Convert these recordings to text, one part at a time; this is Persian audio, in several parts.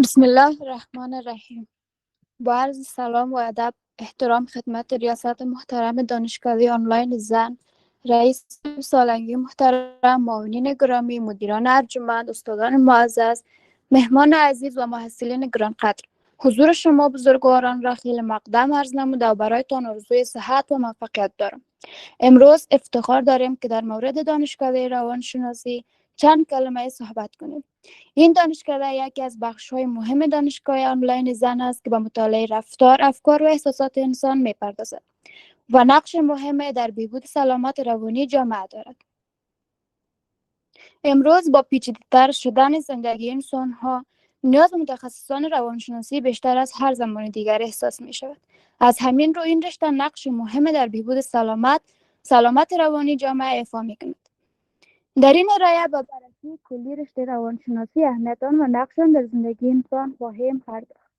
بسم الله الرحمن الرحیم. با عرض سلام و ادب احترام خدمت ریاست محترم دانشکده آنلاین زن، رئیس سالنگی محترم، معاونین گرامی، مدیران ارجمند، استادان معزز، مهمان عزیز و محصلین گرانقدر، حضور شما بزرگواران را خیلی مقدم عرض نموده و برایتان آرزوی صحت و موفقیت دارم. امروز افتخار داریم که در مورد دانشکده روانشناسی چند کلمه صحبت کنیم. این دانشکده یکی از بخش‌های مهم دانشگاه آنلاین زن است که به مطالعه رفتار، افکار و احساسات انسان می‌پردازد و نقش مهمی در بهبود سلامت روانی جامعه دارد. امروز با پیچیده‌تر شدن زندگی انسان‌ها، نیاز به متخصصان روانشناسی بیشتر از هر زمان دیگر احساس می‌شود. از همین رو این رشته نقش مهم در بهبود سلامت روانی جامعه ایفا می‌کند. در این ارائه با بررسی کلی رشته روانشناسی، اهمیت آن و نقش آن در زندگی انسان خواهیم پرداخت.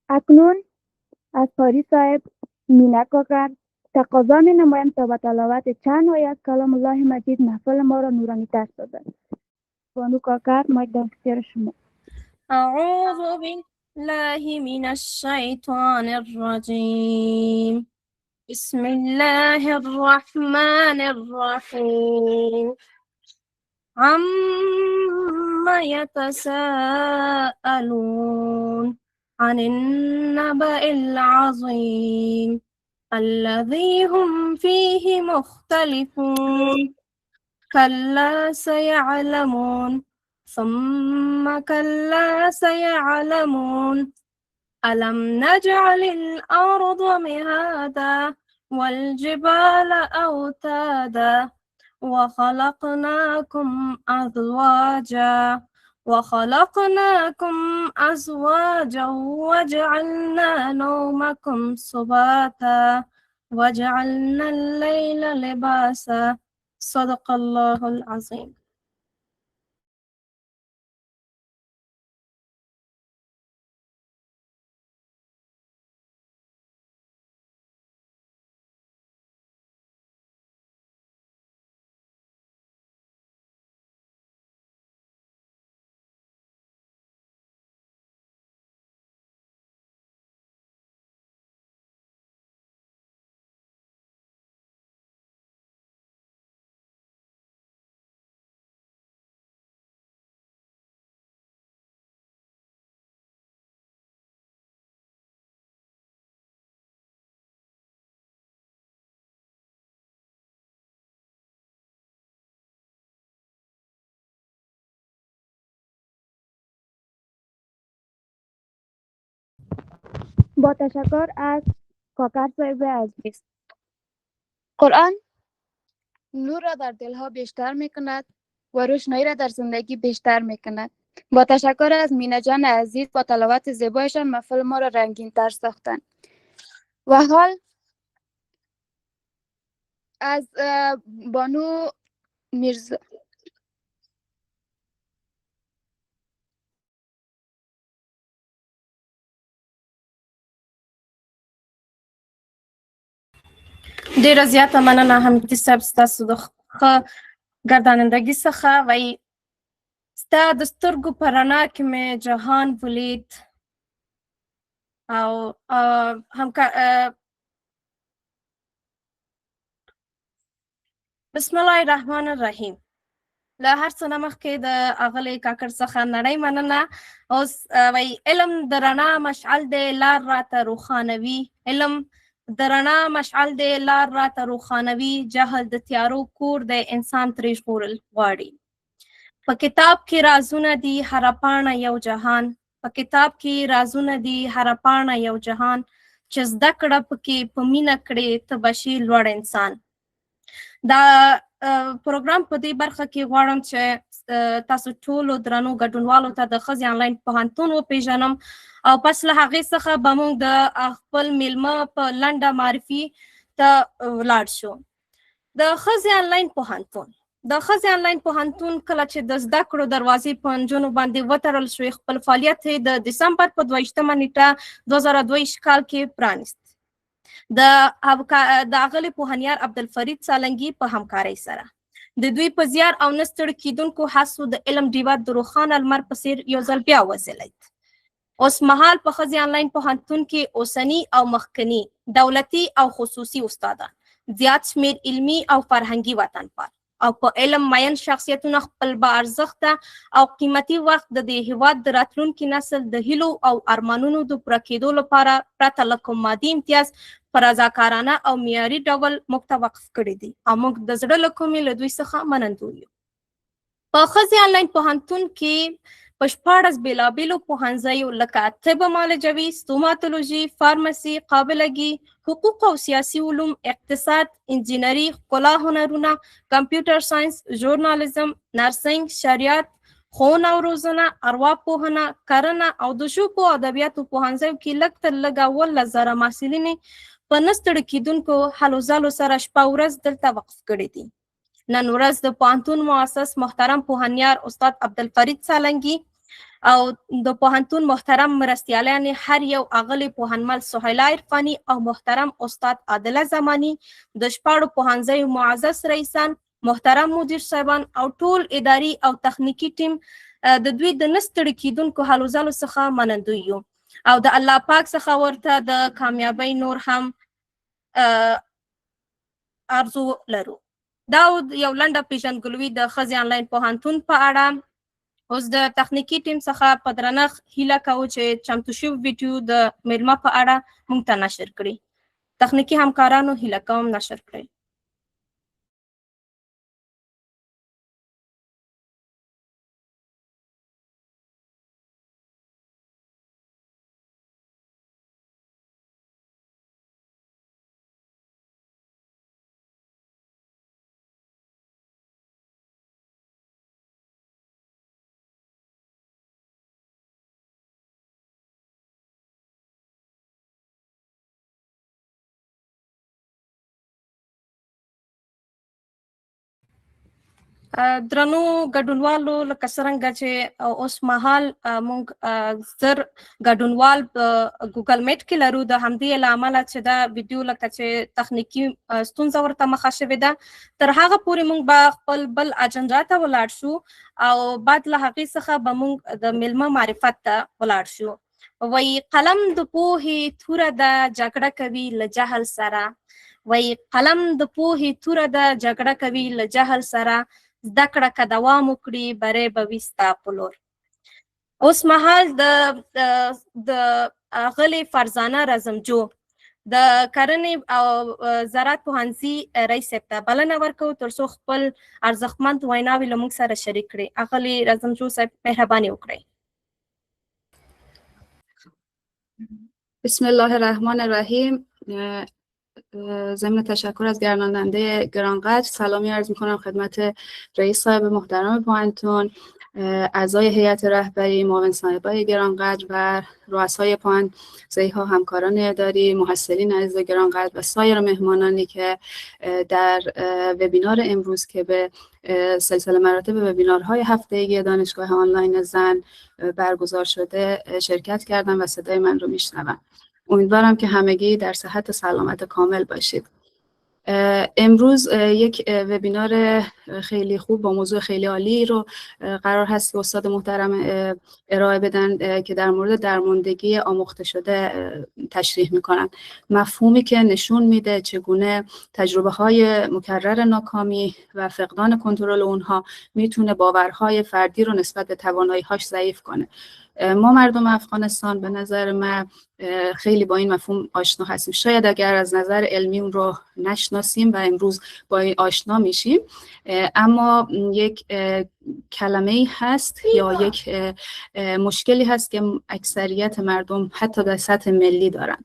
اکنون از قاری صاحب مینه کاکر تقاضا می‌نمایم تا به تلاوت چند آیه از کلام الله مجید محفل ما را نورانی‌تر سازد. بانو کاکر، مایک در اختیار شما. أعوذ بالله من الشيطان الرجيم بسم الله الرحمن الرحيم عما يتساءلون عن النبأ العظيم الذي هم فيه مختلفون كلا سيعلمون ثم كلا سيعلمون ألم نجعل الأرض مهادا والجبال أوتادا وخلقناكم أزواجا وجعلنا نومكم سباتا وجعلنا الليل لباسا صدق الله العظيم. با تشکر از کاکر صاحب عزیز. قرآن نور را در دلها بیشتر می‌کند و روشنایی را در زندگی بیشتر می‌کند. با تشکر از مینا جان عزیز، با تلاوت زیبایشان محفل ما را رنگین‌تر ساختند. و حال از بانو میرزا ډیره زیاته مننه حمیدي صاحب ستاسو د ښه ګردانندګۍ څخه. وایي ستا د سترګو په رڼا کې مې جهان ولید او بسم الله الرحمن الرحیم. له هر څه نه مخکې د اغلې کاکړ څخه نړۍ مننه. اوس وایي علم د رڼا مشعل دی، لار راته روښانوي. علم د رڼا مشعل دی، لار راته روښانوي. جهل د تیارو کور دی، انسان ترې ژغورل غواړي. په کتاب کې رازونه دي هره پاڼه یو جهان، په کتاب کې رازونه دي هره پاڼه یو جهان، چې زده کړه پکې په مینه کړې ته به شې لوړ انسان. دا پروګرام په دې برخه کې غواړم چې تاسو ټولو درنو ګډونوالو ته د ښځې آنلاین پوهنتون وپېژنم او پس له هغې څخه به موږ د خپل میلمه په لنډه معرفي ته ولاړ شو. د ښځې آنلاین پوهنتون کله چې د زده کړو دروازې په نجونو باندې وتړل شوې، خپل فعالیت یې د دسمبر په 22 نیټه 2022 کال کې پرانیست د اغلې پوهنیار عبدالفرید سالنګي په همکارۍ سره. د دوی په زیار او نه ستړي کیدونکو هڅو د علم ډیوه د روښانه لمر په څیر یو ځل بیا وځلید. اوس مهال په ښځې آنلاین پوهنتون کې اوسني او مخکني دولتي او خصوصي استادان، زیات شمیر علمي او فرهنګي وطنپال او په علم مین شخصیتونه خپل با ارزښته او قیمتي وخت د دې هیواد د راتلونکي نسل د هیلو او ارمانونو د پوره کېدو لپاره پرته له کوم مادي امتیاز په رضاکارانه او معیاري ډول موږ ته وقف کړي دي او موږ د زړه له کومې له دوی څخه منندوی یو. په ښځې آنلاین پوهنتون کې په 14 بېلابېلو پوهنځیو لکه طب معالجوي، ستوماتولوژي، فارمسي، قابلګي، حقوق او سیاسي علوم، اقتصاد، انجینري، ښکلا هنرونه، کمپیوټر ساینس، ژورنالیزم، نرسنګ، شریعت، ښوونه او روزنه، ارواپوهنه، کرنه او د ژبو او ادبیاتو پوهنځیو کې لږ تر لږه 18,000 محصلینې په نه ستړي کېدونکو هلو ځلو سره شپه ورځ دلته وقف کړي دي. نن ورځ د پوهنتون مؤسس محترم پوهنیار استاد عبدالفرید سالنګي او د پوهنتون محترم مرستیالان هر یو اغلی پوهنمل سهیلا عرفاني او محترم استاد عادله زماني، د شپاړو پوهنځیو معزز رئیسان، محترم مدیر صاحبان او ټول اداري او تخنیکی ټیم د دوی د نه ستړي کېدونکو هلو ځلو څخه منندوی یو او د الله پاک څخه ورته د کامیابۍ نور هم ارزو لرو. دا یو لنډه پیژندګلوي د ښځې آنلاین پوهنتون په اړه. اوس د تخنیکي ټیم څخه په درنښت هیله کوو چې چمتو شوی ویډیو د میلمه په اړه موږ ته نشر کړي. تخنیکي همکارانو هیله کوم نشر کړئ. درنو ګډونوالو، لکه څرنګه چې اوس مهال موږ زر ګډونوال په ګوګل میټ کې لرو، د همدې له امله چې دا ویډیو لکه چې تخنیکي ستونزه ورته مخه شوې ده، تر هغه پورې موږ به خپل بل اجنډا ته ولاړ شو او بعد له هغې څخه به موږ د میلمه معرفت ته ولاړ شو. وایي قلم د پوهې توره ده جګړه کوي له جهل سره، وایي قلم د پوهې توره ده جګړه کوي له جهل سره، زده کړه که دوام وکړي بری به وي ستا په لور. اوس مهال د اغلې فرزانه رزمجو د کرنې او زراعت پوهنځي رئیس صاحب ته بلنه ورکوو تر څو خپل ارزښتمند ویناوې له موږ سره شریک کړي. اغلې رزمجو صاحب مهرباني وکړئ. بسم الله الرحمن الرحیم. ضمن تشکر از گرداننده گرانقدر سلامی عرض میکنم خدمت رئیس صاحب محترم پوهنتون، اعضای هیئت رهبری، معاون صاحبای گرانقدر و رؤسای پوهنځی‌ها، همکاران اداری، محصلین عزیز گرانقدر و سایر مهمانانی که در وبینار امروز که به سلسله مراتب وبینارهای هفتگی دانشگاه آنلاین زن برگزار شده شرکت کردن و صدای من رو میشنون. امیدوارم که همگی در صحت و سلامت کامل باشید. امروز یک وبینار خیلی خوب با موضوع خیلی عالی رو قرار هست که استاد محترم ارائه بدن که در مورد درماندگی آموخته شده تشریح میکنن. مفهومی که نشون میده چگونه تجربه های مکرر ناکامی و فقدان کنترل اونها میتونه باورهای فردی رو نسبت به توانایی هاش ضعیف کنه. ما مردم افغانستان به نظر من خیلی با این مفهوم آشنا هستیم. شاید اگر از نظر علمی اون رو نشناسیم و امروز با این آشنا میشیم، اما یک کلمه‌ای هست یا یک مشکلی هست که اکثریت مردم حتی در سطح ملی دارن.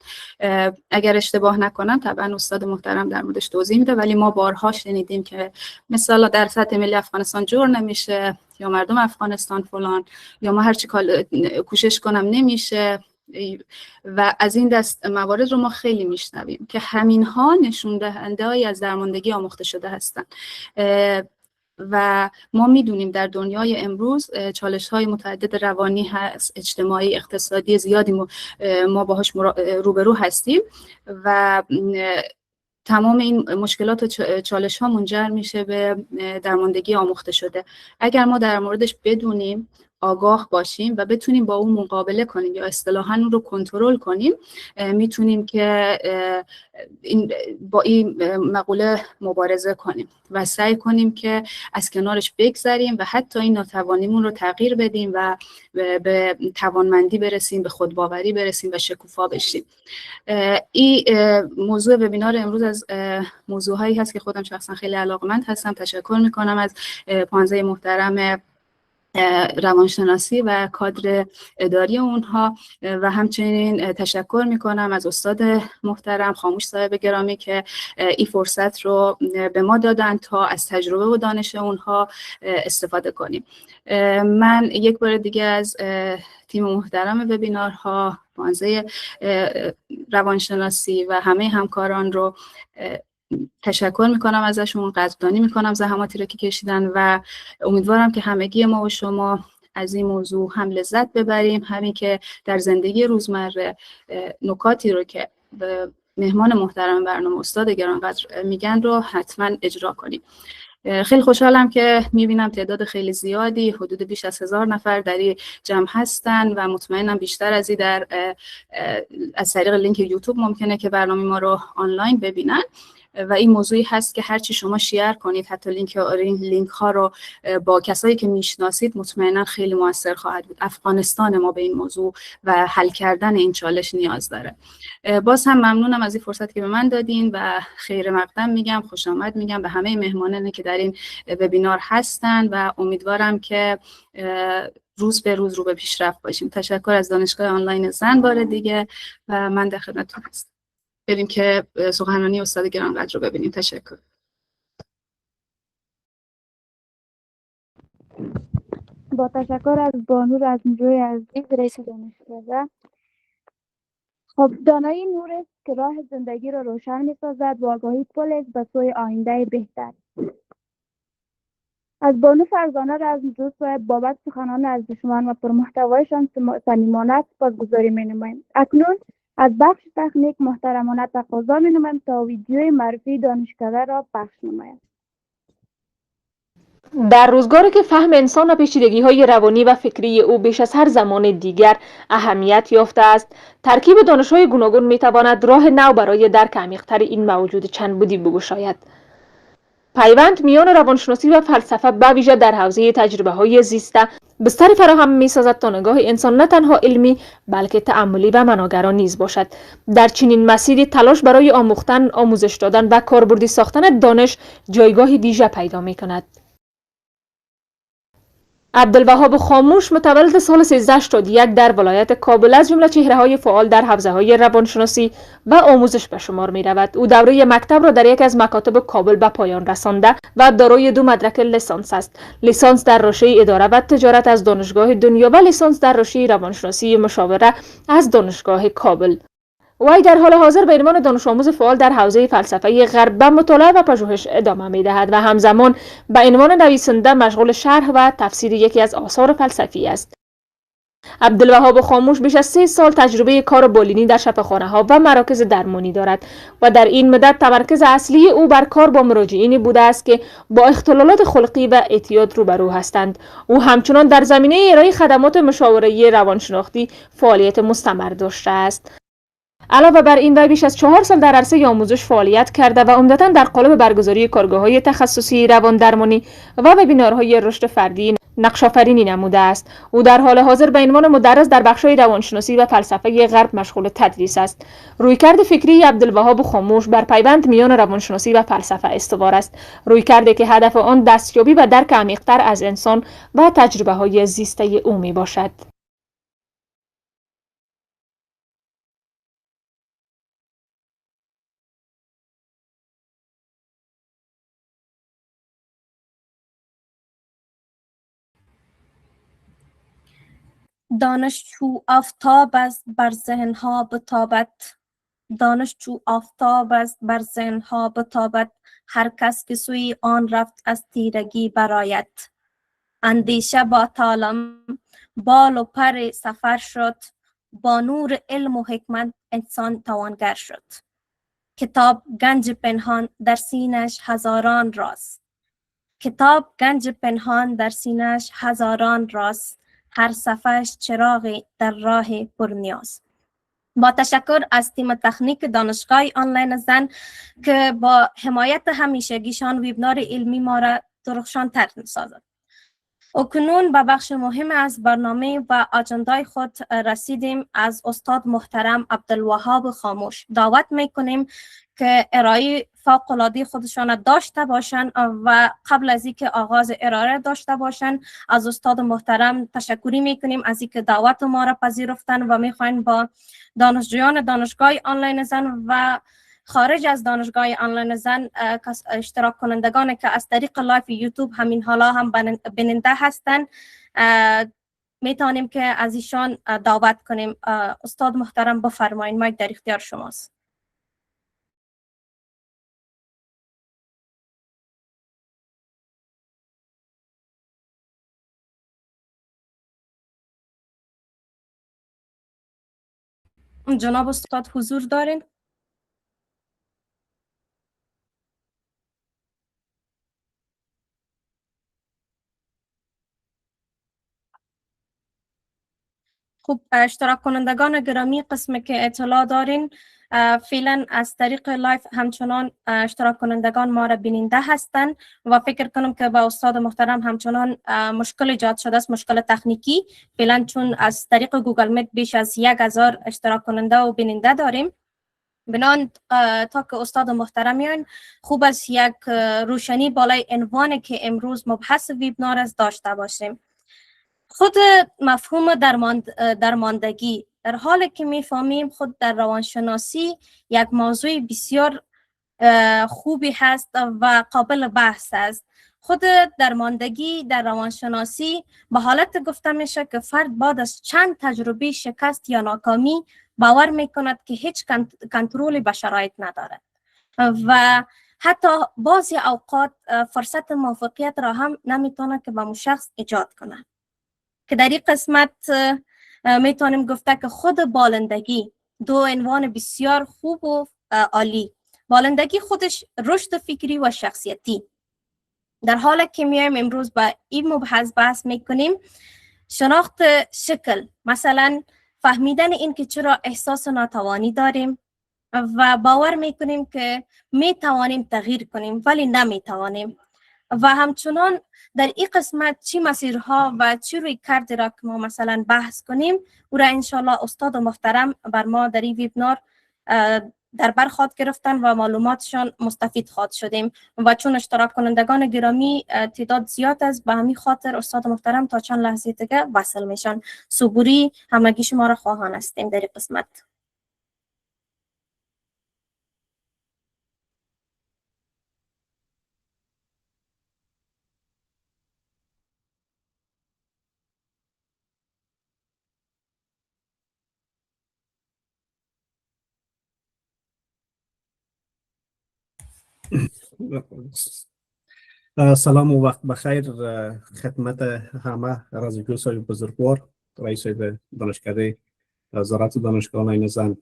اگر اشتباه نکنم طبعا استاد محترم در موردش توضیح میده، ولی ما بارها شنیدیم که مثلا در سطح ملی افغانستان جور نمیشه، یا مردم افغانستان فلان، یا ما هرچی کوشش کنم نمیشه و از این دست موارد رو ما خیلی میشنویم که همین ها نشون دهنده هایی از درماندگی آموخته شده هستن. و ما میدونیم در دنیای امروز چالش های متعدد روانی هست، اجتماعی، اقتصادی زیادی ما باهاش روبرو هستیم و تمام این مشکلات و چالش ها منجر میشه به درماندگی آموخته شده. اگر ما در موردش بدونیم، آگاه باشیم و بتونیم با اون مقابله کنیم یا اصطلاحاً اون رو کنترل کنیم، میتونیم که با این مقوله مبارزه کنیم و سعی کنیم که از کنارش بگذریم و حتی این ناتوانیمون رو تغییر بدیم و به توانمندی برسیم، به خودباوری برسیم و شکوفا بشیم. این موضوع وبینار امروز از موضوعهایی هست که خودم شخصا خیلی علاقمند هستم. تشکر میکنم از پانزه محترم روانشناسی و کادر اداری اونها و همچنین تشکر میکنم از استاد محترم خاموش صاحب گرامی که این فرصت رو به ما دادن تا از تجربه و دانش اونها استفاده کنیم. من یک بار دیگه از تیم محترم وبینارها، پانزه روانشناسی و همه همکاران رو تشکر میکنم ازشون، قدردانی میکنم زحماتی رو که کشیدن و امیدوارم که همگی ما و شما از این موضوع هم لذت ببریم، همین که در زندگی روزمره نکاتی رو که مهمان محترم برنامه استاد گرانقدر میگن رو حتما اجرا کنیم. خیلی خوشحالم که میبینم تعداد خیلی زیادی، حدود بیش از 1000 نفر در این جمع هستن و مطمئنم بیشتر از این از طریق لینک یوتیوب ممکنه که برنامه ما رو آنلاین ببینن و این موضوعی هست که هرچی شما شیر کنید، حتی لینک ها رو با کسایی که میشناسید، مطمئنا خیلی موثر خواهد بود. افغانستان ما به این موضوع و حل کردن این چالش نیاز داره. باز هم ممنونم از این فرصت که به من دادین و خیر مقدم میگم، خوش آمد میگم به همه مهمانانی که در این وبینار هستن و امیدوارم که روز به روز رو به پیشرفت باشیم. تشکر از دانشگاه آنلاین زن بار دیگه و من در خدمتتون هستم. بریم که سخنرانی استاد گرانقدر رو ببینیم. تشکر. با تشکر از بانو رزمجوی عزیز رئیس دانشکده. خب دانایی نور است که راه زندگی را روشن می‌سازد و آگاهی پل است به سوی آینده بهتر. از بانو فرزانه رزمجو صاحب بابت سخنان ارزشمند و پرمحتوایشان صمیمانه سپاسگزاری می‌نماییم. اکنون از بخش تکنیک محترمانه تقاضا می‌نمایم تا ویدیوی معرفی دانشکده را پخش نماید. در روزگاری که فهم انسان و پیچیدگی‌های روانی و فکری او بیش از هر زمان دیگر اهمیت یافته است، ترکیب دانش‌های گوناگون می‌تواند راه نو برای درک عمیق‌تر این موجود چند بودی بگشاید. پیوند میان روانشناسی و فلسفه به ویژه در حوزه تجربه‌های زیسته بستر فراهم می‌سازد تا نگاه انسان نه تنها علمی بلکه تأملی و معناگرا نیز باشد. در چنین مسیری تلاش برای آموختن، آموزش دادن و کاربردی ساختن دانش جایگاه ویژه پیدا می‌کند. عبدالوهاب خاموش متولد سال 1381 در ولایت کابل از جمله چهره‌های فعال در حوزه‌های روانشناسی و آموزش به شمار می‌رود. او دوره مکتب را در یک از مکاتب کابل به پایان رسانده و دارای 2 مدرک لیسانس است. لیسانس در رشته اداره و تجارت از دانشگاه دنیا و لیسانس در رشته روانشناسی مشاوره از دانشگاه کابل. وی در حال حاضر به عنوان دانش آموز فعال در حوزه فلسفه غرب به مطالعه و پژوهش ادامه می‌دهد و همزمان به عنوان نویسنده مشغول شرح و تفسیر یکی از آثار فلسفی است. عبدالوهاب خاموش بیش از 3 سال تجربه کار بالینی در شفاخانه‌ها و مراکز درمانی دارد و در این مدت تمرکز اصلی او بر کار با مراجعینی بوده است که با اختلالات خلقی و اعتیاد روبرو هستند. او همچنان در زمینه ارائه خدمات مشاوره روانشناختی فعالیت مستمر داشته است. علاوه بر این، وی بیش از 4 سال در عرصه آموزش فعالیت کرده و عمدتاً در قالب برگزاری کارگاه‌های تخصصی روان درمانی و وبینارهای رشد فردی نقش‌آفرینی نموده است. او در حال حاضر به عنوان مدرس در بخش‌های روانشناسی و فلسفه غرب مشغول تدریس است. رویکرد فکری عبدالوهاب خاموش بر پیوند میان روانشناسی و فلسفه استوار است. رویکردی که هدف آن دستیابی و درک عمیق‌تر از انسان و تجربه‌های زیسته او میباشد. دانشجو آفتاب است بر ذهنها بتابد، دانشجو آفتاب است بر ذهنها بتابد، هر کس که سوی آن رفت از تیرگی برآید. اندیشه با طالم بال و پر سفر شد، با نور علم و حکمت انسان توانگر شد. کتاب گنج پنهان در سینش هزاران راز. کتاب گنج پنهان در سینش هزاران راز، هر صفحش چراغ در راه پرنیاز. با تشکر از تیم تکنیک دانشگاه آنلاین زن که با حمایت همیشگیشان ویبنار علمی ما را درخشان تر می‌سازد. اکنون به بخش مهم از برنامه و اجندای خود رسیدیم. از استاد محترم عبدالوهاب خاموش دعوت میکنیم که ارائه فوق‌العاده خودشان داشته باشند و قبل از اینکه آغاز ارائه داشته باشند از استاد محترم تشکری میکنیم از اینکه دعوت ما را پذیرفتن و میخواین با دانشجویان دانشگاه آنلاین زن و خارج از دانشگاه آنلاین زن اشتراک کنندگان که از طریق لایف یوتیوب همین حالا هم بیننده هستند میتونیم که از ایشان دعوت کنیم. استاد محترم بفرمایید، مایک در اختیار شماست. جناب استاد حضور دارین؟ خب اشتراک کنندگان گرامی، قسمی که اطلاع دارین فعلا از طریق لایف همچنان اشتراک کنندگان ما را بیننده هستند و فکر کنم که با استاد محترم همچنان مشکل ایجاد شده است، مشکل تکنیکی فعلا، چون از طریق گوگل میت بیش از 1000 اشتراک کننده و بیننده داریم. بنان تا که استاد محترم میان خوب است یک روشنی بالای عنوانی که امروز مبحث ویبنار است داشته باشیم. خود مفهوم درماندگی در حالی که میفهمیم خود در روانشناسی یک موضوع بسیار خوبی هست و قابل بحث است. خود درماندگی در روانشناسی به حالت گفته میشه که فرد بعد از چند تجربه شکست یا ناکامی باور میکند که هیچ کنترلی به شرایط ندارد و حتی بعضی اوقات فرصت موفقیت را هم نمیتونه که به شخص ایجاد کنه. که در این قسمت میتونیم گفته که خود بالندگی دو عنوان بسیار خوب و عالی. بالندگی خودش رشد فکری و شخصیتی. در حالی که میایم امروز با این مبحث بحث میکنیم، شناخت شکل، مثلا فهمیدن این که چرا احساس ناتوانی داریم و باور میکنیم که میتوانیم تغییر کنیم ولی نمیتوانیم، و همچنان در این قسمت چی مسیرها و چی روی کردی را که ما مثلا بحث کنیم او را انشالله استاد محترم بر ما در این ویبنار در بر خواهد گرفتن و معلوماتشان مستفید خواهد شدیم. و چون اشتراک کنندگان گرامی تعداد زیاد است، به همین خاطر استاد محترم تا چند لحظه دیگه وصل میشن. صبوری همگی شما را خواهان هستیم در این قسمت. سلام و وقت بخیر خدمت همه رازیگو صاحب بزرگوار، رئیس دانشکده وزارت دانشگاه آنلاین زن،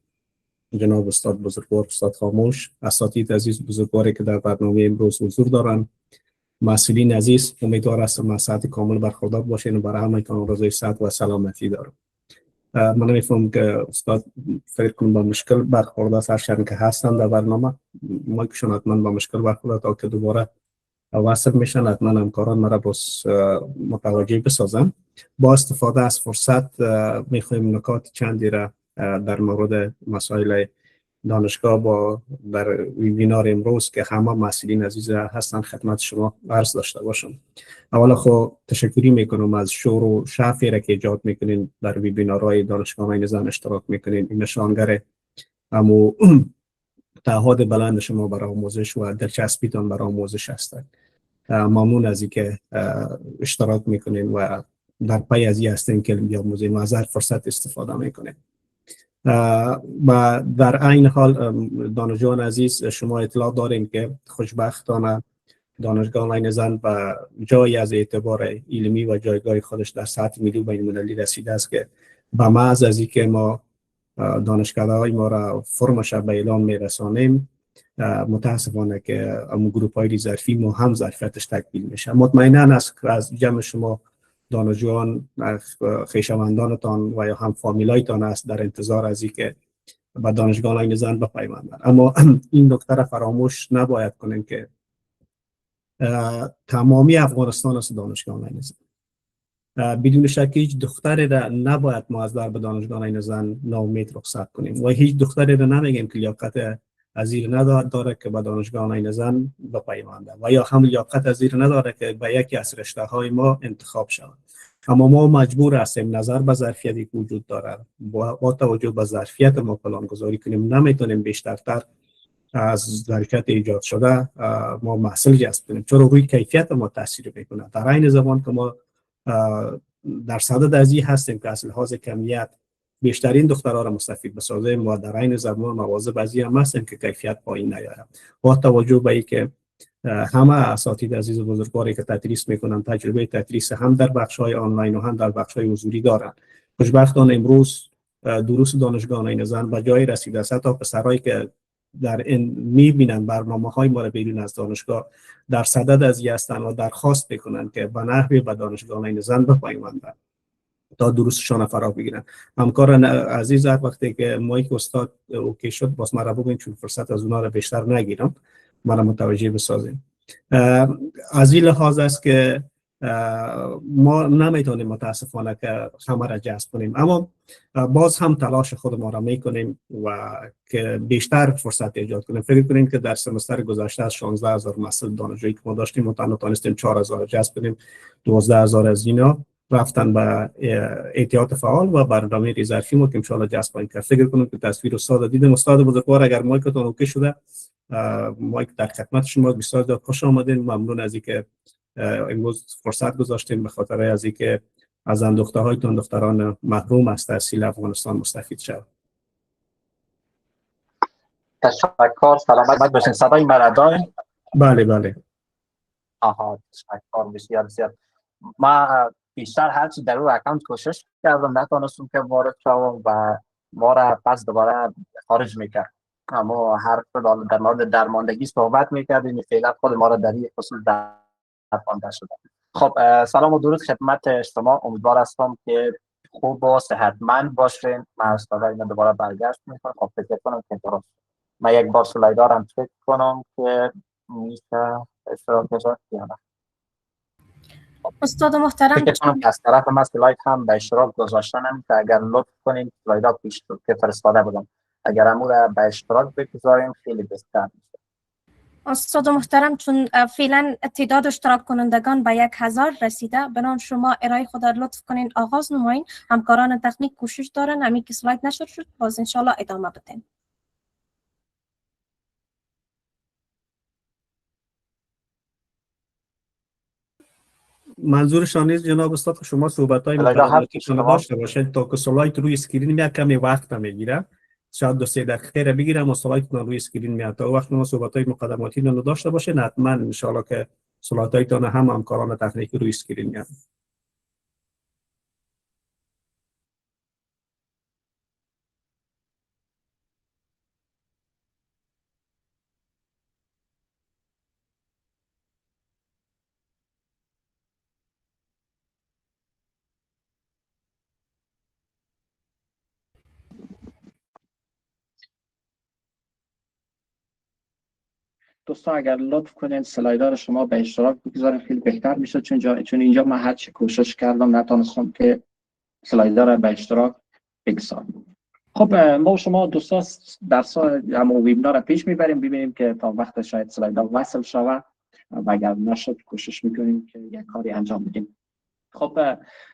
جناب استاد بزرگوار استاد خاموش، اساتید عزیز بزرگواری که در برنامه امروز حضور دارند، مسئولین عزیز، امیدوار هستم ما ساعت کامل برخوردار باشین و برای همه کانال رضای صحت و سلامتی دارم. من نمیفهم که استاد فکر کنم با مشکل برخورده سرشن که هستن در برنامه، ما کشون حتما با مشکل برخورده تا که دوباره وصل میشن، حتما همکاران مرا باز متوجه بسازن. با استفاده از فرصت میخوایم نکات چندی را در مورد مسائل دانشگاه با در ویبینار امروز که همه مسئولین عزیز هستن خدمت شما عرض داشته باشم. اولا خب تشکری میکنم از شور و شعفی را که ایجاد میکنین در ویبینارهای دانشگاه آنلاین زن اشتراک میکنین. این نشانگر امو تعهد بلند شما برای آموزش و دلچسبیتان برای آموزش هستند. ممنون از اینکه اشتراک میکنین و در پی از این هستین که بیاموزین و از هر فرصت استفاده میکنین. و در عین حال دانشجویان عزیز، شما اطلاع دارین که خوشبختانه دانشگاه آنلاین زن و جایی از اعتبار علمی و جایگاه خودش در سطح ملی و بین المللی رسیده است که به محض از اینکه ما دانشکده های ما را فرمش به اعلام میرسانیم، متاسفانه که اون گروپ های ظرفی ما هم ظرفیتش تکمیل میشه. مطمئنا از جمع شما دانشجویان خویشاوندانتان و یا هم فامیلایتان است در انتظار از اینکه به دانشگاه آنلاین زن بپیوندند، اما این نکته را فراموش نباید کنیم که تمامی افغانستان است دانشگاه آنلاین زن. بدون شک هیچ دختری را نباید ما از در به دانشگاه آنلاین زن ناامید رخصت کنیم و هیچ دختری را نمیگیم که لیاقت ازیر نداره که به دانشگاه آنلاین زن بپیونده و یا هم لیاقت ازیر نداره که به یکی از رشته های ما انتخاب شود. اما ما مجبور هستیم نظر به ظرفیتی که وجود داره با توجه به ظرفیت ما پلان گذاری کنیم. نمیتونیم بیشترتر از ظرفیت ایجاد شده ما محصول جذب کنیم، چرا روی کیفیت ما تاثیر میکنه. در عین زمان که ما در صدد از این هستیم که از لحاظ کمیت بیشترین دخترها را مستفید بسازیم و در عین زمان مواظب از این هم هستیم که کیفیت پایین نیاره. با توجه به اینکه همه اساتید عزیز و بزرگواری که تدریس میکنن تجربه تدریس هم در بخش‌های آنلاین و هم در بخش‌های حضوری دارن. خوشبختانه امروز دروس دانشگاه آنلاین زن به جای رسیده است تا پسرایی که در این میبینن برنامه‌های ما را بیرون از دانشگاه در صدد از این هستند و درخواست میکنن که به نحوی به دانشگاه آنلاین زن بپیوندند تا دروسشان فرا بگیرن. همکار عزیز وقتی که مایک استاد اوکی شد باز مرا بگوین چون فرصت از اونا را بیشتر نگیرم مرا متوجه بسازیم. از این لحاظ است که ما نمیتونیم متاسفانه که همه را جذب کنیم، اما باز هم تلاش خود ما را میکنیم و که بیشتر فرصت ایجاد کنیم. فکر کنیم که در سمستر گذشته از 16000 محصل دانشجویی که ما داشتیم متونستیم 4000 جذب کنیم. 12000 از اینا رفتن به احتیاط فعال و برنامه ظرفی ما که ان شاء الله جذب خواهیم کرد. فکر کنم که تصویر استاد دیدیم. استاد بزرگوار اگر مایکتون اوکی شده مایک در خدمت شما. بسیار زیاد خوش آمدین. ممنون از اینکه امروز فرصت گذاشتیم به خاطر از اینکه از اندوخته‌هایتون دختران محروم از تحصیل افغانستان مستفید شد. تشکر. سلامت باشین. صدای مرا دارین؟ بله بله. آها تشکر بسیار بسیار. ما بیشتر هرچی در اون اکانت کوشش کردم نتونستم که وارد شوم و ما را پس دوباره خارج میکرد. اما هر در مورد درماندگی صحبت میکردیم، فعلا خود ما را در این خصوص درمانده شده. خب سلام و درود خدمت شما. امیدوار هستم که خوب و صحتمند باشین. من استاد اینا دوباره برگشت میکنم. خب فکر کنم که درست من یک بار سلایدارم فکر کنم که میشه اشتراک گذاشت یا نه. استاد محترم فکر کنم که از طرف من سلاید هم به اشتراک گذاشتنم که اگر لطف کنین سلایدها پیش که فرستاده بودم اگر امور به اشتراک بگذاریم خیلی بهتر میشه. استاد محترم چون فعلا تعداد اشتراک کنندگان به 1000 رسیده، بنابراین شما ارائه خود را لطف کنین آغاز نمایین. همکاران تکنیک کوشش دارن همین که سلاید نشر شد باز انشالله ادامه بدین. منظورشان نیست جناب استاد که شما صحبت‌های متعلقتون داشته باشید تا که سلاید روی اسکرین میاد کمی وقت میگیره. شاید 2-3 دقیقه بگیرم و سلایدتون روی اسکرین میاد. تا وقت ما صحبت‌های مقدماتی رو داشته باشین حتما ان شاءالله که سلایدتون هم همکاران تکنیکی روی اسکرین میاد. دوستان اگر لطف کنین سلایدار شما به اشتراک بگذارین خیلی بهتر میشه، چون اینجا من هر چی کوشش کردم نتونستم که سلایدار به اشتراک بگذارم. خب ما شما دوستان درس همون ویبینار پیش میبریم ببینیم که تا وقت شاید سلایدار وصل شود و اگر نشد کوشش میکنیم که یک کاری انجام بدیم. خب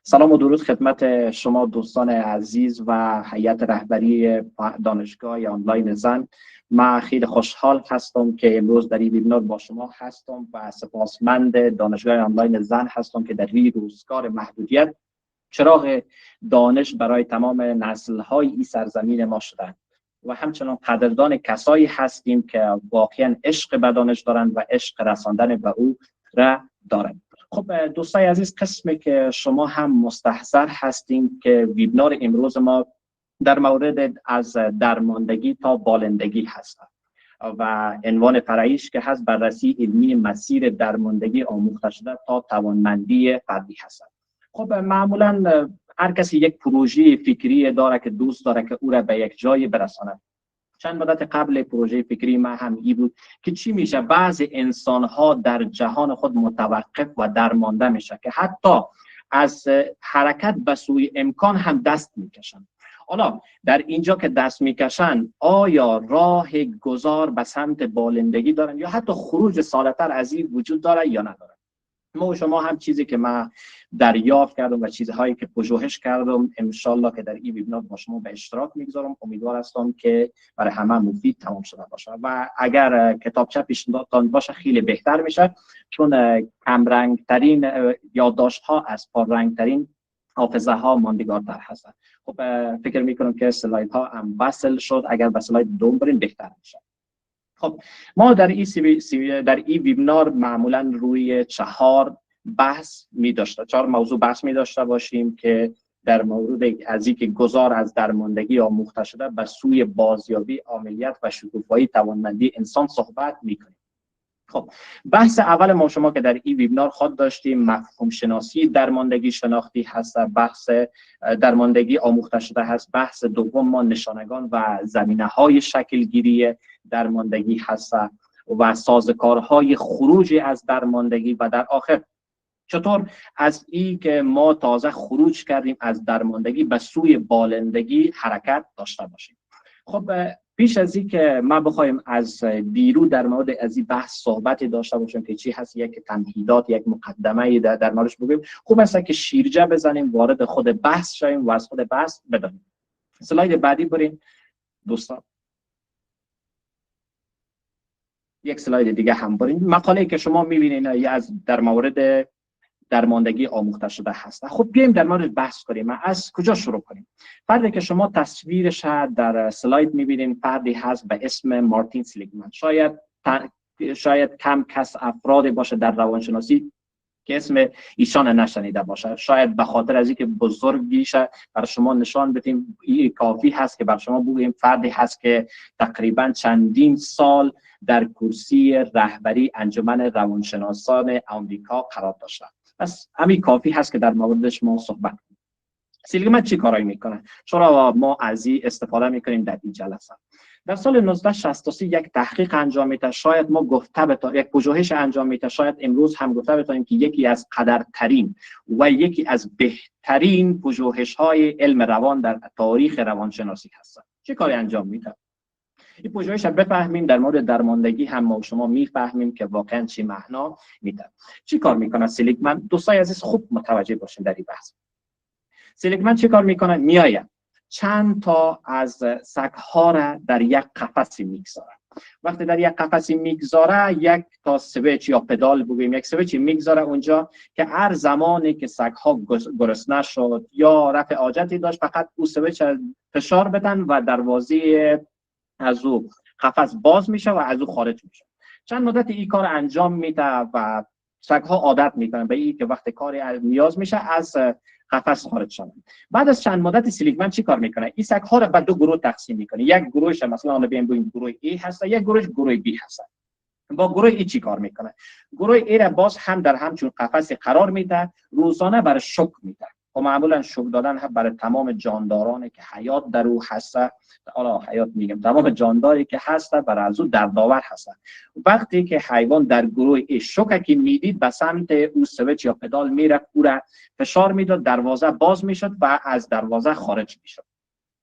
سلام و درود خدمت شما دوستان عزیز و هیئت رهبری دانشگاه آنلاین زن. من خیلی خوشحال هستم که امروز در این ویبینار با شما هستم و سپاسمند دانشگاه آنلاین زن هستم که در این روزگار محدودیت چراغ دانش برای تمام نسل‌های این سرزمین ما شدند و همچنان قدردان کسایی هستیم که واقعا عشق به دانش دارند و عشق رساندن به او را دارند. خب دوستای عزیز، قسمی که شما هم مستحضر هستیم که ویبینار امروز ما در مورد از درماندگی تا بالندگی هست و عنوان فرعیش که هست بررسی علمی مسیر درماندگی آموخته شده تا توانمندی فردی هست. خب معمولا هر کسی یک پروژه فکری داره که دوست داره که او را به یک جای برساند. چند مدت قبل پروژه فکری ما هم ای بود که چی میشه بعضی انسان ها در جهان خود متوقف و درمانده میشه که حتی از حرکت به سوی امکان هم دست میکشن. حالا در اینجا که دست میکشن آیا راه گذار به سمت بالندگی دارن یا حتی خروج ساده‌تر از این وجود داره یا نداره؟ ما و شما هم چیزی که من دریافت کردم و چیزهایی که پژوهش کردم انشالله که در این وبینار با شما به اشتراک میگذارم. امیدوار هستم که برای همه مفید تمام شده باشه و اگر کتابچه پیشتان باشه خیلی بهتر میشه، چون کم رنگ ترین یادداشت ها از پررنگ ترین حافظه ها ماندگارتر هستن. خب فکر میکنم که اسلاید ها هم وصل شد، اگر به اسلاید دوم برین بهتر میشه. خب ما در این وبینار معمولا روی 4 موضوع بحث می داشته باشیم که در مورد از اینکه گذار از درماندگی آموخته شده به سوی بازیابی عاملیت و شکوفایی توانمندی انسان صحبت میکنیم. خب بحث اول ما شما که در این وبینار خود داشتیم مفهوم شناسی درماندگی شناختی هست، بحث درماندگی آموخته شده هست. بحث دوم ما نشانگان و زمینه های شکل گیری درماندگی هست و سازوکارهای خروج از درماندگی و در آخر چطور از این که ما تازه خروج کردیم از درماندگی به سوی بالندگی حرکت داشته باشیم. خب پیش از این که ما بخوایم از دیرو در مورد از این بحث صحبتی داشته باشیم که چی هست، یک تمهیدات، یک مقدمه در موردش بگیم، خوب است که شیرجه بزنیم، وارد خود بحث شویم و از خود بحث بدانیم. اسلاید بعدی بریم دوستان. یک اسلاید دیگه هم بریم. مقاله که شما می‌بینید از در مورد درماندگی آموخته شده هست. خب بیایم در مورد بحث کنیم. از کجا شروع کنیم؟ فردی که شما تصویرش در اسلاید می‌بینید فردی هست به اسم مارتین سلیگمن. شاید کم کس افرادی باشه در روانشناسی که اسم ایشان نشنیده باشه. شاید به خاطر از اینکه بزرگیشه برای شما نشان بدیم این کافی هست که برای شما بگیم فردی هست که تقریبا چندین سال در کرسی رهبری انجمن روانشناسان آمریکا قرار داشته. پس همین کافی هست که در موردش ما صحبت کنیم. سلیگمن چی کارایی میکنه؟ چرا ما از این استفاده میکنیم در این جلسه؟ در سال 1963 یک تحقیق انجام میده، شاید ما گفته بتونیم یک پژوهش انجام میده، شاید امروز هم گفته بتونیم که یکی از قدرترین و یکی از بهترین پژوهش‌های علم روان در تاریخ روانشناسی هست. چه کاری انجام میده؟ این پژوهش بفهمیم در مورد درماندگی هم ما و شما میفهمیم که واقعا چی معنا میده. چی کار میکنه سلیگمن؟ دوستای عزیز خوب متوجه باشین در این بحث. سلیگمن چی کار میکنه؟ میآید چند تا از سگ‌ها را در یک قفسی میگذاره. وقتی در یک قفسی میگذاره یک تا سویچ یا پدال بگوییم یک سویچ میگذاره اونجا که هر زمانی که سگ‌ها گرسنه شد یا رفع حاجتی داشت فقط او سویچ فشار بدن و دروازه از او قفس باز میشه و از او خارج میشه. چند مدت این کار انجام میده و سگ‌ها عادت میکنن به این که وقتی کاری نیاز میشه از قفس خارج شدن. بعد از چند مدت سلیگمن چی کار میکنه؟ این سگ‌ها رو به 2 گروه تقسیم میکنه. یک گروهش مثلا بگیم گروه A هست، یک گروه B هست. با گروه ای چی کار میکنه؟ گروه ای را باز هم در همچون قفسی قرار میده، روزانه برای شوک میده. و معمولا شوک دادن هم برای تمام جاندارانی که حیات در او هست، حالا حیات میگم تمام جانداری که هست برای از او دردآور هست. وقتی که حیوان در گروه ای شوکی میدید به سمت او سویچ یا پدال میره، او را فشار میداد، دروازه باز میشد و از دروازه خارج میشد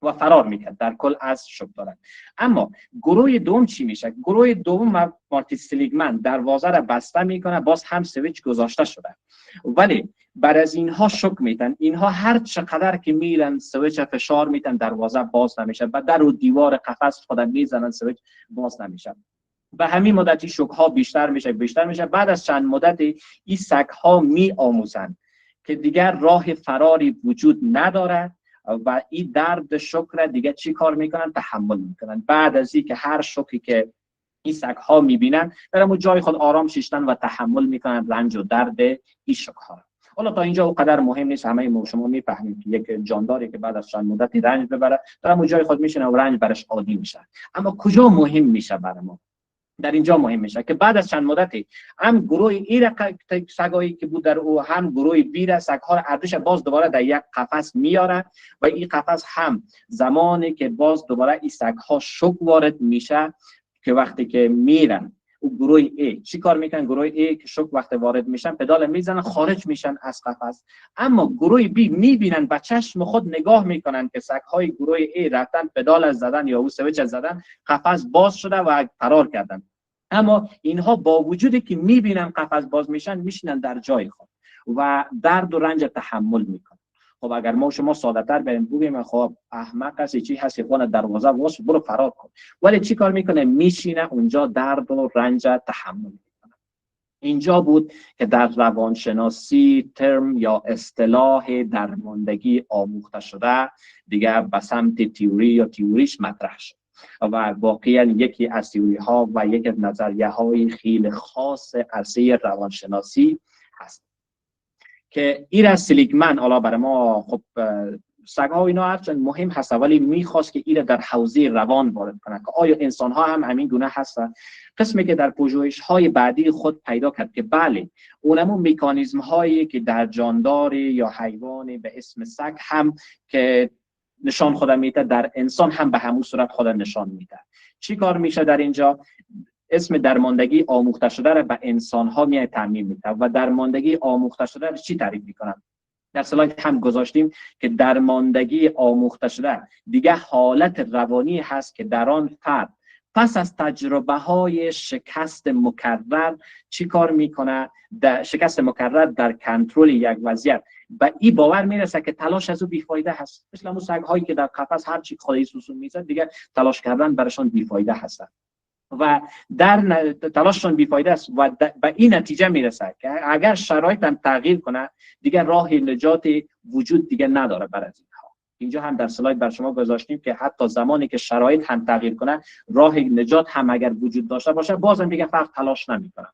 و فرار میکرد در کل از شوک دادن. اما گروه دوم چی میشه؟ گروه دوم مارتین سلیگمن دروازه را بسته میکنه، باز هم سویچ گذاشته شده، ولی بعد از اینها شوک میدن. اینها هر چقدر که میرن سویچ فشار میدن دروازه باز نمیشه و در و دیوار قفس خودم میزنن سویچ باز نمیشه. به همین مدتی شوک ها بیشتر میشه. بعد از چند مدت این سگ ها می آموزن که دیگر راه فراری وجود نداره و این درد شوک را دیگه چی کار میکنن؟ تحمل میکنن. بعد از این که هر شوکی که این سگ ها میبینن برای جای خود آرام شیشتن و تحمل میکنن رنج و درد این شوک ها. حالا تا اینجا اونقدر مهم نیست، همه ما شما میفهمیم که یک جانداری که بعد از چند مدتی رنج ببره در همون جای خود میشینه و رنج برش عادی میشه. اما کجا مهم میشه برای ما؟ در اینجا مهم میشه که بعد از چند مدتی هم گروه ای سگایی که بود در او هم گروه بی را سگ‌ها را اردش باز دوباره در یک قفس میاره و این قفس هم زمانی که باز دوباره این سگ‌ها شوک وارد میشه که وقتی که میرن او گروه ای چی کار میکنن؟ گروه ای که شوک وقتی وارد میشن پدال میزنن خارج میشن از قفس، اما گروه بی میبینن با چشم خود نگاه میکنن که سگ‌های گروه ای رفتن پدال از زدن یا او سویچ از زدن قفس باز شده و فرار کردن، اما اینها با وجودی که میبینن قفس باز میشن میشینن در جای خود و درد و رنج تحمل میکنن. خب اگر ما شما ساده تر بریم بگیم خب احمق هستی چی هستی خونه دروازه واس برو فرار کن، ولی چی کار میکنه؟ میشینه اونجا درد و رنج تحمل میکنه. اینجا بود که در روانشناسی ترم یا اصطلاح درماندگی آموخته شده دیگه به سمت تئوری یا تئوریش مطرح شد و واقعا یکی از تئوری ها و یکی از نظریه های خیلی خاص عرصه روانشناسی هست که ایرا سلیگمن حالا برای ما خب سگ‌ها و اینا هرچند مهم هست ولی میخواست که ایرا در حوزه روان وارد کنه که آیا انسان ها هم همین گونه هستن. قسمی که در پژوهش های بعدی خود پیدا کرد که بله اونمون مکانیزم هایی که در جاندار یا حیوان به اسم سگ هم که نشان خود میده در انسان هم به همون صورت خود نشان میده. چی کار میشه در اینجا؟ اسم درماندگی آموخته شده را به انسان ها میای تعمیم میده و درماندگی آموخته شده را چی تعریف میکنن؟ در سلاید هم گذاشتیم که درماندگی آموخته شده دیگه حالت روانی هست که در آن فرد پس از تجربه های شکست مکرر چی کار میکنه؟ شکست مکرر در کنترل یک وضعیت به این باور میرسه که تلاش از او بیفایده هست، مثل همون سگ هایی که در قفس هر چی خدایی سوسون میزد دیگه تلاش کردن برشان بیفایده هست و در تلاششون بیفایده است و به این نتیجه میرسه که اگر شرایط هم تغییر کنه دیگه راه نجات وجود دیگه نداره برای اینها. اینجا هم در سلاید بر شما گذاشتیم که حتی زمانی که شرایط هم تغییر کنه راه نجات هم اگر وجود داشته باشه بازم دیگه فرد تلاش نمیکنه.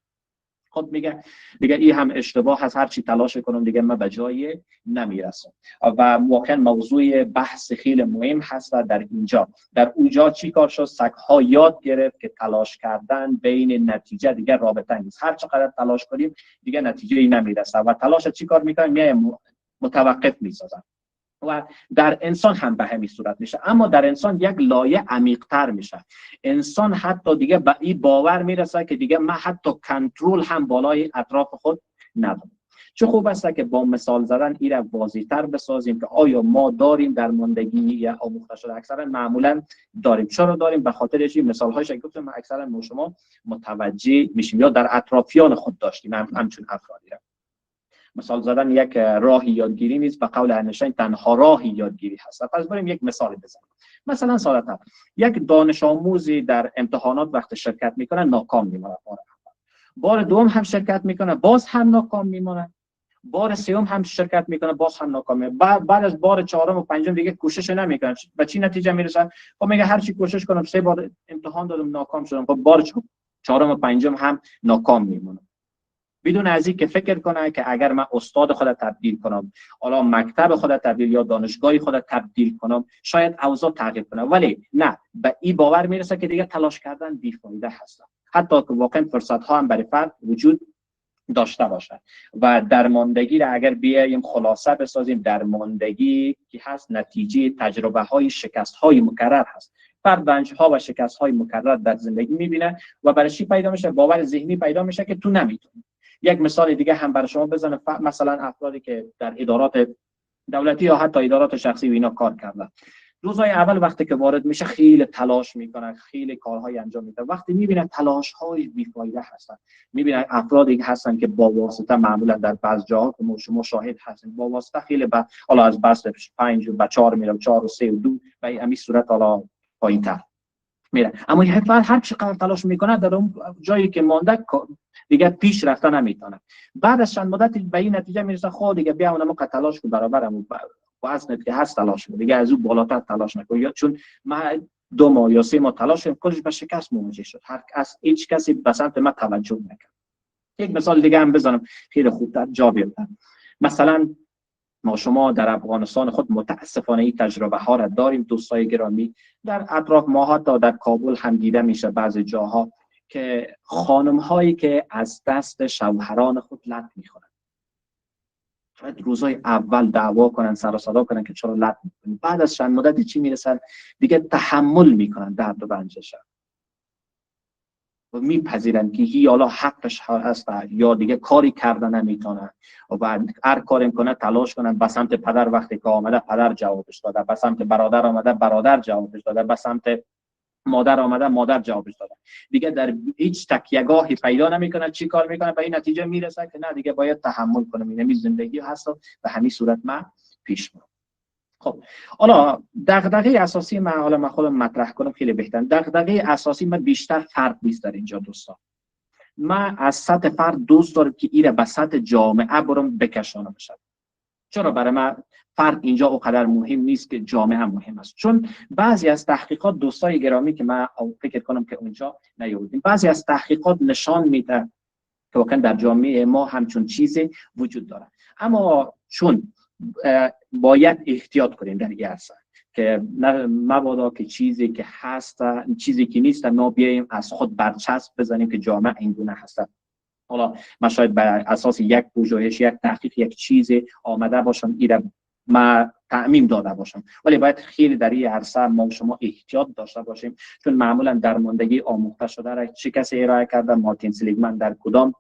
خود میگه دیگه این هم اشتباه هست، هر چی تلاش کنم دیگه من به جای نمیرسم و واقعا موضوع بحث خیلی مهم هست در اینجا. در اونجا چی کار شد؟ سگ‌ها یاد گرفت که تلاش کردن بین نتیجه دیگه رابطه نیست، هر چقدر تلاش کنیم دیگه نتیجه ای نمیرسه و تلاش چی کار میکنن؟ میای متوقف میسازن و در انسان هم به همین صورت میشه، اما در انسان یک لایه عمیق‌تر میشه. انسان حتی دیگه به این باور میرسه که دیگه من حتی کنترل هم بالای اطراف خود ندارم. چه خوب است که با مثال زدن این را واضح‌تر بسازیم که آیا ما داریم درماندگی یا آموخته شده؟ اکثرا معمولا داریم. چرا داریم؟ به خاطر اینکه مثال‌هاش گفتم ما اکثرا ما شما متوجه میشیم یا در اطرافیان خود داشتیم همچون افرادی را. مثال زدن یک راهی یادگیری نیست، به قول انشتین تنها راهی یادگیری هست. پس بریم یک مثال بزنیم. مثلا ساده‌تر یک دانش آموزی در امتحانات وقت شرکت میکنه ناکام میمونه، بار دوم هم شرکت میکنه باز هم ناکام میمونه، بار سوم هم شرکت میکنه باز هم ناکام میمونه، بعد از بار چهارم و پنجم دیگه کوشش نمیکنه. به چی نتیجه میرسه؟ خب میگه هر چی کوشش کنم 3 بار امتحان دادم ناکام شدم، خب بار چهارم و پنجم هم ناکام میمونه. بدون از این که فکر کنه که اگر من استاد خود تبدیل کنم، حالا مکتب خود تبدیل یا دانشگاه خود تبدیل کنم شاید اوضاع تغییر کنه، ولی نه، به این باور میرسه که دیگه تلاش کردن بیفایده هست، حتی که واقعا فرصت ها هم برای فرد وجود داشته باشه. و درماندگی را اگر بیایم خلاصه بسازیم، درماندگی که هست نتیجه تجربه های شکست های مکرر هست. فرد رنج ها و شکست های مکرر در زندگی میبینه و برای چی پیدا میشه؟ باور ذهنی پیدا میشه که تو نمیتونی. یک مثال دیگه هم برای شما بزنم، مثلا افرادی که در ادارات دولتی یا حتی ادارات شخصی و اینا کار کردن، روزهای اول وقتی که وارد میشه خیلی تلاش میکنه، خیلی کارهای انجام میده، وقتی میبینه تلاش های بیفایده هستن، میبینه افرادی هستن که با واسطه معمولا در بعض جاها که شما شاهد هستین با واسطه خیلی حالا از بس 5 و 4 میره 4 و 3 و 2 و این صورت حالا پایین‌تر میره، اما هر چقدر تلاش میکنه در اون جایی که مانده دیگه پیش رفتن نمیتونه. بعد از چند مدت به این نتیجه میرسه خود دیگه بیا اونم که تلاش کو برابرم وزنت که هست تلاش کنه دیگه از اون بالاتر تلاش نکنه، یا چون من 2 ماه یا 3 ماه تلاش کردم کلش به شکست مواجه شد، هیچ کسی به سمت من توجه نکرد. یک مثال دیگه هم بزنم خیلی خوبتر جا بیفته. مثلا ما شما در افغانستان خود متاسفانه این تجربه ها را داریم دوستای گرامی، در اطراف ما حتی در کابل هم دیده میشه بعضی جاها که خانم هایی که از دست شوهران خود لط میخورن، شاید روزای اول دعوا کنن، سر و صدا کنن که چرا لط میکنن، بعد از چند مدتی چی میرسن دیگه تحمل میکنن درد و رنجش و میپذیرن که هی حالا حقش هست یا دیگه کاری کردن نمیتونن و بعد هر کاری کنه تلاش کنن به سمت پدر، وقتی که آمده پدر جوابش داده، به سمت برادر آمده برادر جوابش داده، به سمت مادر آمده مادر جوابش داده، دیگه در هیچ تکیه‌گاهی پیدا نمیکنه. چی کار میکنه؟ به این نتیجه میرسه که نه دیگه باید تحمل کنم، این زندگی هست و به همین صورت من پیش میرم. خب حالا دغدغه اساسی من، حالا من خودم مطرح کنم خیلی بهتر. دغدغه اساسی من بیشتر فرد نیست در اینجا دوستان. من از سطح فرد دوست دارم که ایره به سطح جامعه برم بکشانم بشه. چرا برای من فرد اینجا اونقدر مهم نیست که جامعه مهم است؟ چون بعضی از تحقیقات دوستای گرامی که من فکر کنم که اونجا نیاوردیم، بعضی از تحقیقات نشان میده که واقعا در جامعه ما همچون چیزی وجود داره، اما چون باید احتیاط کنیم در این عرصه که مبادا که چیزی که هست چیزی که نیست ما بیاییم از خود برچسب بزنیم که جامعه اینگونه هست. حالا من شاید بر اساس یک پژوهش، یک تحقیق، یک چیزی آمده باشم ایره ما تعمیم داده باشم، ولی باید خیلی در این عرصه ما شما احتیاط داشته باشیم، چون معمولا درماندگی آموخته شده را چه کسی ارائه کرده؟ مارتین سلیگمن در کدام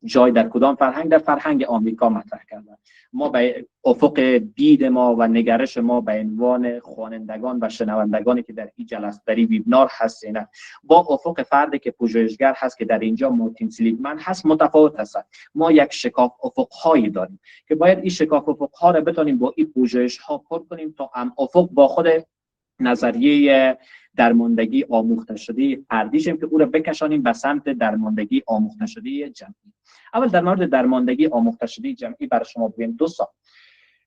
جای، در کدام فرهنگ؟ در فرهنگ آمریکا مطرح کردن. ما به افق دید ما و نگرش ما به عنوان خوانندگان و شنوندگانی که در این جلسه در این ویبنار هستین با افق فردی که پژوهشگر هست که در اینجا مارتین سلیگمن هست متفاوت هست. ما یک شکاف افق‌هایی داریم که باید این شکاف افق‌ها را بتونیم با این پژوهش‌ها پر کنیم تا هم افق با خود نظریه درماندگی آموخته شده فردیشیم که او را بکشانیم به سمت درماندگی آموخته شده جمعی. اول در مورد درماندگی آموخته شده جمعی برای شما بگم دوستان.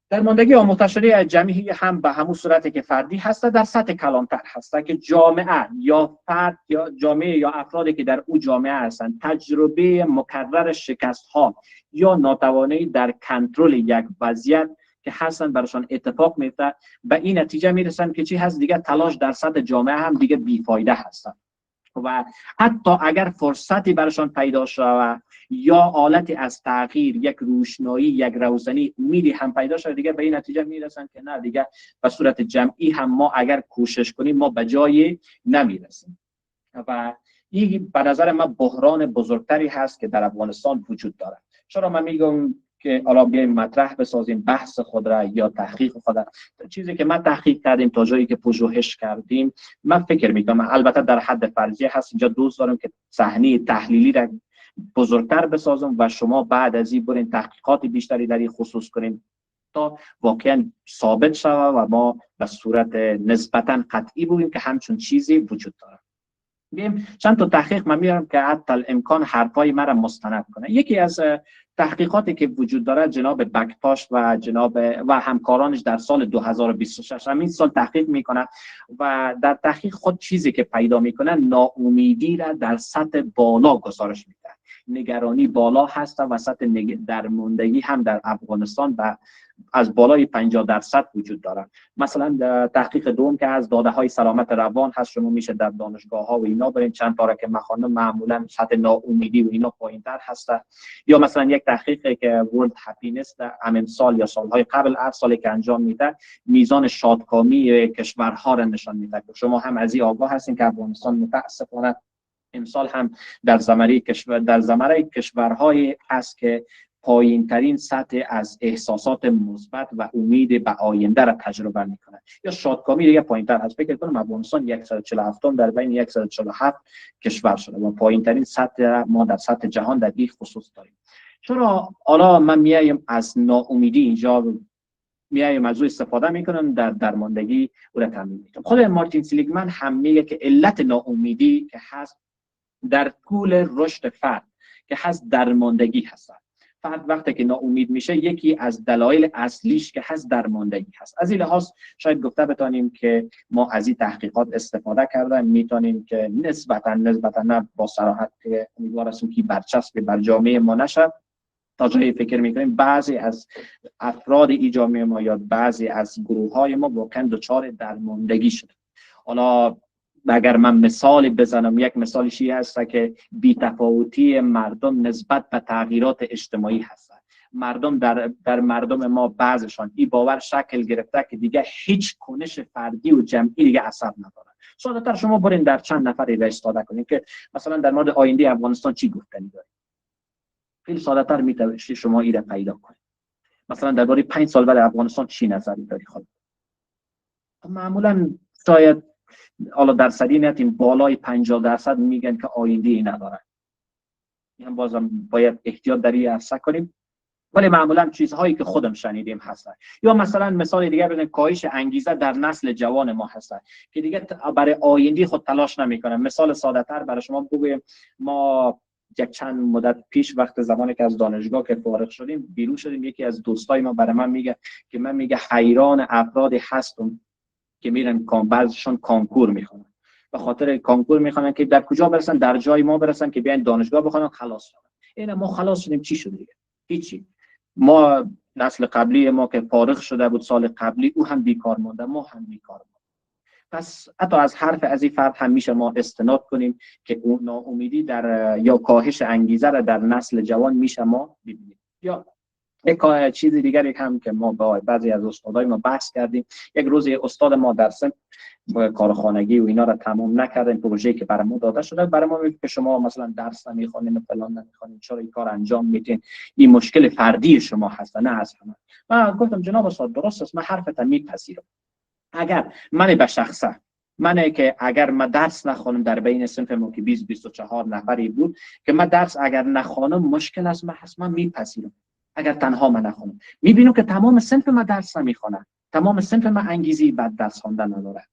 درماندگی آموخته شده جمعی هم به همون صورتی که فردی هست در سطح کلانتر هست که جامعه یا فرد یا جامعه یا افرادی که در او جامعه هستند تجربه مکرر شکست ها یا ناتوانی در کنترل یک وضعیت که هستن براشون اتفاق میفته، به این نتیجه میرسن که چی هست دیگه تلاش در سطح جامعه هم دیگه بیفایده هستن و حتی اگر فرصتی براشون پیدا شود یا آلتی از تغییر، یک روشنایی، یک روزنی، امیدی هم پیدا شده، دیگه به این نتیجه میرسن که نه دیگه به صورت جمعی هم ما اگر کوشش کنیم ما به جایی نمیرسیم و این به نظر من بحران بزرگتری هست که در افغانستان وجود داره. چرا من میگم که حالا بیایم مطرح بسازیم بحث خود را یا تحقیق خود را؟ چیزی که ما تحقیق کردیم تا جایی که پژوهش کردیم، من فکر میکنم البته در حد فرضیه هست، اینجا دوست دارم که صحنه تحلیلی را بزرگتر بسازم و شما بعد از این برین تحقیقات بیشتری در این خصوص کنیم تا واقعا ثابت شود و ما به صورت نسبتا قطعی بگیم که همچون چیزی وجود داره. بیم چند تا تحقیق من میارم که حتی الامکان حرفای مرا مستند کنه. یکی از تحقیقاتی که وجود داره جناب بکپاش و جناب و همکارانش در سال 2026 همین سال تحقیق میکنه و در تحقیق خود چیزی که پیدا میکنه ناامیدی را در سطح بالا گزارش میده. نگرانی بالا هست و سطح درماندگی هم در افغانستان و از بالای 50% وجود داره. مثلا تحقیق دوم که از داده های سلامت روان هست، شما میشه در دانشگاه ها و اینا برین چند تا را که مخانم معمولا سطح ناامیدی و اینا پایین‌تر هست. یا مثلا یک تحقیقی که ورلد هپینس همین سال یا سالهای قبل هر سالی که انجام میده میزان شادکامی کشورها را نشان میده. شما هم از این آگاه هستین که افغانستان متاسفانه امسال هم در زمره کشورهای هست که پایین ترین سطح از احساسات مثبت و امید به آینده را تجربه میکنه. یا شادکامی دیگه پایین تر هست. فکر کنم افغانستان 147 در بین 147 کشور شده و پایین ترین سطح ما در سطح جهان در این خصوص داریم. چرا حالا من میایم از ناامیدی اینجا میایم از او استفاده میکنم در درماندگی او را تامین میکنم. خود مارتین سلیگمن هم میگه که علت ناامیدی که هست در طول رشد فرد که هست درماندگی هست. فرد وقتی که ناامید میشه یکی از دلایل اصلیش که هست درماندگی هست. از این لحاظ شاید گفته بتانیم که ما از این تحقیقات استفاده کرده میتونیم که نسبتا نه با صراحت که امیدوار هستیم که برچسب بر جامعه ما نشد، تا جایی فکر میکنیم بعضی از افراد ای جامعه ما یا بعضی از گروه های ما واقعا دچار درماندگی شده. حالا اگر من مثالی بزنم، یک مثالش این هست که بی‌تفاوتی مردم نسبت به تغییرات اجتماعی هست. مردم در مردم ما بعضشان این باور شکل گرفته که دیگه هیچ کنش فردی و جمعی دیگه اثر نداره. ساده تر شما برین در چند نفری را استفاده کنید که مثلا در مورد آینده افغانستان چی گفتنی داره. خیلی ساده تر میتونید شما این را پیدا کنید. مثلا درباره 5 سال بعد افغانستان چی نظری داری خود؟ معمولا شاید حالا درصدی نتیم بالای 50% میگن که آینده ای نداره. این بازم باید احتیاط در این عرصه کنیم. ولی معمولا چیزهایی که خودم شنیدیم هستن. یا مثلا مثال دیگه بزنیم، کاهش انگیزه در نسل جوان ما هستن که دیگه برای آینده خود تلاش نمیکنن. مثال ساده تر برای شما بگویم، ما یک چند مدت پیش وقت زمانی که از دانشگاه که فارغ شدیم بیرون شدیم، یکی از دوستای ما برای من میگه که من میگه حیران افرادی هستم که میرن بعضیشون کانکور میخونن، به خاطر کانکور میخونن که در کجا برسن، در جای ما برسن که بیان دانشگاه بخونن خلاص شدن. اینا ما خلاص شدیم، چی شد دیگه؟ هیچی. ما نسل قبلی ما که فارغ شده بود سال قبلی، او هم بیکار مونده، ما هم بیکار مونده. پس حتی از حرف از این فرد هم میشه ما استناد کنیم که اون ناامیدی در یا کاهش انگیزه را در نسل جوان میشه ما ببینیم. یا یک چیز دیگری هم که ما با بعضی از استادای ما بحث کردیم، یک روز استاد ما درس کارخانگی و اینا را تمام نکردن، پروژه‌ای که برای ما داده شده برای ما میگه که شما مثلا درس نمیخونین و فلان نمیخونین، چرا این کار انجام میدین؟ این مشکل فردی شما هست نه از همه. من گفتم جناب استاد درست است، من حرفتون میپذیرم. اگر من به شخصه منه که اگر من درس نخونم در بین صنف ما که 20-24 نفری بود که من درس اگر نخونم مشکل است، من حتما میپذیرم. اگر تنها من نخونم میبینم که تمام صنف ما درس نمیخونن، تمام صنف ما انگیزه بعد درس خواندن نداره.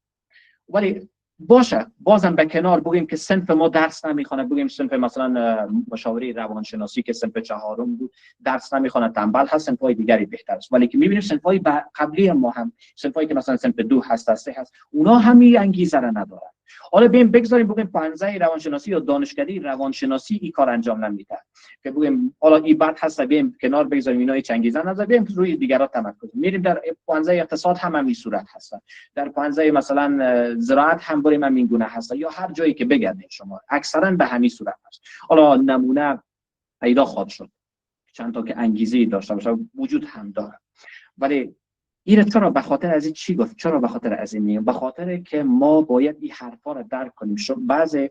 ولی باشه بازم به کنار بگیم که صنف ما درس نمیخونه، بگیم صنف مثلا مشاوره روانشناسی که صنف 4 بود درس نمیخونه، تنبل هست، صنفای دیگری بهتر است. ولی که میبینیم صنفای قبلی ما هم، صنفایی که مثلا صنف 2 هست 3 هست، اونا همین انگیزه را ندارن. حالا بیم بگذاریم بگیم پانزه روانشناسی یا دانشکده روانشناسی این کار انجام نمیده که بگیم حالا این بد هست، بیم کنار بگذاریم اینا هیچ انگیزه نداره، بیم روی دیگران تمرکز میریم. در پانزه اقتصاد هم همین صورت هست، در پانزه مثلا زراعت هم بریم همین گونه هست، یا هر جایی که بگردید شما اکثرا به همین صورت هست. حالا نمونه پیدا خواهد شد چند تا که انگیزه داشته باشه، وجود هم داره. ولی این چرا به خاطر از این چی گفت؟ چرا به خاطر از این میگم؟ به خاطر که ما باید این حرفا رو درک کنیم. بعضی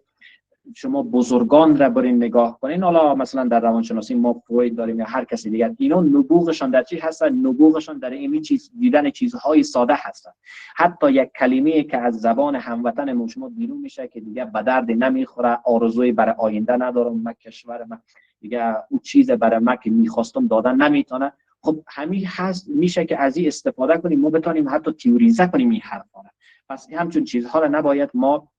شما بزرگان را برین نگاه کنین، حالا مثلا در روانشناسی ما فروید داریم یا هر کسی دیگر، اینا نبوغشان در چی هستن؟ نبوغشان در این چیز دیدن چیزهای ساده هستن. حتی یک کلمه‌ای که از زبان هموطن ما شما بیرون میشه که دیگه به درد نمیخوره، آرزوی برای آینده ندارم، من کشور من دیگه اون چیز برای من که میخواستم دادن نمیتونه. خب همین هست میشه که از این استفاده کنیم، ما بتونیم حتی تئوریزه کنیم این حرفا. پس همچون چیزها را نباید ما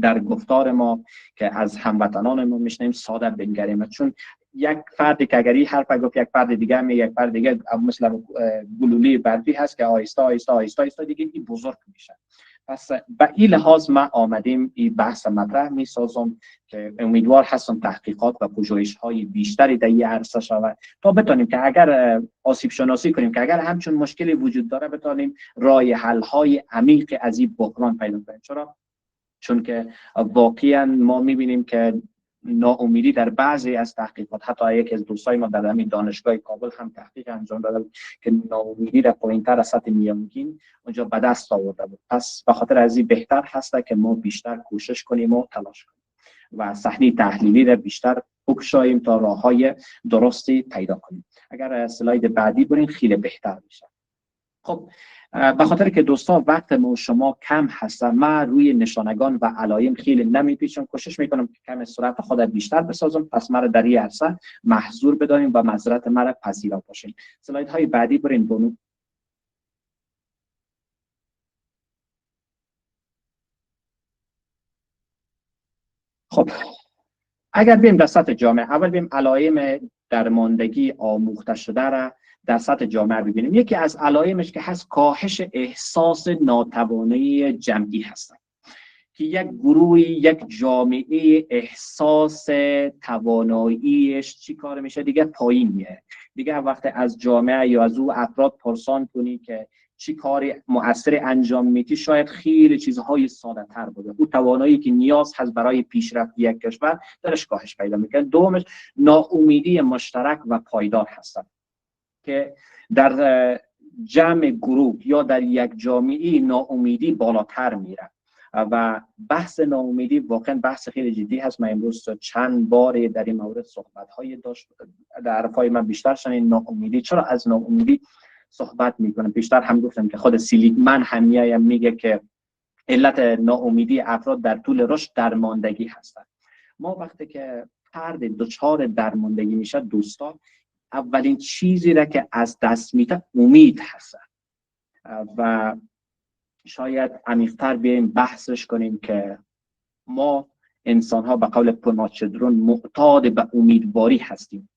در گفتار ما که از هموطنان ما میشنیم ساده بنگریم، چون یک فردی که اگر این حرف گفت یک فرد دیگه میگه، یک فرد دیگه مثلا گلوله برفی هست که آهسته آهسته آهسته آهسته دیگه این بزرگ میشه. پس به این لحاظ ما آمدیم این بحث مطرح میسازم که امیدوار هستم تحقیقات و پژوهش‌های بیشتری در این عرصه شود تا بتونیم که اگر آسیب شناسی کنیم که اگر همچون مشکلی وجود داره بتونیم راه حل‌های عمیق از این بحران پیدا کنیم. چون که واقعا ما میبینیم که ناامیدی در بعضی از تحقیقات، حتی یکی از دوستای ما در همین دانشگاه کابل هم تحقیق انجام داده که ناامیدی در پایین‌تر از سطح میانگین اونجا به دست آورده بود. پس به خاطر از این بهتر هست که ما بیشتر کوشش کنیم و تلاش کنیم و صحنه تحلیلی را بیشتر بگشاییم تا راه‌های درستی پیدا کنیم. اگر اسلاید بعدی برین خیلی بهتر میشه. خب به خاطر که دوستان وقت ما شما کم هست، من روی نشانگان و علایم خیلی نمیپیچم، کوشش میکنم که کم سرعت خود بیشتر بسازم. پس مرا در این عرصه محضور بداریم و معذرت مرا پذیرا باشین. اسلاید های بعدی برین بونو. خب اگر بیم در سطح جامعه، اول بیم علایم درماندگی آموخته شده را در سطح جامعه ببینیم. یکی از علائمش که هست کاهش احساس ناتوانی جمعی هست که یک گروه، یک جامعه احساس تواناییش چی کار میشه دیگه پایین میه. دیگه وقت از جامعه یا از او افراد پرسان کنی که چی کاری مؤثر انجام میدی، شاید خیلی چیزهای ساده تر بوده. او توانایی که نیاز هست برای پیشرفت یک کشور درش کاهش پیدا میکنه. دومش ناامیدی مشترک و پایدار هستند که در جمع گروه یا در یک جامعه ناامیدی بالاتر میره و بحث ناامیدی واقعا بحث خیلی جدی هست. من امروز چند بار در این مورد صحبت های داشت، در حرفای من بیشتر شدن ناامیدی. چرا از ناامیدی صحبت میکنم؟ بیشتر هم گفتم که خود سیلیگمن هم میگه که علت ناامیدی افراد در طول رشد درماندگی هستند. ما وقتی که فرد دچار درماندگی میشه دوستان، اولین چیزی را که از دست میده امید هست و شاید عمیق‌تر بیایم بحثش کنیم که ما انسان ها به قول پوناچدرون معتاد به امیدواری هستیم.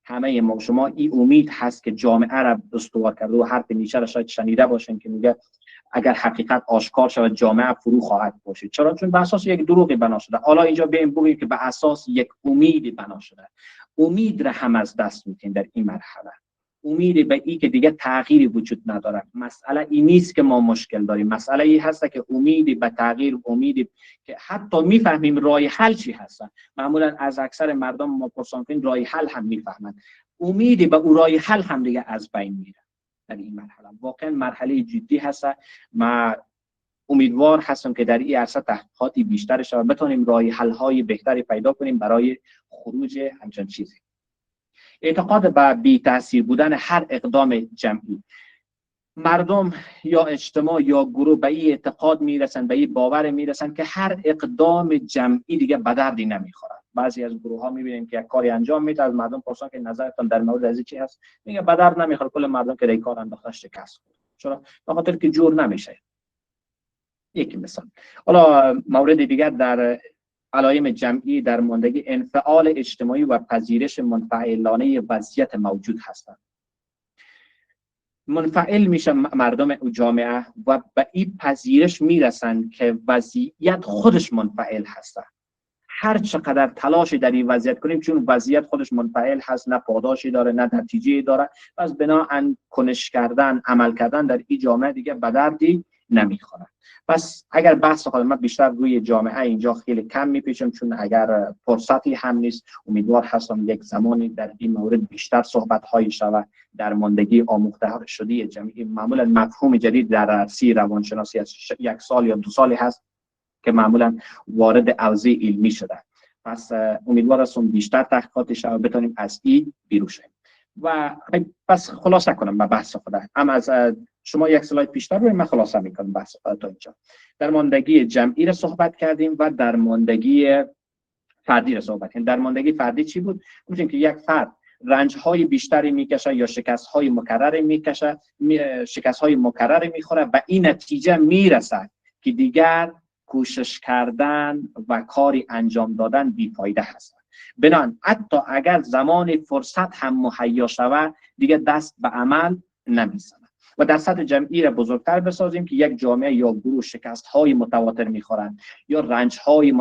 همه ما، شما این امید هست که جامعه را استوار کرده و حرف نیچه را شاید شنیده باشین که میگه اگر حقیقت آشکار شود جامعه فرو خواهد باشید. چرا؟ چون به اساس یک دروغی بنا شده. حالا اینجا بیایم بگیم که به اساس یک امیدی بنا شده. امید را هم از دست میدین در این مرحله. امید به این که دیگه تغییری وجود نداره. مسئله این نیست که ما مشکل داریم، مسئله این هست که امید به تغییر، امید که حتی میفهمیم راه حل چی هست. معمولا از اکثر مردم ما پرسان کنیم راه حل هم میفهمند، امید به اون راه حل هم دیگه از بین میره. در این مرحله واقعا مرحله جدی هست. ما امیدوار هستم که در این عرصه تحقیقاتی بیشتر شود و بتونیم راه حل های بهتری پیدا کنیم برای خروج همچین چیزی. اعتقاد به بی تاثیر بودن هر اقدام جمعی. مردم یا اجتماع یا گروه به این اعتقاد میرسن، به این باور میرسن که هر اقدام جمعی دیگه به دردی نمیخوره. بعضی از گروه ها میبینیم که یک کاری انجام میده، از مردم پرسان که نظرتون در مورد از چی هست، میگه به درد نمیخوره، کل مردم که در کار انداخته شکست خورد. چرا؟ به خاطر که جور نمیشه. یکی مثال. حالا مورد دیگر در علائم جمعی درماندگی، انفعال اجتماعی و پذیرش منفعلانه وضعیت موجود هستند. منفعل میشه مردم جامعه و به این پذیرش میرسن که وضعیت خودش منفعل هست. هر چقدر تلاش در این وضعیت کنیم، چون وضعیت خودش منفعل هست، نه پاداشی داره نه نتیجه داره، پس بناهن کنش کردن، عمل کردن در این جامعه دیگه به دردی نمیخوره. پس اگر بحث خود من بیشتر روی جامعه اینجا خیلی کم میپیچم، چون اگر فرصتی هم نیست، امیدوار هستم یک زمانی در این مورد بیشتر صحبت هایی شود. درماندگی آموخته شده جمعی معمولا مفهوم جدید در عرصه روانشناسی از 1 سال یا 2 سالی هست که معمولا وارد حوزه علمی شده. پس امیدوار هستم بیشتر تحقیقات شود بتونیم از این بیرون شیم. و پس خلاصه کنم به بحث خودم. اما از شما یک سلاید پیشتر روی من خلاصه میکنم بحث تا اینجا. درماندگی جمعی را صحبت کردیم و درماندگی فردی را صحبت کردیم. درماندگی فردی چی بود؟ گفتیم که یک فرد رنج‌های بیشتری میکشه یا شکست‌های مکرری میکشه، شکست‌های مکرری میخوره، به این نتیجه میرسه که دیگر کوشش کردن و کاری انجام دادن بی‌فایده هست. بنابراین حتی اگر زمان فرصت هم مهیا شود دیگه دست به عمل نمیزنه. و در سطح جمعی را بزرگتر بسازیم که یک جامعه یا گروه شکست‌های متواتر می‌خورند یا رنج‌های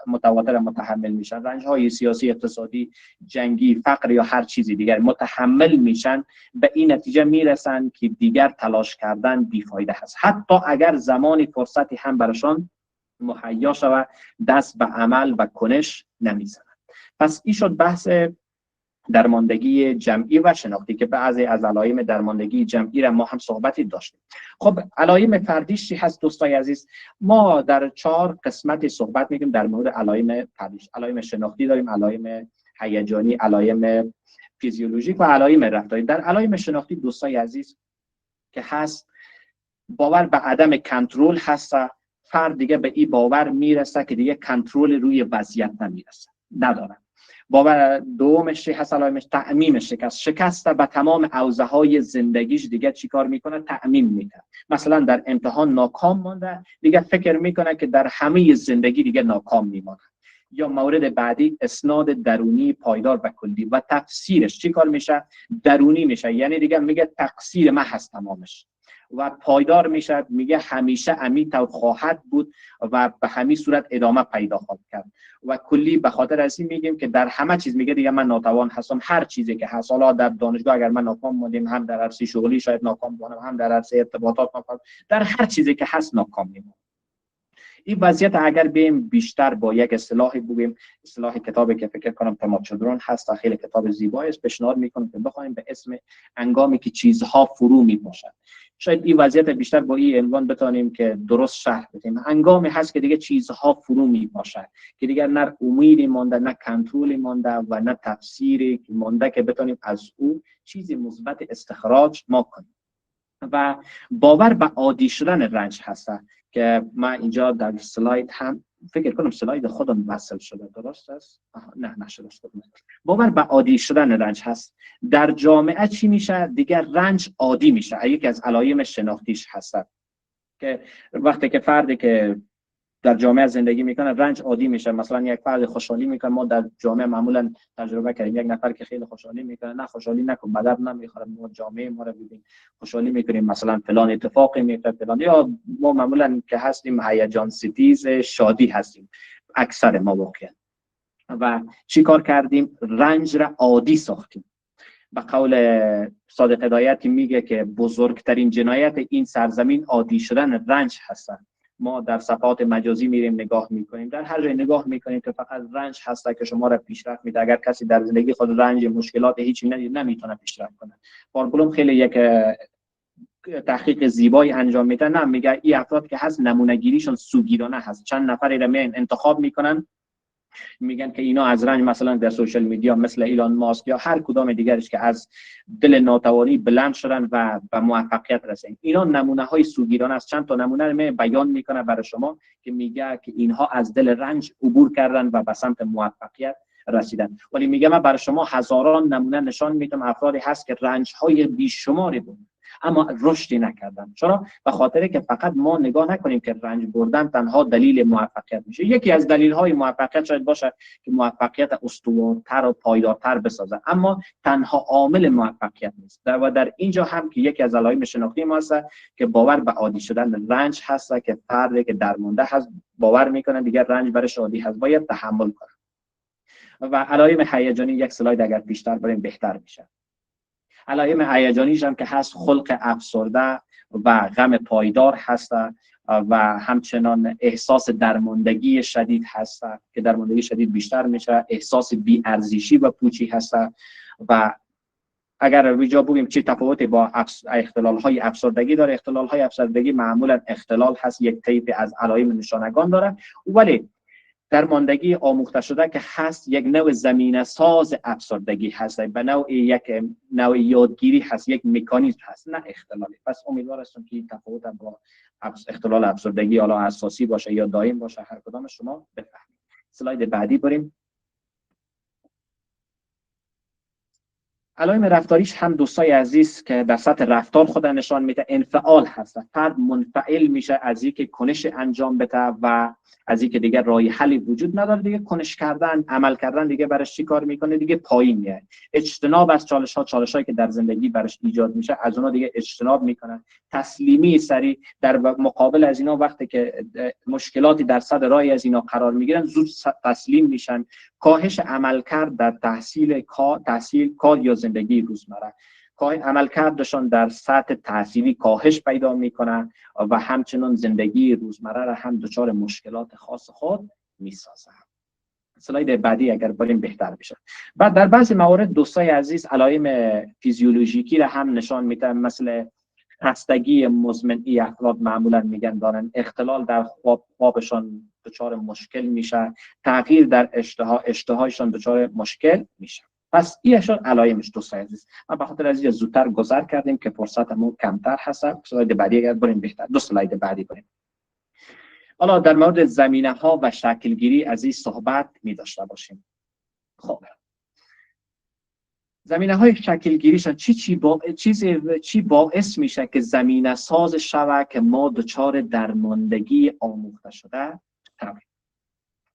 متواتر متحمل میشن، رنج‌های سیاسی، اقتصادی، جنگی، فقر یا هر چیزی دیگر متحمل میشن، به این نتیجه میرسن که دیگر تلاش کردن بی‌فایده هست. حتی اگر زمان فرصتی هم براشان مهیا شود دست به عمل و کنش نمیزنن. پس این شد بحث درماندگی جمعی و شناختی که بعضی از علائم درماندگی جمعی را ما هم صحبتی داشتیم. خب علائم فردیش چی هست دوستای عزیز؟ ما در 4 قسمتی صحبت می‌کنیم در مورد علائم فردیش. علائم شناختی داریم، علائم هیجانی، علائم فیزیولوژیک و علائم رفتاری. در علائم شناختی دوستای عزیز که هست باور به عدم کنترل هست. فرد دیگه به این باور میرسه که دیگه کنترل روی وضعیت نداره. باور دومش هست علائمش تعمیم شکست به تمام حوزه‌های زندگیش دیگه چیکار میکنه؟ تعمیم میکنه. مثلا در امتحان ناکام مونده، دیگه فکر میکنه که در همه زندگی دیگه ناکام میمونه. یا مورد بعدی اسناد درونی پایدار به کلی و تفسیرش چیکار میشه؟ درونی میشه، یعنی دیگه میگه تقصیر من هست تمامش. و پایدار میشه، میگه همیشه همین طور خواهد بود و به همین صورت ادامه پیدا خواهد کرد. و کلی به خاطر از این میگیم که در همه چیز میگه دیگه من ناتوان هستم، هر چیزی که هست، حالا در دانشگاه اگر من ناکام مونیم، هم در عرصه شغلی شاید ناکام باشم، هم در عرصه ارتباطات ناکام، در هر چیزی که هست ناکام میمونم. این وضعیت اگر بیم بیشتر با یک اصطلاحی بگیم، اصطلاح کتابی که فکر کنم تمام چدرون هست، خیلی کتاب زیبایی است، پیشنهاد میکنم که بخوایم به اسم هنگامی که چیزها فرو میپاشند. شاید این وضعیت بیشتر با این عنوان بتونیم که درست شرح بدیم. هنگامی هست که دیگه چیزها فرو میپاشند، که دیگر نه امیدی مانده، نه کنترلی مانده و نه تفسیری مانده که بتونیم از او چیزی مثبت استخراج ما کنیم. و باور به عادی شدن رنج هست که ما اینجا در سلاید هم فکر کنم سلاید خودم وصل شده، درست است؟ نه نشده. باور به عادی شدن رنج هست. در جامعه چی میشه؟ دیگر رنج عادی میشه. یکی از علائم شناختیش هست که وقتی که فردی که در جامعه زندگی میکنه رنج عادی میشه. مثلا یک فرد خوشحالی میکنه، ما در جامعه معمولا تجربه کردیم یک نفر که خیلی خوشحالی میکنه، نه خوشحالی نکن بدر نمیخوره، ما جامعه ما رو ببین خوشحالی میکنیم، مثلا فلان اتفاقی میفته فلان، یا ما معمولا که هستیم هیجان ستیز شادی هستیم اکثر ما واقعا. و چی کار کردیم؟ رنج را عادی ساختیم. به قول صادق هدایتی میگه که بزرگترین جنایت این سرزمین عادی شدن رنج هست. ما در صفحات مجازی میریم نگاه میکنیم، در هر جای نگاه میکنیم که فقط رنج هست که شما را پیشرفت میده. اگر کسی در زندگی خود رنج مشکلات هیچی ندید نمیتونه پیشرفت کنه. پاربلوم خیلی یک تحقیق زیبایی انجام میده، نه میگه این افراد که هست نمونه‌گیریشون سوگیرانه هست. چند نفری را انتخاب میکنن، میگن که اینا از رنج مثلا در سوشال میدیا مثل ایلان ماسک یا هر کدام دیگرش که از دل ناتوانی بلند شدن و به موفقیت رسیدن، اینا نمونه های سوگیرانه است. چند تا نمونه می بیان میکنه برای شما که میگه که اینها از دل رنج عبور کردن و به سمت موفقیت رسیدن. ولی میگه من برای شما هزاران نمونه نشان میدم افرادی هست که رنج های بیشماری بود اما رشدی نکردن. چرا؟ به خاطر که فقط ما نگاه نکنیم که رنج بردن تنها دلیل موفقیت میشه. یکی از دلیل های موفقیت شاید باشه که موفقیت استوارتر و پایدارتر بسازه، اما تنها عامل موفقیت نیست. و در اینجا هم که یکی از علائم شناختی ما هست که باور به عادی شدن رنج هست، که فردی که درمانده هست باور میکنه دیگر رنج برش عادی هست، باید تحمل کنه. و علائم هیجانی یک سلاید اگر بیشتر بریم بهتر میشه. علائم هیجانیش هم که هست خلق افسرده و غم پایدار هست و همچنان احساس درماندگی شدید هست که درماندگی شدید بیشتر میشه، احساس بی‌ارزشی و پوچی هست. و اگر ویجا بگیم چه تفاوتی با اختلال‌های افسردگی داره، اختلال‌های افسردگی معمولا اختلال هست، یک طیف از علائم نشانگان داره، ولی درماندگی آموخته شده که هست یک نوع زمینه ساز افسردگی هست، به نوع یک نوع یادگیری هست، یک مکانیزم هست، نه اختلالی. پس امیدوار هستم که این تفاوت با اختلال افسردگی حالا اساسی باشه یا دائم باشه هر کدام شما بفهمید. اسلاید بعدی بریم. علائم رفتاریش هم دوستای عزیز که در سطح رفتار خود نشان میده انفعال هست. فرد منفعل میشه از اینکه کنش انجام بده و از اینکه دیگه راه حلی وجود نداره، دیگه کنش کردن، عمل کردن دیگه برش چی کار میکنه؟ دیگه پایین میاد. اجتناب از چالش‌هایی که در زندگی برش ایجاد میشه از اونها دیگه اجتناب میکنه. تسلیمی سریع در مقابل از اینا، وقتی که مشکلاتی در صدر راه از اینا قرار میگیرن زود تسلیم میشن. کاهش عملکرد در تحصیل کار یا زندگی روزمره، عملکردشان در سطح تحصیلی کاهش پیدا میکنه و همچنان زندگی روزمره را هم دچار مشکلات خاص خود میسازه. اسلاید بعدی اگر بریم بهتر بشه. بعد در بعضی موارد دوستای عزیز علائم فیزیولوژیکی را هم نشان میده، مثل خستگی مزمن. ای افراد معمولا میگن دارن اختلال در خوابشان دچار مشکل میشه، تغییر در اشتهایشان دچار مشکل میشه. پس اینشون علائمش دوستای عزیز. ما به خاطر از زودتر گذر کردیم که فرصتمون کمتر هست. اسلاید بعدی اگر بریم بهتر. دو اسلاید بعدی بریم. حالا در مورد زمینه ها و شکلگیری از این صحبت می داشته باشیم. خب زمینه های شکلگیریشان چی باعث میشه که زمینه ساز شود که ما دچار درماندگی آموخته شده شویم؟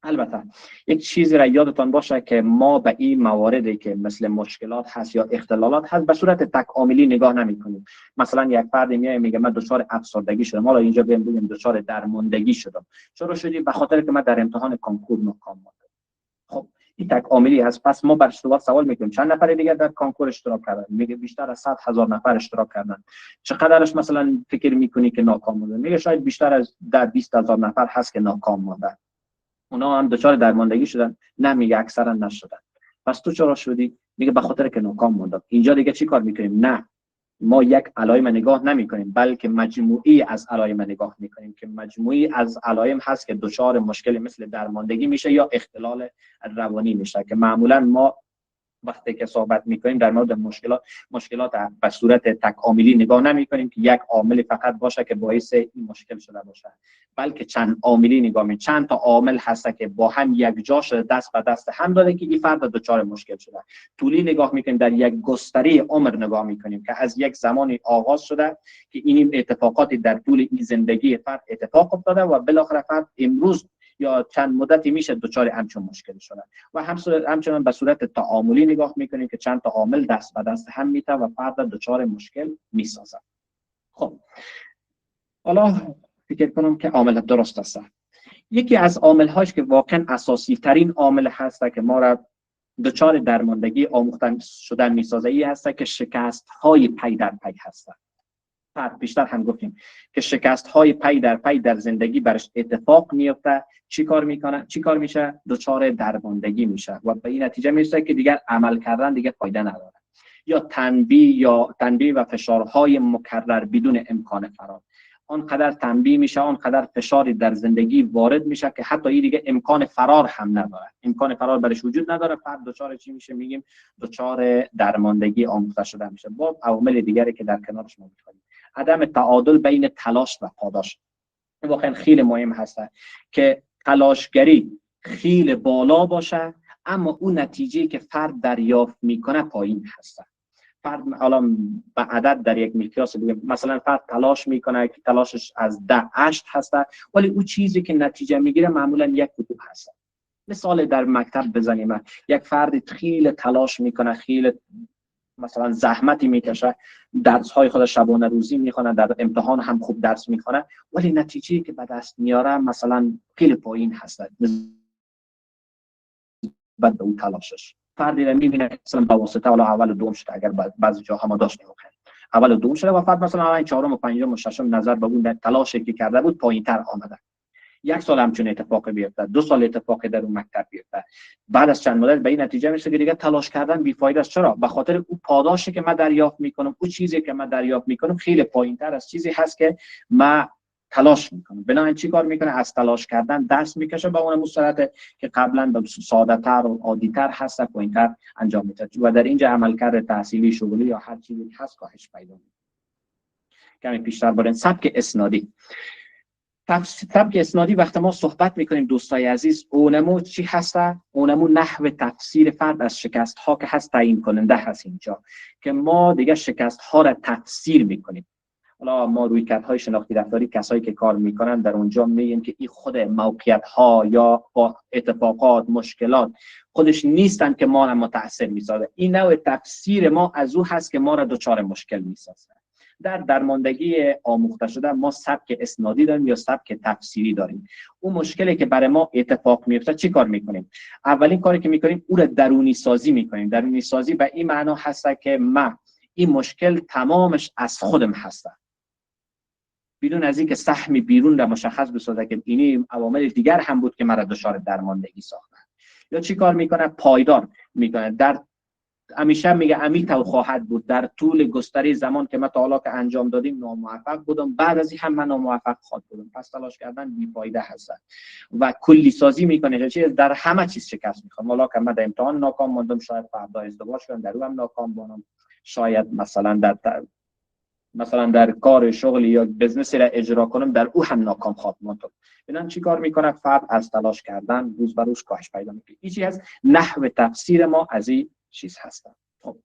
البته یک چیزی را یادتان باشه که ما به این مواردی که مثل مشکلات هست یا اختلالات هست به صورت تکاملی نگاه نمی کنیم. مثلا یک فرد میگه من دچار افسردگی شدم، حالا اینجا بگیم دچار درماندگی شدم. چرا شدی؟ به خاطر که من در امتحان کنکور ناکام ماندم. خب این تکاملی هست. پس ما بر سوال میکنیم چند نفر دیگه در کنکور اشتراک کردن؟ میگه بیشتر از 100,000 نفر اشتراک کردن. چقدرش مثلا فکر میکنی که ناکام مونده؟ میگه شاید بیشتر از 20,000 نفر هست که ناکام مونده. اونا هم دچار درماندگی شدن؟ نه، میگه اکثرا نشدن. پس تو چرا شدی؟ میگه به خاطر که ناکام موندم. اینجا دیگه چی کار میکنیم؟ نه، ما یک علائم نگاه نمی کنیم، بلکه مجموعی از علائم نگاه میکنیم که مجموعی از علائم هست که دچار مشکل مثل درماندگی میشه یا اختلال روانی میشه، که معمولا ما وقتی که صحبت میکنیم در مورد مشکلات به صورت تکاملی نگاه نمی کنیم که یک عامل فقط باشه که باعث این مشکل شده باشه، بلکه چند عاملی نگاه میکنیم. چند تا عامل هست که با هم یک جا شده، دست به دست هم داده که این فرد دچار مشکل شده. طولی نگاه میکنیم، در یک گستره عمر نگاه میکنیم که از یک زمانی آغاز شده که این اتفاقاتی در طول این زندگی فرد اتفاق افتاده و بالاخره فرد امروز یا چند مدتی میشه دچار همچون مشکل شدن. و همچنان به صورت تعاملی نگاه میکنیم که چند تا عامل دست به دست هم میته و فرد دچار مشکل میسازه. خب حالا فکر کنم که عامل درست است. یکی از عامل هاش که واقعا اساسی ترین عامل هست که ما را دچار درماندگی آموختن شدن میسازه، ای هست که شکست های پی در پی هست. بیشتر هم گفتیم که شکست های پی در پی در زندگی برش اتفاق میفته. چی کار میکنه؟ چی کار میشه؟ دچار درماندگی میشه و به این نتیجه میرسه که دیگر عمل کردن دیگه فایده نداره، یا تنبیه و فشارهای مکرر بدون امکان فرار. آنقدر تنبیه میشه، آنقدر فشاری در زندگی وارد میشه که حتی این دیگه امکان فرار هم نداره، امکان فرار برش وجود نداره. فرد دچار چی میشه؟ میگیم دچار درماندگی آموخته شده میشه. با عوامل دیگری که در کنارش موجود هست. عدم تعادل بین تلاش و پاداش واقعا خیلی مهم هست که تلاشگری خیلی بالا باشه اما اون نتیجه که فرد دریافت میکنه پایین هست. فرد حالا به عدد در یک مقیاس بگیم، مثلا فرد تلاش میکنه که تلاشش از 10 8 هست، ولی اون چیزی که نتیجه میگیره معمولا 1 و 2 هست. مثال در مکتب بزنیم، یک فرد خیلی تلاش میکنه، خیلی مثلا زحمتی میکشه، درس های خود شبانه روزی میخونه، در امتحان هم خوب درس میخونه، ولی نتیجه‌ای که به دست میاره مثلا خیلی پایین هست بعد اون تلاشش. فردی رو میبینه مثلا با واسطه حالا اول و دوم شده، اگر بعضی جاها ما داشتیم اول و دوم شده و فرد مثلا الان چهارم و پنجم و ششم نظر به اون تلاشی که کرده بود پایینتر آمده. 1 سال همچون اتفاق بیفته، 2 سال اتفاقی در اون مکتب بیفته، بعد از چند مدت به این نتیجه میرسه که دیگه تلاش کردن بی‌فایده است. چرا؟ به خاطر اون پاداشی که من دریافت میکنم، اون چیزی که من دریافت میکنم خیلی پایینتر از چیزی هست که من تلاش میکنم. بنابراین چی کار میکنه؟ از تلاش کردن دست میکشه به اون صورت که قبلا به ساده‌تر و عادی‌تر هست پایینتر انجام میده و در اینجا عملکرد تحصیلی، شغلی یا هر چیزی که هست کاهش پیدا میکنه. کمی پیشتر بریم. سبک اسنادی. سبک اسنادی وقتی ما صحبت میکنیم دوستای عزیز، اونمو چی هسته؟ اونمو نحو تفسیر فرد از شکست ها که هست تعیین کننده هست اینجا، که ما دیگه شکست ها را تفسیر میکنیم. حالا ما رویکردهای شناختی رفتاری کسایی که کار میکنن در اونجا میگیم که این خود موقعیت ها یا اتفاقات، مشکلات خودش نیستن که ما را متاثر میسازه. این نوع تفسیر ما از او هست که ما را دچار مشکل میسازه. در درماندگی آموخته شده ما سبک اسنادی داریم یا سبک تفسیری داریم. اون مشکلی که برای ما اتفاق میفته چی کار میکنیم؟ اولین کاری که میکنیم او را درونی سازی میکنیم. درونی سازی به این معنا هست که من این مشکل تمامش از خودم هست، بدون از اینکه سهمی بیرون را مشخص بسازه که اینی عوامل دیگر هم بود که مرا دچار درماندگی ساختن. یا چی کار میکنه؟ پایدار میکنه. در همیشه میگه امیتو خواهد بود. در طول گستره زمان که ما تا حالا که انجام دادیم ناموفق بودم، بعد از این هم من ناموفق خواهد بودم، پس تلاش کردن بی‌فایده هست. و کلی سازی میکنه که در همه چیز شکست میخوام. حالا که من در امتحان ناکام موندم، شاید فردا ازدواج کنم در اون هم ناکام باشم، شاید مثلا در کار شغلی یا بزنسی را اجرا کنم در او هم ناکام خواهم موند. ببینن چی کار میکنه؟ فرد از تلاش کردن روز به روز کاهش پیدا میکنه. این چیز نحو تفسیر ما از این چیز هستن. خب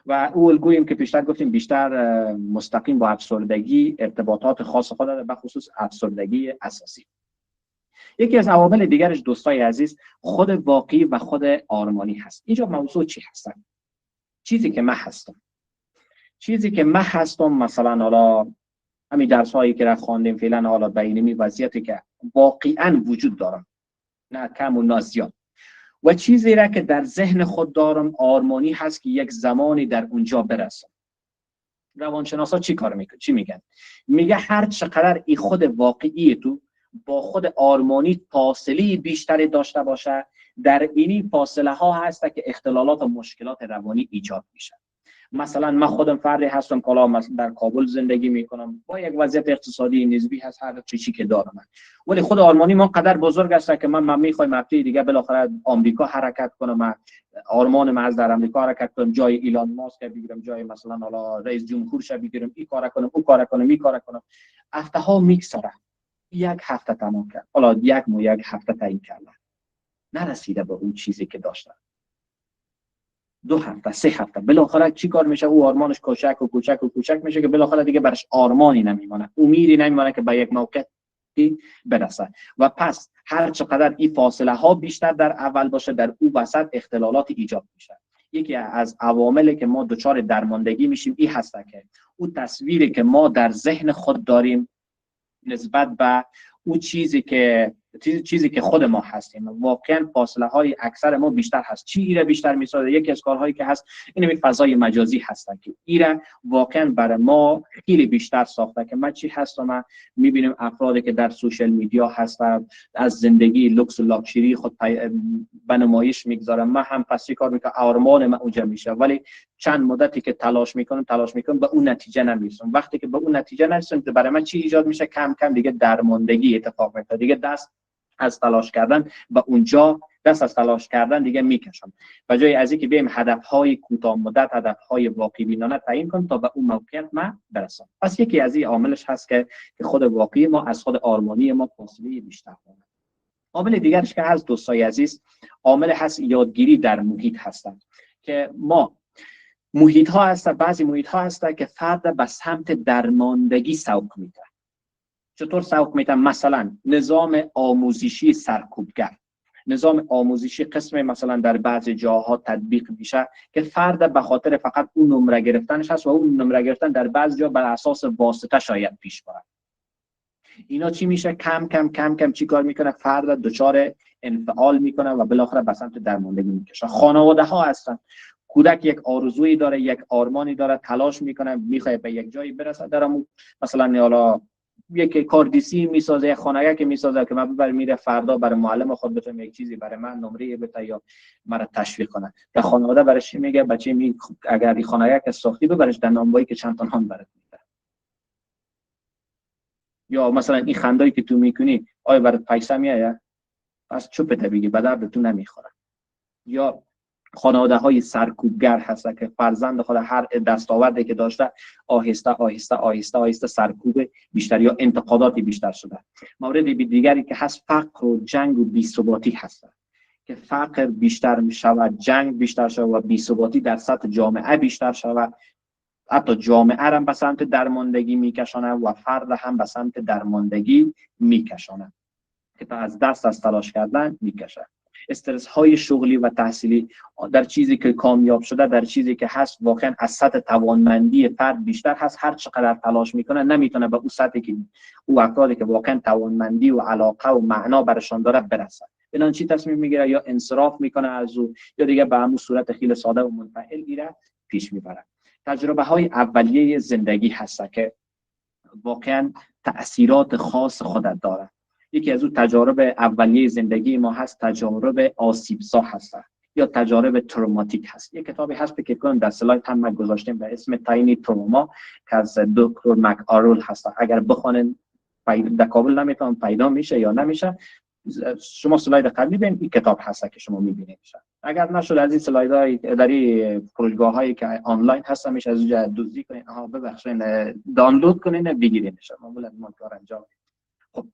و او الگوییم که پیشتر گفتیم بیشتر مستقیم با افسردگی ارتباطات خاص خود داره، به خصوص افسردگی اساسی. یکی از عوامل دیگرش دوستای عزیز خود واقعی و خود آرمانی هست. اینجا موضوع چی هستن؟ چیزی که من هستم مثلا حالا همین درس هایی که را خواندیم فعلا حالا بینمی وضعیتی که واقعا وجود دارم، نه کم و نه زیاد، و چیزی را که در ذهن خود دارم آرمانی هست که یک زمانی در اونجا برسم. روانشناسا چی میگن؟ میگه هر چقدر این خود واقعی تو با خود آرمانی فاصله بیشتری داشته باشه، در اینی فاصله ها هست که اختلالات و مشکلات روانی ایجاد میشه. مثلا من خودم فردی هستم که در کابل زندگی میکنم، با یک وضعیت اقتصادی نسبی هست هر چیزی که دارم، ولی خود آرمانی من قدر بزرگ است که من میخوایم هفته دیگه بالاخره آمریکا حرکت کنم، آرمان من از در آمریکا حرکت کنم، جای ایلان ماسک بگیرم، جای مثلا حالا رئیس جمهور شه بگیرم، این کارا کنم اون کارا کنم این کارا کنم. هفته ها میگذره، یک هفته تمام کرد، حالا یک هفته تعیین کردن، نرسیده به اون چیزی که داشتم. 2 هفته 3 هفته بالاخره چی کار میشه؟ او آرمانش کوچک میشه که بالاخره دیگه برش آرمانی نمیمونه، امیدی نمیمونه که به یک موقع برسه. و پس هر چقدر این فاصله ها بیشتر در اول باشه، در او وسط اختلالات ایجاد میشه. یکی از عواملی که ما دچار درماندگی میشیم این هست که او تصویری که ما در ذهن خود داریم نسبت به او چیزی که خود ما هستیم، واقعا فاصله های اکثر ما بیشتر هست. چی ایره بیشتر میسازه؟ یکی از کارهایی که هست این فضای مجازی هستن که ایره واقعا برای ما خیلی بیشتر ساخته که ما چی هستم. ما میبینیم افرادی که در سوشال میدیا هستن از زندگی لوکس و لاکچری خود به نمایش میگذارن. من هم پسی کار میکنم، آرمان من اونجا میشه، ولی چند مدتی که تلاش میکنم به اون نتیجه نمیرسم. وقتی که به اون نتیجه نرسم برای من چی ایجاد میشه؟ کم کم دیگه درماندگی اتفاق میفته، دیگه دست از تلاش کردن دیگه میکشم. و جای از اینکه بیم هدفهای کوتاه مدت، هدفهای واقعی بینانه تعیین کنم تا به اون موقعیت من برسم. پس یکی از این عاملش هست که خود واقعی ما از خود آرمانی ما فاصله بیشتر داره. عامل دیگرش که هست دوستای عزیز، عامل هست یادگیری در محیط هستن که ما محیط ها هستن، بعضی محیط ها هستن که فرد به سمت درماندگی سوق میده. چطور سوق میده؟ مثلا نظام آموزشی سرکوبگر، نظام آموزشی قسم مثلا در بعضی جاها تطبیق میشه که فرد به خاطر فقط اون نمره گرفتنش هست و اون نمره گرفتن در بعضی جا بر اساس واسطه شاید پیش بره. اینا چی میشه؟ کم کم چی کار میکنه؟ فرد دچار انفعال میکنه و بالاخره به سمت درماندگی میکشه. خانواده ها هستن، کودک یک آرزویی داره، یک آرمانی داره، تلاش میکنه، میخواد به یک جایی برسه، دارم مثلا حالا یک کاردیسی میسازه، یک خانگی میسازه که من ببر میره فردا برای معلم خود بتونم یک چیزی برای من نمره بده یا مرا تشویق کنه. در خانواده برش میگه بچه اگر این خانگی ساختی ببرش در نانوایی که چند تا نان برات میده. یا مثلا این خندایی که تو میکنی آیا برات پیسه میاد؟ پس چوپته بگی به درد تو نمیخوره. یا خانواده های سرکوبگر هست که فرزند خود هر دستاوردی که داشته آهسته سرکوب بیشتر یا انتقاداتی بیشتر شده. مورد دیگری که هست فقر و جنگ و بی‌ثباتی هست که فقر بیشتر میشود، جنگ بیشتر شود و بی‌ثباتی در سطح جامعه بیشتر شود. حتی جامعه هم به سمت درماندگی میکشانه و فرد هم به سمت درماندگی میکشانه که تا از دست از تلاش کردن میکشه. استرس های شغلی و تحصیلی در چیزی که کامیاب شده، در چیزی که هست واقعا از سطح توانمندی فرد بیشتر هست، هر چقدر تلاش میکنه نمیتونه به اون سطحی که او افرادی که واقعا توانمندی و علاقه و معنا برشان داره برسه. بنابراین چی تصمیم میگیره؟ یا انصراف میکنه از او یا دیگه به همون صورت خیلی ساده و منفعل میره پیش میبره. تجربه های اولیه زندگی هست که واقعا تأثیرات خاص خودت داره. یکی از اون تجارب اولیه زندگی ما هست تجارب آسیب‌زا هست یا تجارب تروماتیک هست. یک کتابی هست که در سلاید هم ما گذاشتیم به اسم تاینی تروما که از دکتر مک آرول هست. اگر بخونن در کابل نمیتونم پیدا میشه یا نمیشه، شما سلاید قبلی ببین این کتاب هست که شما میبینید. اگر نشد از این سلایدهای در پروژگاه هایی که آنلاین هست میشه از اونجا دزدی کنین، ببخشید دانلود کنین بگیرین. معمولا ما کار انجام. خب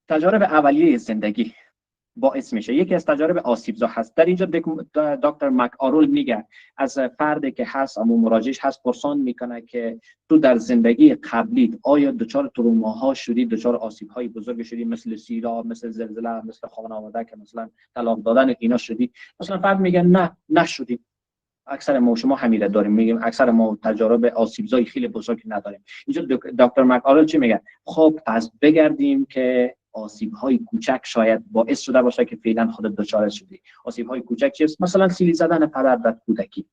تجارب اولیه زندگی باعث میشه. یکی از تجارب آسیبزا هست. در اینجا دکتر مک آرول میگه از فردی که هست، اما مراجعش هست، پرسان میکنه که تو در زندگی قبلی آیا دچار تروماها شدی، دچار آسیب‌های بزرگ شدی، مثل سیلاب، مثل زلزله، مثل خانواده که مثلا طلاق دادن اینا شدی؟ مثلا فرد میگه نه نشدیم. اکثر ما شما همیشه داریم، میگیم اکثر ما تجارب آسیبزای خیلی بزرگ نداریم. اینجا دکتر مک آرول چی میگه؟ خب پس بگردیم که آسیب‌های کوچک شاید باعث شده باشه که فعلا خودت دچار شدی. آسیب‌های کوچک چیست؟ مثلا سیلی زدن پدر در کودکی،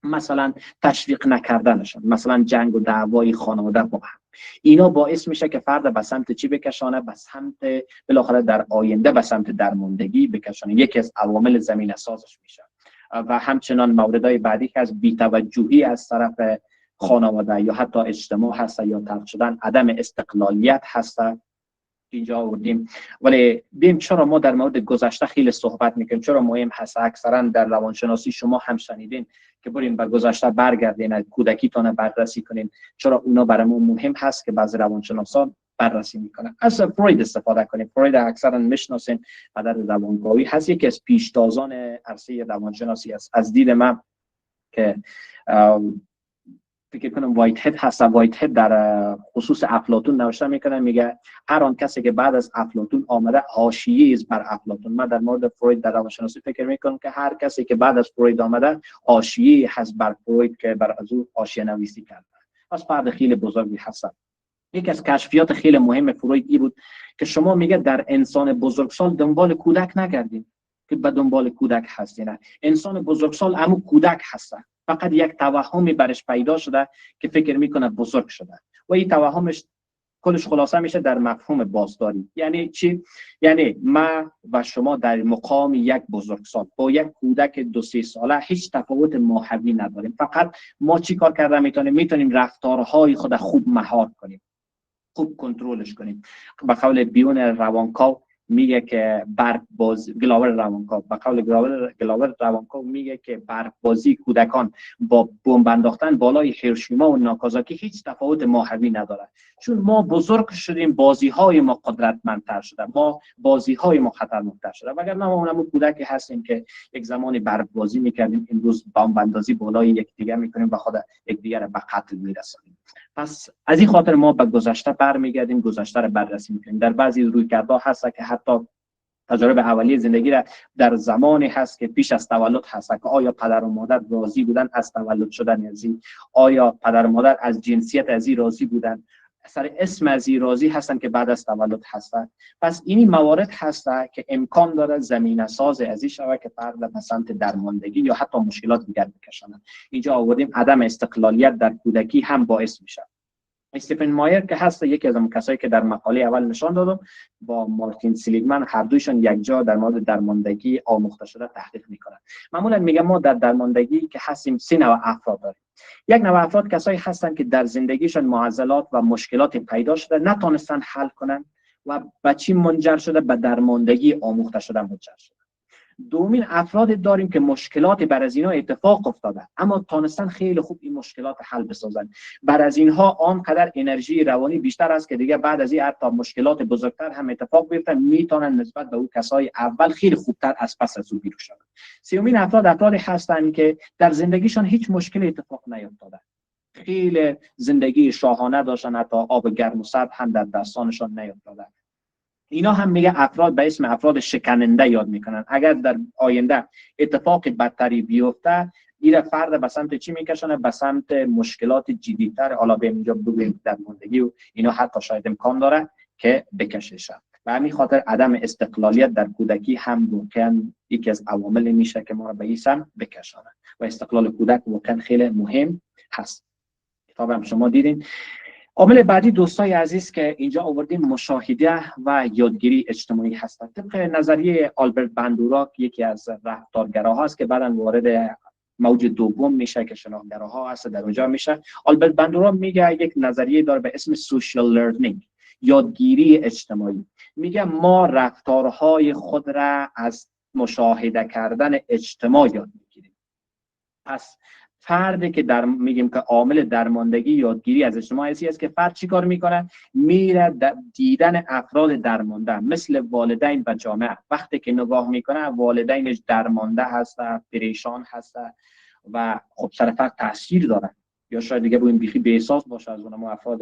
مثلا تشویق نکردنشون، مثلا جنگ و دعوای خانواده با هم. اینا باعث میشه که فرد به سمت چی بکشانه؟ به سمت بالاخره در آینده به سمت درماندگی بکشانه. یکی از عوامل زمینه سازش میشه. و همچنان موردهای بعدی که از بی‌توجهی از طرف خانواده یا حتی اجتماع هست، یا ترک شدن، عدم استقلالیت هست اینجا آوردیم. ولی بیم چرا ما در مورد گذشته خیلی صحبت میکنیم؟ چرا مهم هست؟ اکثرا در روانشناسی شما هم شنیدین که بریم به گذشته برگردین، کودکیتون بررسی کنین. چرا اونا برای ما مهم هست که بعضی روانشناسان بررسی میکنن؟ از فروید استفاده کنیم. فروید اکثرا میشناسین، پدر روانکاوی هست، یکی از پیشتازان عرصه روانشناسی است. از دید من که فکر کنم وایت هد هست، وایت هد در خصوص افلاطون نوشته میکنه، میگه هر آن کسی که بعد از افلاطون آمده حاشیه است بر افلاطون. من در مورد فروید در روانشناسی فکر میکنم که هر کسی که بعد از فروید آمده حاشیه هست بر فروید که بر از او حاشیه نویسی کرده. پس فرد خیلی بزرگی هست. یکی از کشفیات خیلی مهم فروید این بود که شما میگه در انسان بزرگسال دنبال کودک نگردین که به دنبال کودک هستین. انسان بزرگسال همون کودک هست، فقط یک توهمی برش پیدا شده که فکر میکنه بزرگ شده و این توهمش کلش خلاصه میشه در مفهوم بازداری. یعنی چی؟ یعنی ما و شما در مقام یک بزرگسال با یک کودک 2-3 ساله هیچ تفاوت ماهوی نداریم. فقط ما چی کار کرده میتونیم رفتارهای خود خوب مهار کنیم، خوب کنترلش کنیم. به قول بیون روانکاو میگه که برق بازی، گلاور روانکاو، به قول گلاور روانکاو میگه که برق بازی کودکان با بمب انداختن بالای هیروشیما و ناکازاکی هیچ تفاوت ماهوی نداره. چون ما بزرگ شدیم، بازی های ما قدرتمندتر شده، ما بازی های ما خطرناکتر شده. وگرنه ما اونم کودکی هستیم که یک زمانی برق بازی میکردیم، امروز بمب اندازی بالای یکدیگر میکنیم و خود یکدیگر به قتل میرسونیم. پس از این خاطر ما به گذشته برمیگردیم، گذشته رو بررسی میکنیم. در بعضی رویکردها هست که حتی تجربه اولیه زندگی را در زمانی هست که پیش از تولد هست که آیا پدر و مادر راضی بودن از تولد شدن از این، آیا پدر و مادر از جنسیت از این راضی بودن، سر اسم از این راضی هستن که بعد از تولد هستن. پس اینی موارد هست که امکان داره زمینه ساز از این شوه که فرد به سمت درماندگی یا حتی مشکلات دیگر بکشانه. اینجا آوردیم عدم استقلالیت در کودکی هم باعث میشه. استیفن مایر که هست یکی از اون کسایی که در مقاله اول نشان دادم با مارتین سلیگمن، هر دویشون یک جا در مورد درماندگی آموخته شده تحقیق میکنن. معمولا میگم ما در درماندگی که هستیم 3 نوع افراد داریم. یک نوع افراد کسایی هستن که در زندگیشون معضلات و مشکلات پیدا شده نتونستن حل کنن و به چی منجر شده؟ به درماندگی آموخته شده منجر شده. دومین افراد داریم که مشکلات بر از اینها اتفاق افتاده اما تونستن خیلی خوب این مشکلات حل بسازن. بر از اینها آنقدر انرژی روانی بیشتر است که دیگه بعد از این حتی مشکلات بزرگتر هم اتفاق بیفته میتونن نسبت به اون کسای اول خیلی خوبتر از پس از اون بیرون شدن. سومین افرادی هستند که در زندگیشون هیچ مشکلی اتفاق نیفتاده، خیلی زندگی شاهانه داشتن، حتی آب گرم و سرد هم در دستانشون نیفتاده. اینا هم میگه افراد به اسم افراد شکننده یاد میکنن. اگر در آینده اتفاق بدتری بیفته این فرد به سمت چی میکشونه؟ به سمت مشکلات جدی‌تر. حالا به اینجا بگویم درماندگی و اینا حتی شاید امکان داره که بکششه. به همین خاطر عدم استقلالیت در کودکی هم واقعا یکی از عوامل میشه که ما رو به این سمت بکشونه و استقلال کودک واقعا خیلی مهم هست. کتاب هم شما دیدین. عامل بعدی دوستای عزیز که اینجا آوردیم مشاهده و یادگیری اجتماعی هستند. طبق نظریه آلبرت بندورا یکی از رفتارگراها است که بعداً وارد موج دوم میشه که شناختگراها هست، در اونجا میشه. آلبرت بندورا میگه یک نظریه داره به اسم سوشال لرنینگ، یادگیری اجتماعی. میگه ما رفتارهای خود را از مشاهده کردن اجتماع یاد میگیریم. پس فردی که میگیم که عامل درماندگی یادگیری از اجتماع است که فرد چیکار میکنه؟ میره دیدن افراد درمانده مثل والدین و جامعه. وقتی که نگاه میکنه والدینش درمانده هسته، پریشان هسته و خب سر فرد تاثیر داره، یا شاید دیگه این بیخی به احساس باشه از اونم افراد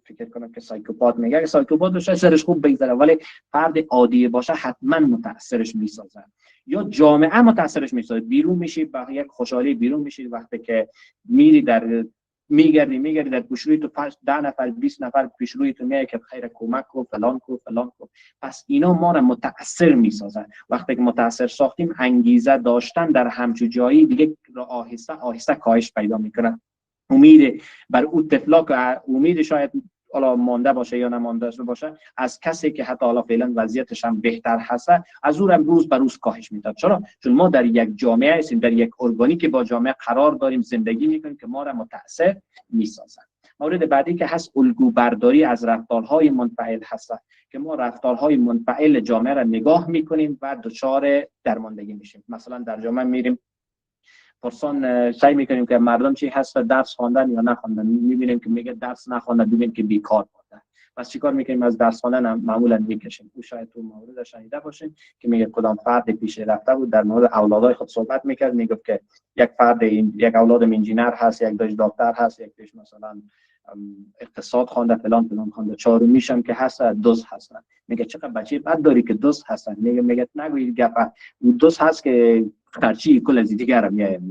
فکر کنم که سایکوپات میگه، سایکوپات باشه سرش خوب بگذره، ولی فرد عادی باشه حتما متاثرش میسازه، یا جامعه متاثرش میسازه. بیرون میشی با یک خوشحالی بیرون میشی وقتی که میری در میگردی در پیشروی تو 10 نفر 20 نفر پیشروی تو میگه که خیر کمک کو فلان کو. پس اینا ما را متاثر میسازن. وقتی که متاثر ساختیم انگیزه داشتن در همچو جایی دیگه آهسته آهسته کاهش پیدا میکنه. امید بر اون طفلا که امید شاید حالا مانده باشه یا نمانده باشه از کسی که حتی حالا فعلا وضعیتش هم بهتر هست، از اون روز به روز کاهش میده. چرا؟ چون ما در یک جامعه هستیم، در یک ارگانی که با جامعه قرار داریم، زندگی میکنیم که ما را متاثر میسازن. مورد بعدی که هست الگو برداری از رفتارهای منفعل هست که ما رفتارهای منفعل جامعه را نگاه میکنیم و دچار درماندگی میشیم. مثلا در جامعه میریم پرسان سعی میکنیم که مردم چی هست، درس خواندن یا نخواندن، میبینیم که میگه درس نخوانده، ببین که بیکار بوده. پس چیکار میکنیم؟ از درس خواندن معمولا میکشیم. او شاید تو مورد شنیده باشین که میگه کدام فرد پیش رفته بود در مورد اولادای خود صحبت میکرد، میگفت که یک اولادم انجینر هست، یک داش دکتر هست، یک دیش مثلا اقتصاد خوانده، فلان خوانده، چهارمیشم که هست دوز هستن. میگه چقدر بچه بد داری که دوز هستن. میگه نگوید گپ، اون دوز هست که خرچی کل از دیگر میاد.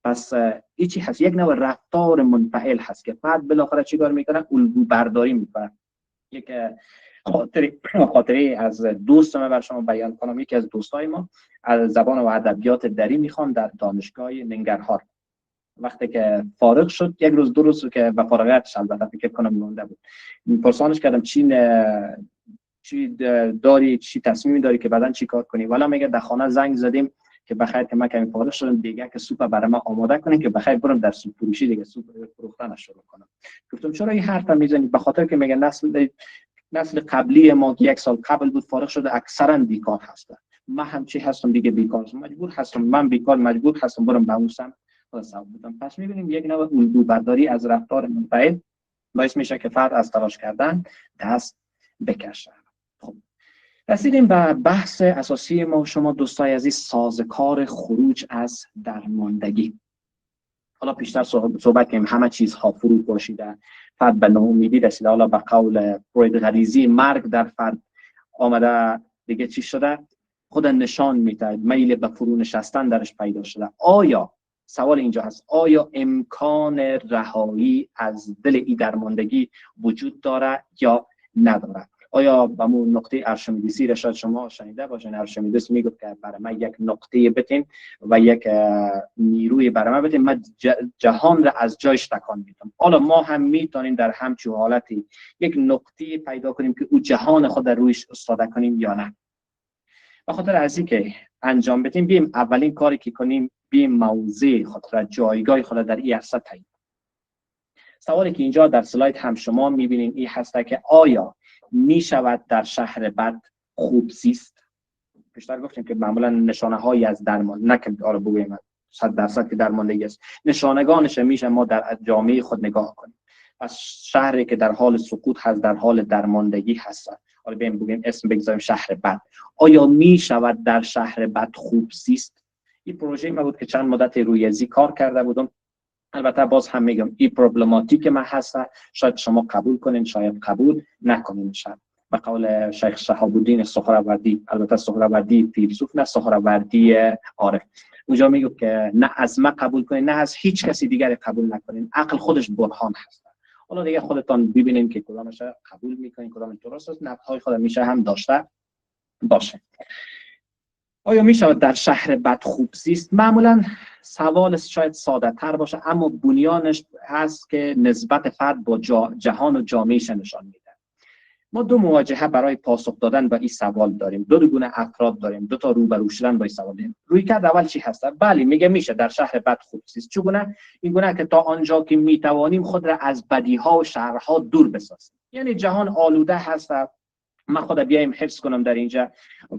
پس ایچی هست، یک نوع رفتار منفعل هست که فرد بالاخره چیکار میکنه؟ الگو برداری میکنه. یک خاطره از دوستم بر شما بیان کنم. یکی از دوستای ما از زبان و ادبیات دری میخوان در دانشگاه ننگرهار. وقتی که فارغ شد، یک روز دو روز که به فارغیتش البته فکر کنم مونده بود، پرسانش کردم چی داری، چی تصمیمی داری که بعدن چی کار کنی؟ والا میگه در خانه زنگ زدیم که بخیر که من کمی فارغ شدم دیگه که سوپ برای من آماده کنین که بخیر برم در سوپ فروشی دیگه سوپ فروختن شروع کنم. گفتم چرا این حرف میزنی؟ به خاطر که میگه نسل قبلی ما که 1 سال قبل بود فارغ شده اکثرا بیکار هستن. من هم چی هستم دیگه بیکار هستم، مجبور هستم، من بیکار مجبور هستم برم به اون سمت بودم. پس میبینیم یک نوع الگو برداری از رفتار منفعل باعث میشه که فرد از تلاش کردن دست بکشه. خب رسیدیم به بحث اساسی ما شما دوستای عزیز، سازوکار خروج از درماندگی. حالا بیشتر صحبت کنیم همه چیز ها فرو باشیده، فرد به ناامیدی رسیده، حالا به قول فروید غریزی مرگ در فرد آمده، دیگه چی شده؟ خود نشان میده میل به فرو نشستن درش پیدا شده. آیا سوال اینجا هست، آیا امکان رهایی از دل این درماندگی وجود داره یا نداره؟ آیا به اون نقطه ارشمیدسی را شاید شما شنیده باشین، ارشمیدس میگفت که برای من یک نقطه بتین و یک نیروی برای من بتین، من جهان را از جایش تکان میدم. حالا ما هم میتونیم در همچون حالتی یک نقطه پیدا کنیم که او جهان خود در رویش استاده کنیم یا نه؟ به خاطر از اینکه انجام بدیم، بیم اولین کاری که کنیم بیم موضع خود را، جایگاه خود در این عرصه تعیین. سوالی که اینجا در سلاید هم شما میبینید این هست که آیا میشود در شهر بد خوب زیست؟ بیشتر گفتیم که معمولا نشانه هایی از درمان، نه که آره بگویم 100% که درماندگی است، نشانگانش میشه ما در جامعه خود نگاه کنیم. پس شهری که در حال سقوط هست، در حال درماندگی هست، حالا بگیم اسم بگذاریم شهر بد، آیا میشود در شهر بد خوب زیست؟ این پروژه ما بود که چند مدت روی ازی کار کرده بودم. البته باز هم میگم این پروبلماتیک ما هست، شاید شما قبول کنین، شاید قبول نکنین. شاید به قول شیخ شهاب الدین سهروردی، البته سهروردی فیلسوف نه، سهروردی عارف، اونجا میگه که نه از ما قبول کنین نه از هیچ کسی دیگری قبول نکنین، عقل خودش برهان هست. حالا دیگه خودتان ببینین که کدامش قبول میکنین، کدام درست است، نقدهای خود میشه هم داشته باشه. آیا میشه در شهر بد خوب زیست؟ معمولا سوال شاید ساده تر باشه، اما بنیانش هست که نسبت فرد با جهان و جامعهش نشان میده. ما دو مواجهه برای پاسخ دادن به این سوال داریم، دو گونه افراد داریم، دو تا روبرو شدن با این سوال داریم. رویکرد اول چی هست؟ بله میگه میشه در شهر بد خوب زیست. چگونه؟ این گونه که تا آنجا که میتوانیم خود را از بدیها و شرها دور بسازیم. یعنی جهان آلوده هست، من خود بیایم حفظ کنم در اینجا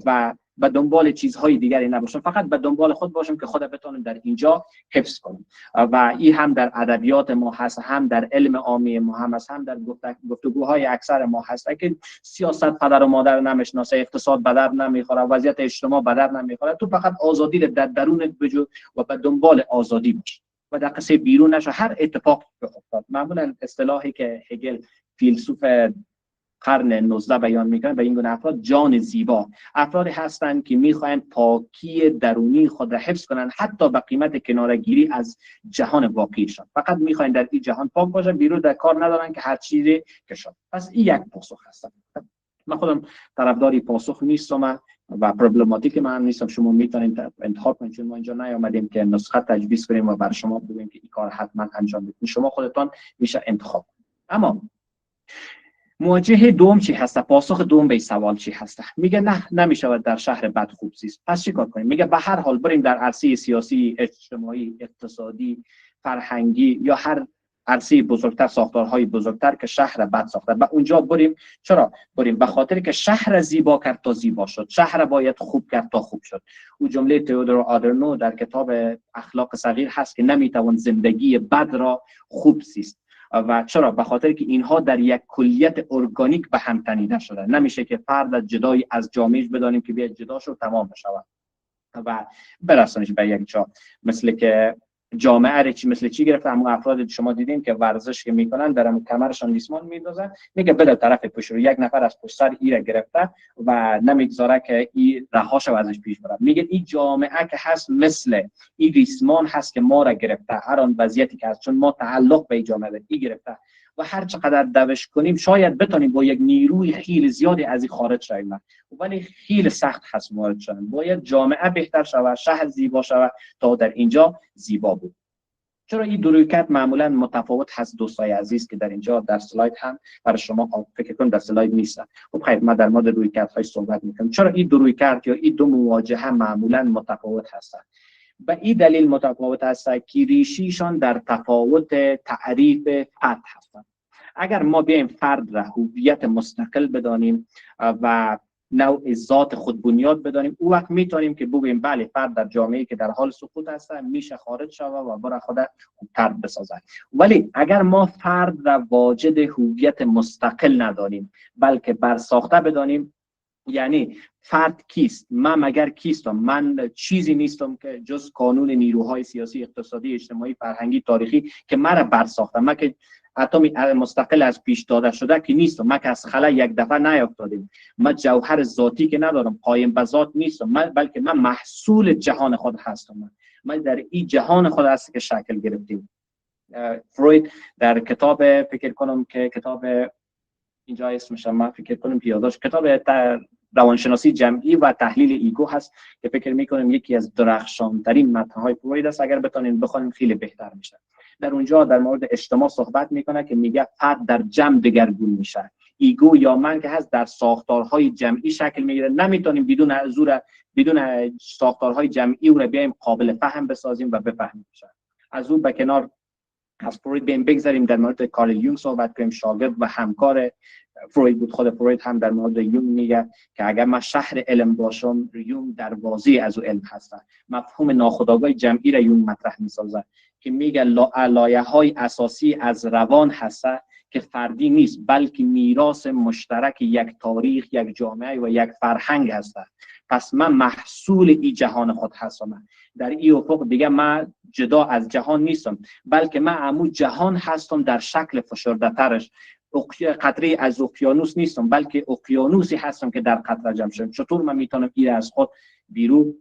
و به دنبال چیزهای دیگری نباشیم، فقط به دنبال خود باشیم که خود بتونیم در اینجا حفظ کنیم. و این هم در ادبیات ما هست، هم در علم عامی ما هم هست، هم در گفتگوهای اکثر ما هست که سیاست پدر و مادر نمیشناسه، اقتصاد به درد نمیخوره، وضعیت اجتماع به درد نمیخوره، تو فقط آزادی در درونت بجو و به دنبال آزادی باش و در قصه بیرون نشو. هر اتفاق که افتاد، معمولا اصطلاحی که هگل فیلسوف قرن 19 بیان میکنه به این گونه افراد جان زیبا، افرادی هستند که میخواهند پاکی درونی خود را حفظ کنند حتی به قیمت کنارگیری از جهان واقعیشان. فقط میخواهند در این جهان پاک باشن، بیرون در کار ندارن که هر چیزی که شد. پس این یک پاسخ هست. من خودم طرفداری پاسخ نیستم و پروبلماتیک من نیستم. شما میتونید انتخاب کنید، چون ما اینجا نیامدیم که نسخه تجویز کنیم و برای شما بگیم که این کار حتما انجام بدید. شما خودتان میشه انتخاب کنید. اما مواجهه دوم چی هست؟ پاسخ دوم به سوال چی هست؟ میگه نه، نمیشود در شهر بد خوب زیست. پس چیکار کنیم؟ میگه به هر حال بریم در عرصه سیاسی، اجتماعی، اقتصادی، فرهنگی یا هر عرصه بزرگتر، ساختارهای بزرگتر که شهر بد ساخته، به اونجا بریم. چرا بریم؟ به خاطر که شهر زیبا کرد تا زیبا شد، شهر باید خوب کرد تا خوب شد. او جمله تئودور آدورنو در کتاب اخلاق صغیر هست که نمیتوان زندگی بد را خوب زیست. و چرا؟ به خاطر که اینها در یک کلیت ارگانیک به هم تنیده شده. نمیشه که فرد جدایی از جامعه بدانیم که بیاد جدا شد تمام بشود و برسانش به یک جا. مثل که جامعه را مثل چی گرفته؟ همون افراد شما دیدیم که ورزش که میکنن در کمرشان لیسمان میندازن، میگه بده طرف پشت رو، یک نفر از پشت سر ایره گرفته و نمیگذاره که این رهاش و ازش پیش بره. میگه این جامعه که هست مثل این ریسمان هست که ما را گرفته، هر آن وضعیتی که هست، چون ما تعلق به این جامعه ای گرفته و هر چقدر دوش کنیم شاید بتونیم با یک نیروی خیلی زیادی از این خارج شویم، ولی خیلی سخت هست وارد شدن. باید جامعه بهتر شود، شهر زیبا شود تا در اینجا زیبا بود. چرا این دو رویکرد معمولا متفاوت هست دوستای عزیز که در اینجا در اسلاید هم برای شما فکر کنم در اسلاید نیستن. خب خیر، ما در مورد رویکردهای صحبت میکنیم. چرا این دو رویکرد یا این دو مواجهه معمولا متفاوت هستند؟ به این دلیل متفاوت هستند که ریشیشان در تفاوت تعریف فرد هستند. اگر ما بیایم فرد را هویت مستقل بدانیم و نوع ذات خود بنیاد بدانیم، او وقت میتونیم که بگوییم بله، فرد در جامعه‌ای که در حال سقوط هست میشه خارج شود و برای خود خوبتر بسازد. ولی اگر ما فرد را واجد هویت مستقل ندانیم بلکه برساخته بدانیم، یعنی فرد کیست؟ من مگر کیستم؟ من چیزی نیستم که جز کانون نیروهای سیاسی، اقتصادی، اجتماعی، فرهنگی، تاریخی که مرا برساختم. من که اتمی مستقل از پیش داده شده که نیستم، من که از خلا یک دفعه نیافتادم، من جوهر ذاتی که ندارم، قایم به ذات نیستم، بلکه من محصول جهان خود هستم. من در این جهان خود هست که شکل گرفتیم. فروید در کتاب، فکر کنم که کتاب اینجا اسمش من فکر کنم پیاداش، کتاب روانشناسی جمعی و تحلیل ایگو هست که فکر میکنم یکی از درخشانترین متن‌های فروید است. اگر بتونین بخونین خیلی بهتر میشه. در اونجا در مورد اجتماع صحبت میکنه که میگه فرد در جمع دگرگون میشه. ایگو یا من که هست در ساختارهای جمعی شکل میگیره. نمیتونیم بدون ساختارهای جمعی او را بیایم قابل فهم بسازیم و بفهمیم. از اون به کنار از فروید بگذاریم در مورد کارل یونگ صحبت کنیم، شاگرد و همکار فروید بود. خود فروید هم در مورد یونگ میگه که اگر من شهر علم باشم، یونگ دروازه از او علم هست. مفهوم ناخودآگاه جمعی را یونگ مطرح میسازه که میگه لایه‌های اساسی از روان هست که فردی نیست بلکه میراث مشترک یک تاریخ، یک جامعه و یک فرهنگ هست. پس من محصول این جهان خود هستم. در این افق دیگه من جدا از جهان نیستم بلکه من همون جهان هستم در شکل فشرده ترش. قطره از اقیانوس نیستم بلکه اقیانوسی هستم که در قطره جمع شدم. چطور من میتونم این از خود بیرون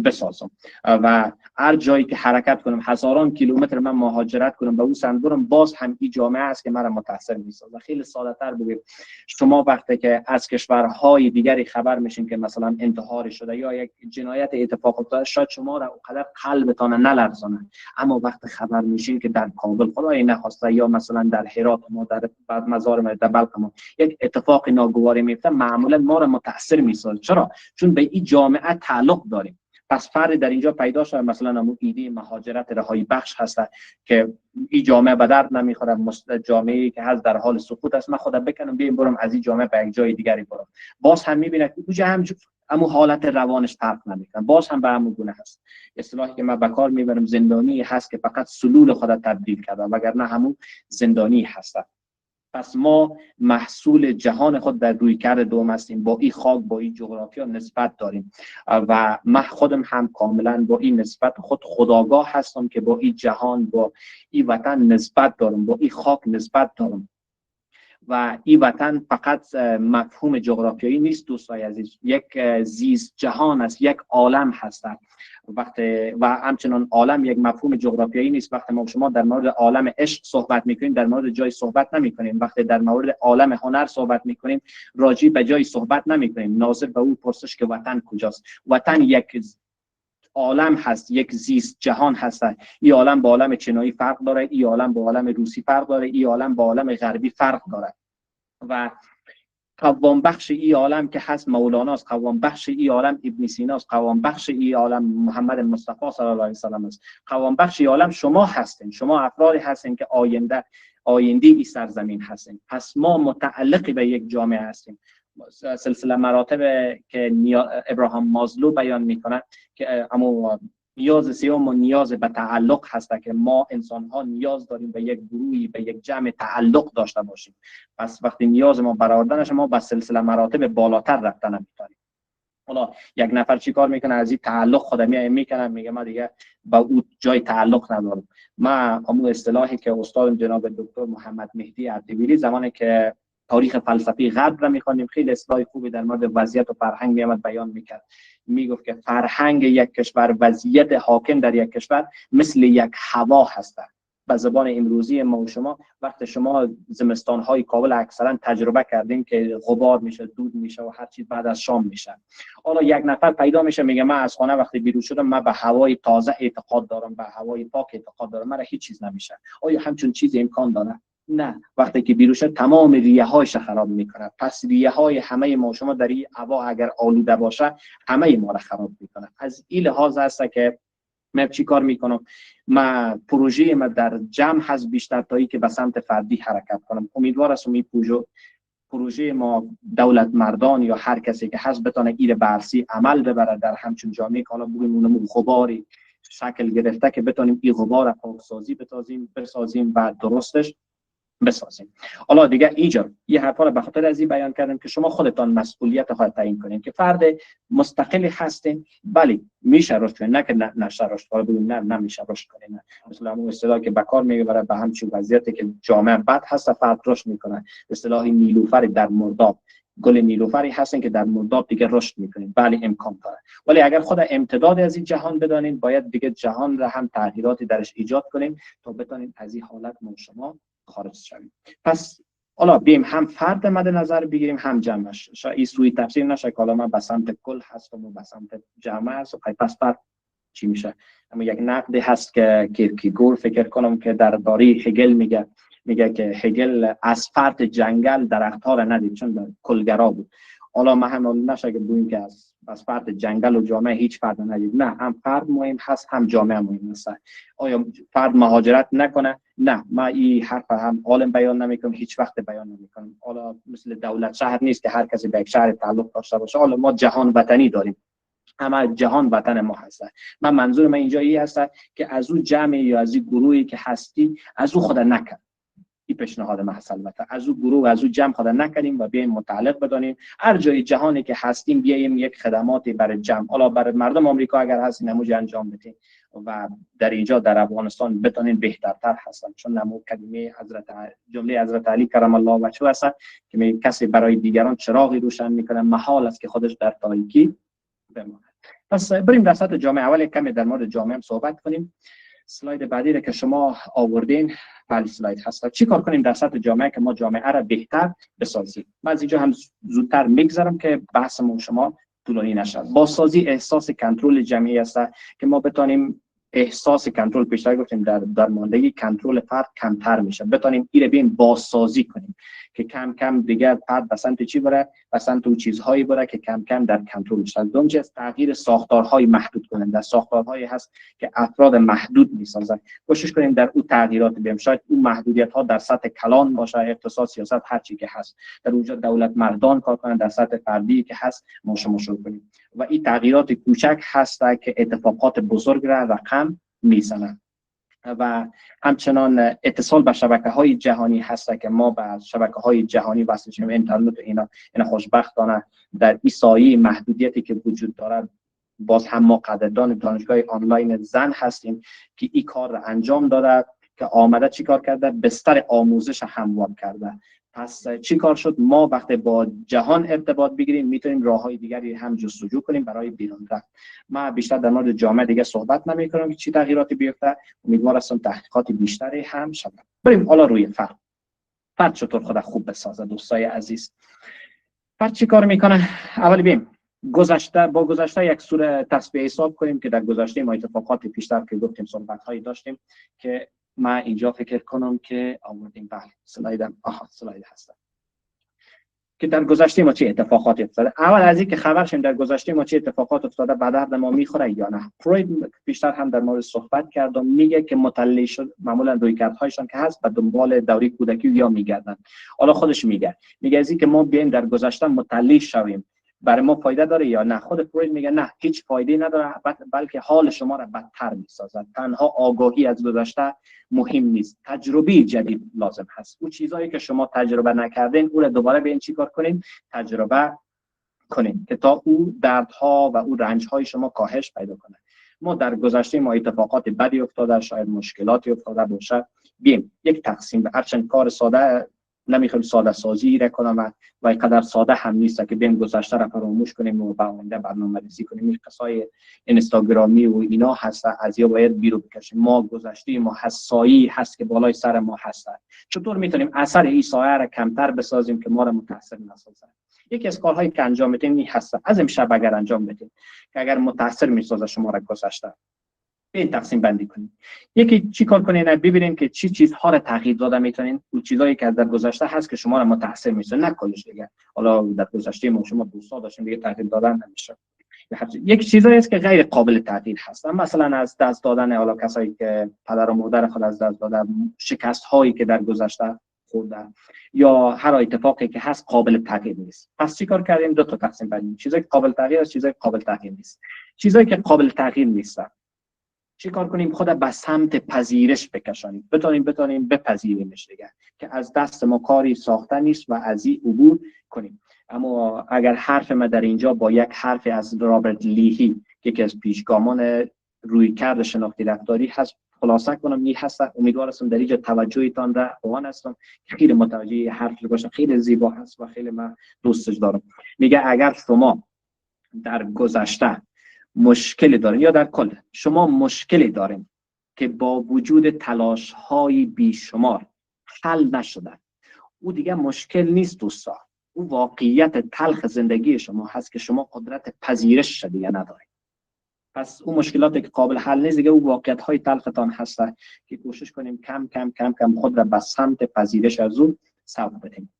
بسازم و هر جایی که حرکت کنم، هزاران کیلومتر من مهاجرت کنم به اون سندورم، باز هم این جامعه است که مرا متاثر میسازه. خیلی ساده تر بگیم، شما وقتی که از کشورهای دیگری خبر میشین که مثلا انتحار شده یا یک جنایت اتفاق افتاده، شاید شما را اونقدر قلبتان نلرزانه، اما وقتی خبر میشین که در کابل خدای نخواسته یا مثلا در هرات ما در بعد مزار ما در بلخ ما یک اتفاق ناگواری میفته، معمولا ما را متاثر میسازه. چرا؟ چون به این جامعه تعلق داریم. پس فرد در اینجا پیدا شد، مثلا همون ایده مهاجرت رهایی بخش هست که این جامعه به درد نمیخوره، جامعه‌ای که هست در حال سقوط است، من خودم بکنم بیام برم از این جامعه به یک جای دیگری برم، باز هم میبینه که اونجا هم همون حالت روانش فرق نمیکنه، باز هم به همون گونه هست. اصطلاحی که من به کار میبرم زندانی هست که فقط سلول خود تبدیل کرده، وگرنه همون زندانی هست. پس ما محصول جهان خود در رویکرد دوم هستیم، با این خاک، با این جغرافیا نسبت داریم و من خودم هم کاملا با این نسبت خود خودآگاه هستم که با این جهان، با این وطن نسبت دارم، با این خاک نسبت دارم. و این وطن فقط مفهوم جغرافیایی نیست دوستای عزیز، یک زیست جهان است، یک عالم هست. و همچنان عالم یک مفهوم جغرافیایی نیست. وقتی ما شما در مورد عالم عشق صحبت میکنیم در مورد جای صحبت نمیکنیم، وقتی در مورد عالم هنر صحبت میکنیم راجع به جای صحبت نمیکنیم. ناظر به او پرسش که وطن کجاست؟ وطن یک عالم هست، یک زیست جهان هست. این عالم با عالم چینایی فرق داره، این عالم با عالم روسی فرق داره، این عالم با عالم غربی فرق داره. و قوام بخش این عالم که هست مولاناست، قوام بخش این عالم ابن سیناست، قوام بخش این عالم محمد مصطفی صلی الله علیه و سلم است، قوام بخش این عالم شما هستین، شما افرادی هستین که آینده این سرزمین هستین. پس ما متعلق به یک جامعه هستیم. سلسله مراتب که ابراهام مازلو بیان میکنه که اما نیاز سیوم و نیاز به تعلق هست که ما انسان ها نیاز داریم به یک گروهی، به یک جمع تعلق داشته باشیم. پس وقتی نیاز ما برآورده نشه ما به سلسله مراتب بالاتر رفتن نمیتونیم. حالا یک نفر چی کار میکنه؟ از این تعلق خودمی میکنه، میگه من دیگه با او جای تعلق ندارم. ما همون اصطلاحی که استاد جناب دکتر محمد مهدی اردبیلی زمانی که تاریخ فلسفی غرب را میخوانیم خیلی اصطلاح خوبی در مورد وضعیت و فرهنگ میامد بیان میکرد. میگفت که فرهنگ یک کشور، وضعیت حاکم در یک کشور مثل یک هوا هست. به زبان امروزی ما و شما وقت شما زمستان‌های کابل اکثرا تجربه کردیم که غبار میشه، دود میشه و هر چیز بعد از شام میشه. حالا یک نفر پیدا میشه میگه من از خانه وقتی بیرون شدم من به هوای تازه اعتقاد دارم، به هوای پاک اعتقاد دارم، من هیچ چیز نمیشه. آیا همچون چیزی امکان داره؟ نه. وقتی که بیرون شد تمام ریه‌هایش خراب میکنه. پس ریه‌های همه ما شما در این هوا اگر آلوده باشه همه ما را خراب میکنه. از این لحاظ هست که من چی کار میکنم؟ من پروژه ما در جمع هست بیشتر تایی که به سمت فردی حرکت کنم. امیدوار هستم این پروژه ما دولت مردان یا هر کسی که هست بتونه این بررسی عمل ببره در همچون جامعه که حالا بگیم غباری شکل گرفته که بتونیم این غبار پاکسازی بسازیم و درستش بسازیم. حالا دیگه اینجا یه حرفا رو به خاطر از این بیان کردم که شما خودتان مسئولیت خود تعیین کنین که فرد مستقلی هستین. بلی میشه رشد کنین، نه که نشه رشد کنین، نه نمیشه رشد کنین. مثلا اون اصطلاح که به کار میبره به همچین وضعیتی که جامعه بد هست فرد رشد میکنه، اصطلاح نیلوفر در مرداب، گل نیلوفری هستن که در مرداب دیگه رشد میکنین. بله امکان داره، ولی اگر خود امتداد از این جهان بدانین باید دیگه جهان را هم تغییراتی درش ایجاد کنین تا بتونین از این حالت ما شما خارج شویم. پس حالا بیم هم فرد مد نظر بگیریم هم جمعش. شاید این سوی تفسیر نشه که حالا من به سمت کل هستم و به سمت جمع هست. پس فرد چی میشه؟ اما یک نقدی هست که کیرکگور فکر کنم که درباره هگل میگه که هگل از فرد جنگل درخت‌ها را ندید چون کلگرا بود. حالا ما هم نشه که بگیم که از فرد جنگل و جامعه هیچ فرد ندید. نه، هم فرد مهم هست هم جامعه مهم است. آیا فرد مهاجرت نکنه؟ نه، ما این حرف هم عالم بیان نمیکنم، هیچ وقت بیان نمیکنم. حالا مثل دولت شهر نیست که هر کسی به یک شهر تعلق داشته باشه. حالا ما جهان وطنی داریم، همه جهان وطن ما هست. من منظور من اینجا این هست که از اون جمعی یا از این گروهی که هستی از اون خود نکن. این پیشنهاد ما هست. البته از اون گروه از اون جمع خود نکنیم و بیایم متعلق بدانیم هر جای جهانی که هستیم بیایم یک خدماتی برای جمع، حالا برای مردم آمریکا اگر هست نموج انجام بدیم و در اینجا در افغانستان بتونین بهترتر هستن. چون نمو کلمه جمله حضرت علی کرم الله وجهه هست که میگه کسی برای دیگران چراغی روشن میکنه محال است که خودش در تاریکی بماند. پس بریم در سطح جامعه. اول کمی در مورد جامعه هم صحبت کنیم. اسلاید بعدی را که شما آوردین بله اسلاید هست. چی کار کنیم در سطح جامعه که ما جامعه را بهتر بسازیم؟ من از اینجا هم زودتر میگذرم که بحثمون شما طولانی نشه. بازسازی احساس کنترل جمعی است که ما بتونیم احساس کنترل، بیشتر گفتیم در درماندگی کنترل فرد کمتر میشه، بتونیم این رو بیم بازسازی کنیم که کم کم دیگه فرد به سمت چی بره، به سمت اون چیزهایی بره که کم کم در کنترل میشه. دوم چیز تغییر ساختارهای محدود کننده، ساختارهایی هست که افراد محدود میسازن، کوشش کنیم در اون تغییرات بیم. شاید اون محدودیت ها در سطح کلان باشه، اقتصاد، سیاست، هر چی که هست، در اونجا دولت مردان کار کنن، در سطح فردی که هست ما شما شروع کنیم و این تغییرات کوچک هست که اتفاقات بزرگ را رقم میزنند. و همچنان اتصال به شبکه‌های جهانی هست که ما به شبکه‌های جهانی وصل شیم، اینترنت و اینا خوشبختانه در این سایه محدودیتی که وجود دارد باز هم ما قدردان دانشگاه آنلاین زن هستیم که این کار را انجام داده، که آمده چی کار کرده، بستر آموزش هموار کرده. پس چی کار شد؟ ما وقتی با جهان ارتباط بگیریم میتونیم راههای دیگری هم جستجو کنیم برای بیرون رفت. ما بیشتر در مورد جامعه دیگه صحبت نمی‌کنم که چی تغییراتی بیفته، امیدوار هستم تحقیقات بیشتری هم شود. بریم حالا روی فرد چطور خود خوب بسازه. دوستای عزیز، فرد چی کار میکنه؟ اول بیم با گذشته یک سوره تسبیح حساب کنیم که در گذشته ما اتفاقات پیشتر که گفتیم صحبت‌هایی داشتیم که ما اینجا فکر کنم که آوردیم. بله سلاید هست که در گذشته ما چه اتفاقاتی افتاده. اول از این که خبر شیم در گذشته ما چه اتفاقات افتاده، به درد ما میخوره یا نه. فروید بیشتر هم در مورد صحبت کردم، میگه که مطلع شد معمولا رویکردهایشان که هست به دنبال دوره کودکی یا میگردن. حالا خودش میگه از این که ما بیایم در گذشته مطلع شویم برای ما فایده داره یا نه. خود فروید میگه نه، هیچ فایده نداره، بلکه حال شما را بدتر میسازد. تنها آگاهی از گذشته مهم نیست، تجربه جدید لازم هست. اون چیزایی که شما تجربه نکردین اون را دوباره بیاین چی کار کنین، تجربه کنین که تا او دردها و او رنجهای شما کاهش پیدا کنه. ما در گذشته ما اتفاقات بدی افتاده، شاید مشکلاتی افتاده باشه، بیم یک تقسیم به هرچند کار ساده نمیخوام ساده سازی را کنم و اینقدر ساده هم نیست که بیم گذشته را فراموش کنیم و به آینده برنامه‌ریزی کنیم. این قصای اینستاگرامی و اینا هست، از یا باید بیرون بکشیم. ما گذشته ما هست، سایه‌ای هست که بالای سر ما هست. چطور میتونیم اثر این سایه را کمتر بسازیم که ما را متاثر نسازه؟ یکی از کارهایی که انجام میدیم این هست، از امشب اگر انجام بدیم که اگر متاثر میسازه شما را گذشته، این تقسیم بندی کنید. یکی چی کار کنین؟ ببینین که چی چیزها را تغییر داده میتونین، اون چیزایی که در گذشته هست که شما را متاثر میسازه، نه کلش دیگه. حالا در گذشته ما شما دوستا داشتین دیگه تغییر دادن نمیشه. یک چیزایی است که غیر قابل تغییر هست، مثلا از دست دادن، حالا کسایی که پدر و مادر خود از دست دادن، شکست هایی که در گذشته خوردن، یا هر اتفاقی که هست قابل تغییر نیست. پس چیکار کردیم؟ دو تا تقسیم بندیم، چیزایی که قابل تغییر است، چیزایی که قابل تغییر نیست. چیزایی که قابل تغییر نیستن چی کار کنیم؟ خود به سمت پذیرش بکشانیم، بتونیم بپذیریمش دیگه که از دست ما کاری ساخته نیست و از این عبور کنیم. اما اگر حرف ما در اینجا با یک حرف از رابرت لیهی که یکی از پیشگامان رویکرد شناختی رفتاری هست خلاصه کنم، این هست. امیدوار هستم در اینجا توجهتان را آن هستم که خیلی متوجه حرف باشه، خیلی زیبا هست و خیلی من دوستش دارم. میگه اگر شما در گذشته مشکلی دارین یا در کل شما مشکلی دارین که با وجود تلاش های بیشمار حل نشده، او دیگه مشکل نیست دوستا، او واقعیت تلخ زندگی شما هست که شما قدرت پذیرش دیگه ندارین. پس اون مشکلاتی که قابل حل نیست دیگه، او واقعیت های تلختان هست که کوشش کنیم کم کم کم کم خود را به سمت پذیرش از اون سوق بدیم.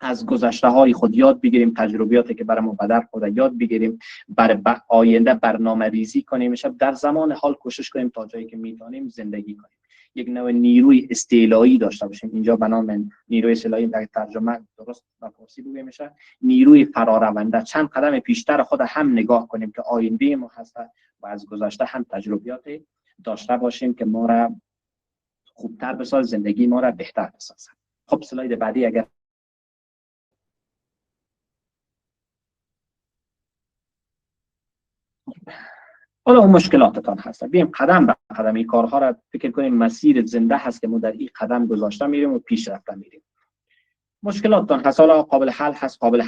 از گذشته های خود یاد بگیریم، تجربیاتی که برای ما به در خود یاد بگیریم، برای آینده برنامه ریزی کنیم، در زمان حال کوشش کنیم تا جایی که میتونیم زندگی کنیم. یک نوع نیروی استعلایی داشته باشیم. اینجا به نام نیروی استعلایی در ترجمه درست به فارسی بگیم میشه نیروی فرارونده. چند قدم پیشتر خود هم نگاه کنیم که آینده ما هست و از گذشته هم تجربیاتی داشته باشیم که ما را خوبتر بسازه، زندگی ما را بهتر بسازه. خب سلاید بعدی اگر حالا اون مشکلاتتان هست، بیایم قدم به قدم این کارها را فکر کنیم. مسیر زنده هست که ما در این قدم گذاشته میریم و پیش رفته میریم. مشکلاتتان هست، حالا قابل حل هست، قابل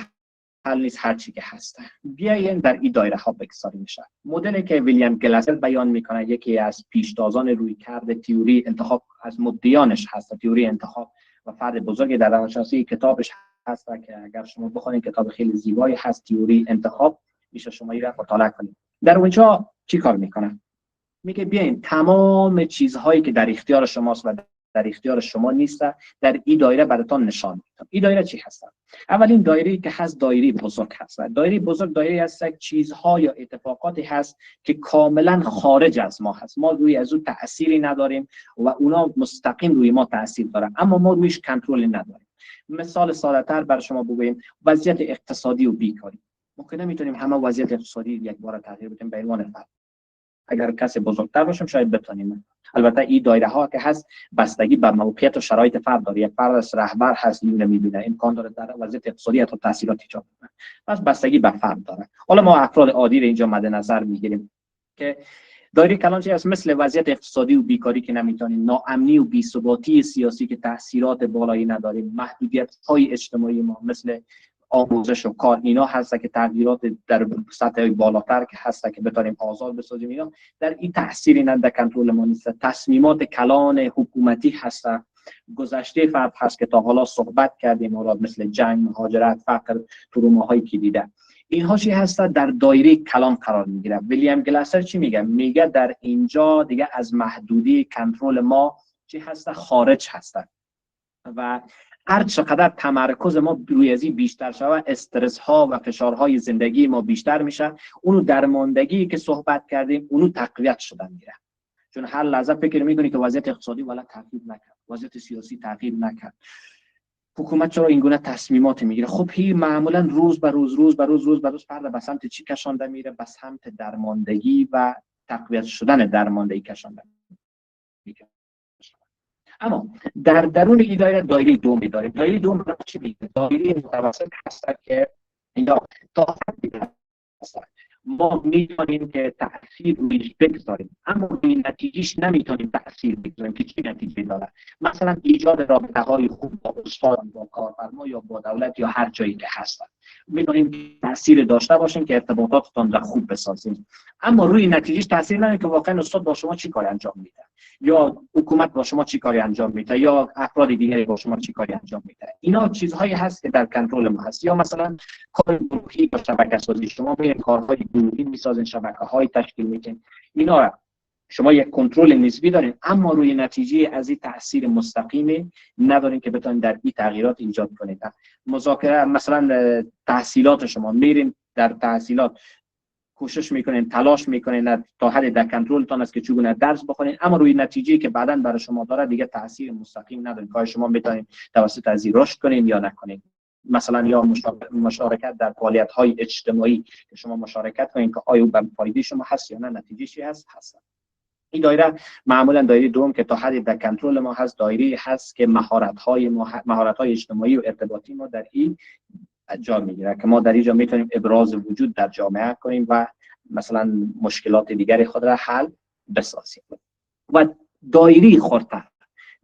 حل نیست، هر چی که هست. بیاین در این دایره ها بگذاریم. میشه مدلی که ویلیام گلاسل بیان میکنه، یکی از پیشتازان رویکرد تئوری انتخاب از مبدیانش هست، تئوری انتخاب و فرد بزرگی در روانشناسی. کتابش هست که اگر شما بخونید کتاب خیلی زیبایی هست، تئوری انتخاب، میشه شما این را مطالعه کنید. در اونجا چی کار میکنن؟ میگه بیاین تمام چیزهایی که در اختیار شماست و در اختیار شما نیست در این دایره براتون نشان میدم. این دایره چی هست؟ اولین دایره که هست دایره بزرگ هست. دایره بزرگ دایره هست که چیزها یا اتفاقاتی هست که کاملا خارج از ما هست. ما روی از اون تأثیری نداریم و اونا مستقیم روی ما تأثیر دارن، اما ما رویش کنترل نداریم. مثال ساده‌تر برای شما بگویم، وضعیت اقتصادی و بیکاری. ممکنه میتونیم همه وضعیت اقتصادی یک بار تغییر بدیم به عنوان فرد. اگر کسی بزرگتر باشم شاید بتونیم. البته این دایره ها که هست بستگی به موقعیت و شرایط فرد داره. یک فرد از رهبر هست نمیبینه، امکان داره در وضعیت اقتصادی تا تاثیرات ایجاد کنه. پس بستگی به فرد داره. حالا ما افراد عادی رو اینجا مد نظر میگیریم که دایره کلان چی است؟ مثل وضعیت اقتصادی و بیکاری که نمیتونیم، ناامنی و بی‌ثباتی سیاسی که تاثیرات بالایی نداریم، محدودیت های اجتماعی ما مثل آموزش و کار، اینا هست که تغییرات در سطح بالاتر که هست که بتونیم آزاد بسازیم، اینا در این تأثیری نه در کنترل ما نیست. تصمیمات کلان حکومتی هست، گذشته فرد هست که تا حالا صحبت کردیم، مراد مثل جنگ، مهاجرت، فقر، تروماهایی که دیده، اینها چی هست در دایره کلان قرار میگیره. ویلیام گلاسر چی میگه؟ میگه در اینجا دیگه از محدودی کنترل ما چی هست؟ خارج هست و هر چقدر تمرکز ما روی ازی بیشتر شود، استرس ها و فشارهای زندگی ما بیشتر میشه، اونو درماندگی که صحبت کردیم اونو تقویت شدن میره. چون هر لحظه فکر میکنی که وضعیت اقتصادی ولی تغییر نکرد، وضعیت سیاسی تغییر نکرد، حکومت چرا این گونه تصمیمات میگیره؟ خب هی معمولا روز به روز فرد به سمت چی کشانده میره؟ به سمت درماندگی و تقویت شدن درماندگی کشانده میره. اما در درون این دایره دوم داریم. دایره دوم چی میگه؟ دایره متوسط هست که اینجا تا حدی هست ما میتونیم که تأثیر رویش بگذاریم، اما روی نتیجهش نمیتونیم تأثیر بگذاریم که چی نتیجه داره. مثلا ایجاد رابطه های خوب با استاد، با کارفرما یا با دولت یا هر جایی که هستن، میتونیم تأثیر داشته باشیم که ارتباطاتتون را خوب بسازیم، اما روی نتیجهش تأثیر نداره که واقعا استاد با شما چی کاری انجام میده، یا حکومت با شما چی کاری انجام میده، یا افراد دیگری با شما چی کاری انجام میده. اینا چیزهایی هست که در کنترل ما هست. یا مثلا کار گروهی با شبکه سازی، شما میرین کارهای گروهی میسازین، شبکه‌های تشکیل میدین، اینا شما یک کنترل نسبی دارین، اما روی نتیجه از این تاثیر مستقیمی ندارین که بتونین در این تغییرات ایجاد کنید. مذاکره مثلا تحصیلات شما، میرین در تحصیلات کوشش میکنین، تلاش میکنین تا حد در کنترلتان است که چگونه درس بخونین، اما روی نتیجه‌ای که بعداً برای شما داره دیگه تاثیر مستقیم نداره که شما میتونین توسط از این رشد کنین یا نکنین. مثلا یا مشارکت در فعالیت‌های اجتماعی که شما مشارکت کنین که آیا به فایده شما هست یا نه، نتیجه‌ای هست. این دایره معمولا دایره دوم که تا حدی در کنترل ما هست، دایره هست که مهارت‌های اجتماعی و ارتباطی ما در این جا میگیره که ما در اینجا میتونیم ابراز وجود در جامعه کنیم و مثلا مشکلات دیگری خود را حل بسازیم. و دایره خردتر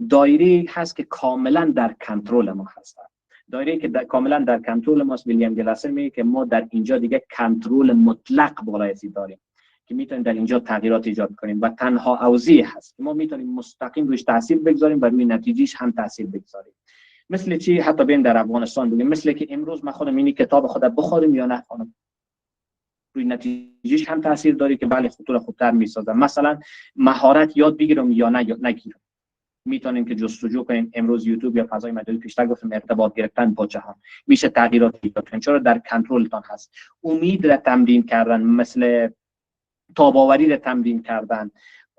دایره هست که کاملا در کنترل ما هست. دایره که کاملا در کنترل ماست، ویلیام گلاسر میگه که ما در اینجا دیگه کنترل مطلق بالای ازی داریم که میتونیم در اینجا تغییرات ایجاد کنیم و تنها اوضاعی هست که ما میتونیم مستقیم روش تاثیر بگذاریم و روی نتیجهش هم تاثیر بگذاریم. مثل چی؟ حتی بین در افغانستان بگیم، مثل که امروز من خودم اینی کتاب خودم بخوریم یا نخورم، روی نتیجهش هم تاثیر داره که بله خطور خودتر میسازم. مثلا مهارت یاد بگیرم یا نگیرم، میتونیم که جستجو کنیم. امروز یوتیوب یا فضای مجازی پیشتر گفتم ارتباط گرفتن با جهان میشه تغییرات ایجاد کنیم، چرا در کنترلتان هست. امید را تمرین کردن، مثل تاباوری را تمرین کردن،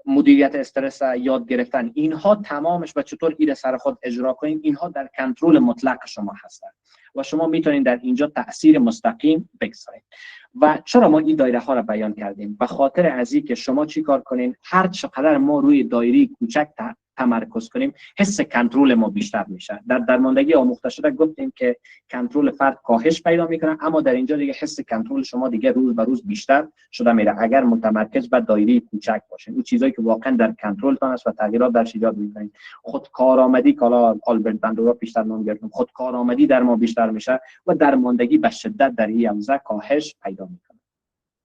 مدیریت استرس یاد گرفتن، اینها تمامش و چطور این سر خود اجرا کنیم، اینها در کنترل مطلق شما هستند و شما میتونید در اینجا تأثیر مستقیم بگذارید. و چرا ما این دایره ها را بیان کردیم؟ به خاطر از اینکه شما چی کار کنین، هر چقدر ما روی دایره کوچک تمرکز کنیم حس کنترل ما بیشتر میشه. در درماندگی آموخته شده گفتیم که کنترل فرد کاهش پیدا میکنه، اما در اینجا دیگه حس کنترل شما دیگه روز به روز بیشتر شده میره اگر متمرکز بر دایره کوچک باشین. اون چیزایی که واقعا در کنترلتان است و تغییرات درش ایجاد میکنین. خودکارآمدی که حالا آلبرت بندورا بیشتر نام گرفتم، خودکارآمدی در ما بیشتر میشه و درماندگی به شدت در این حوزه کاهش پیدا میکنه.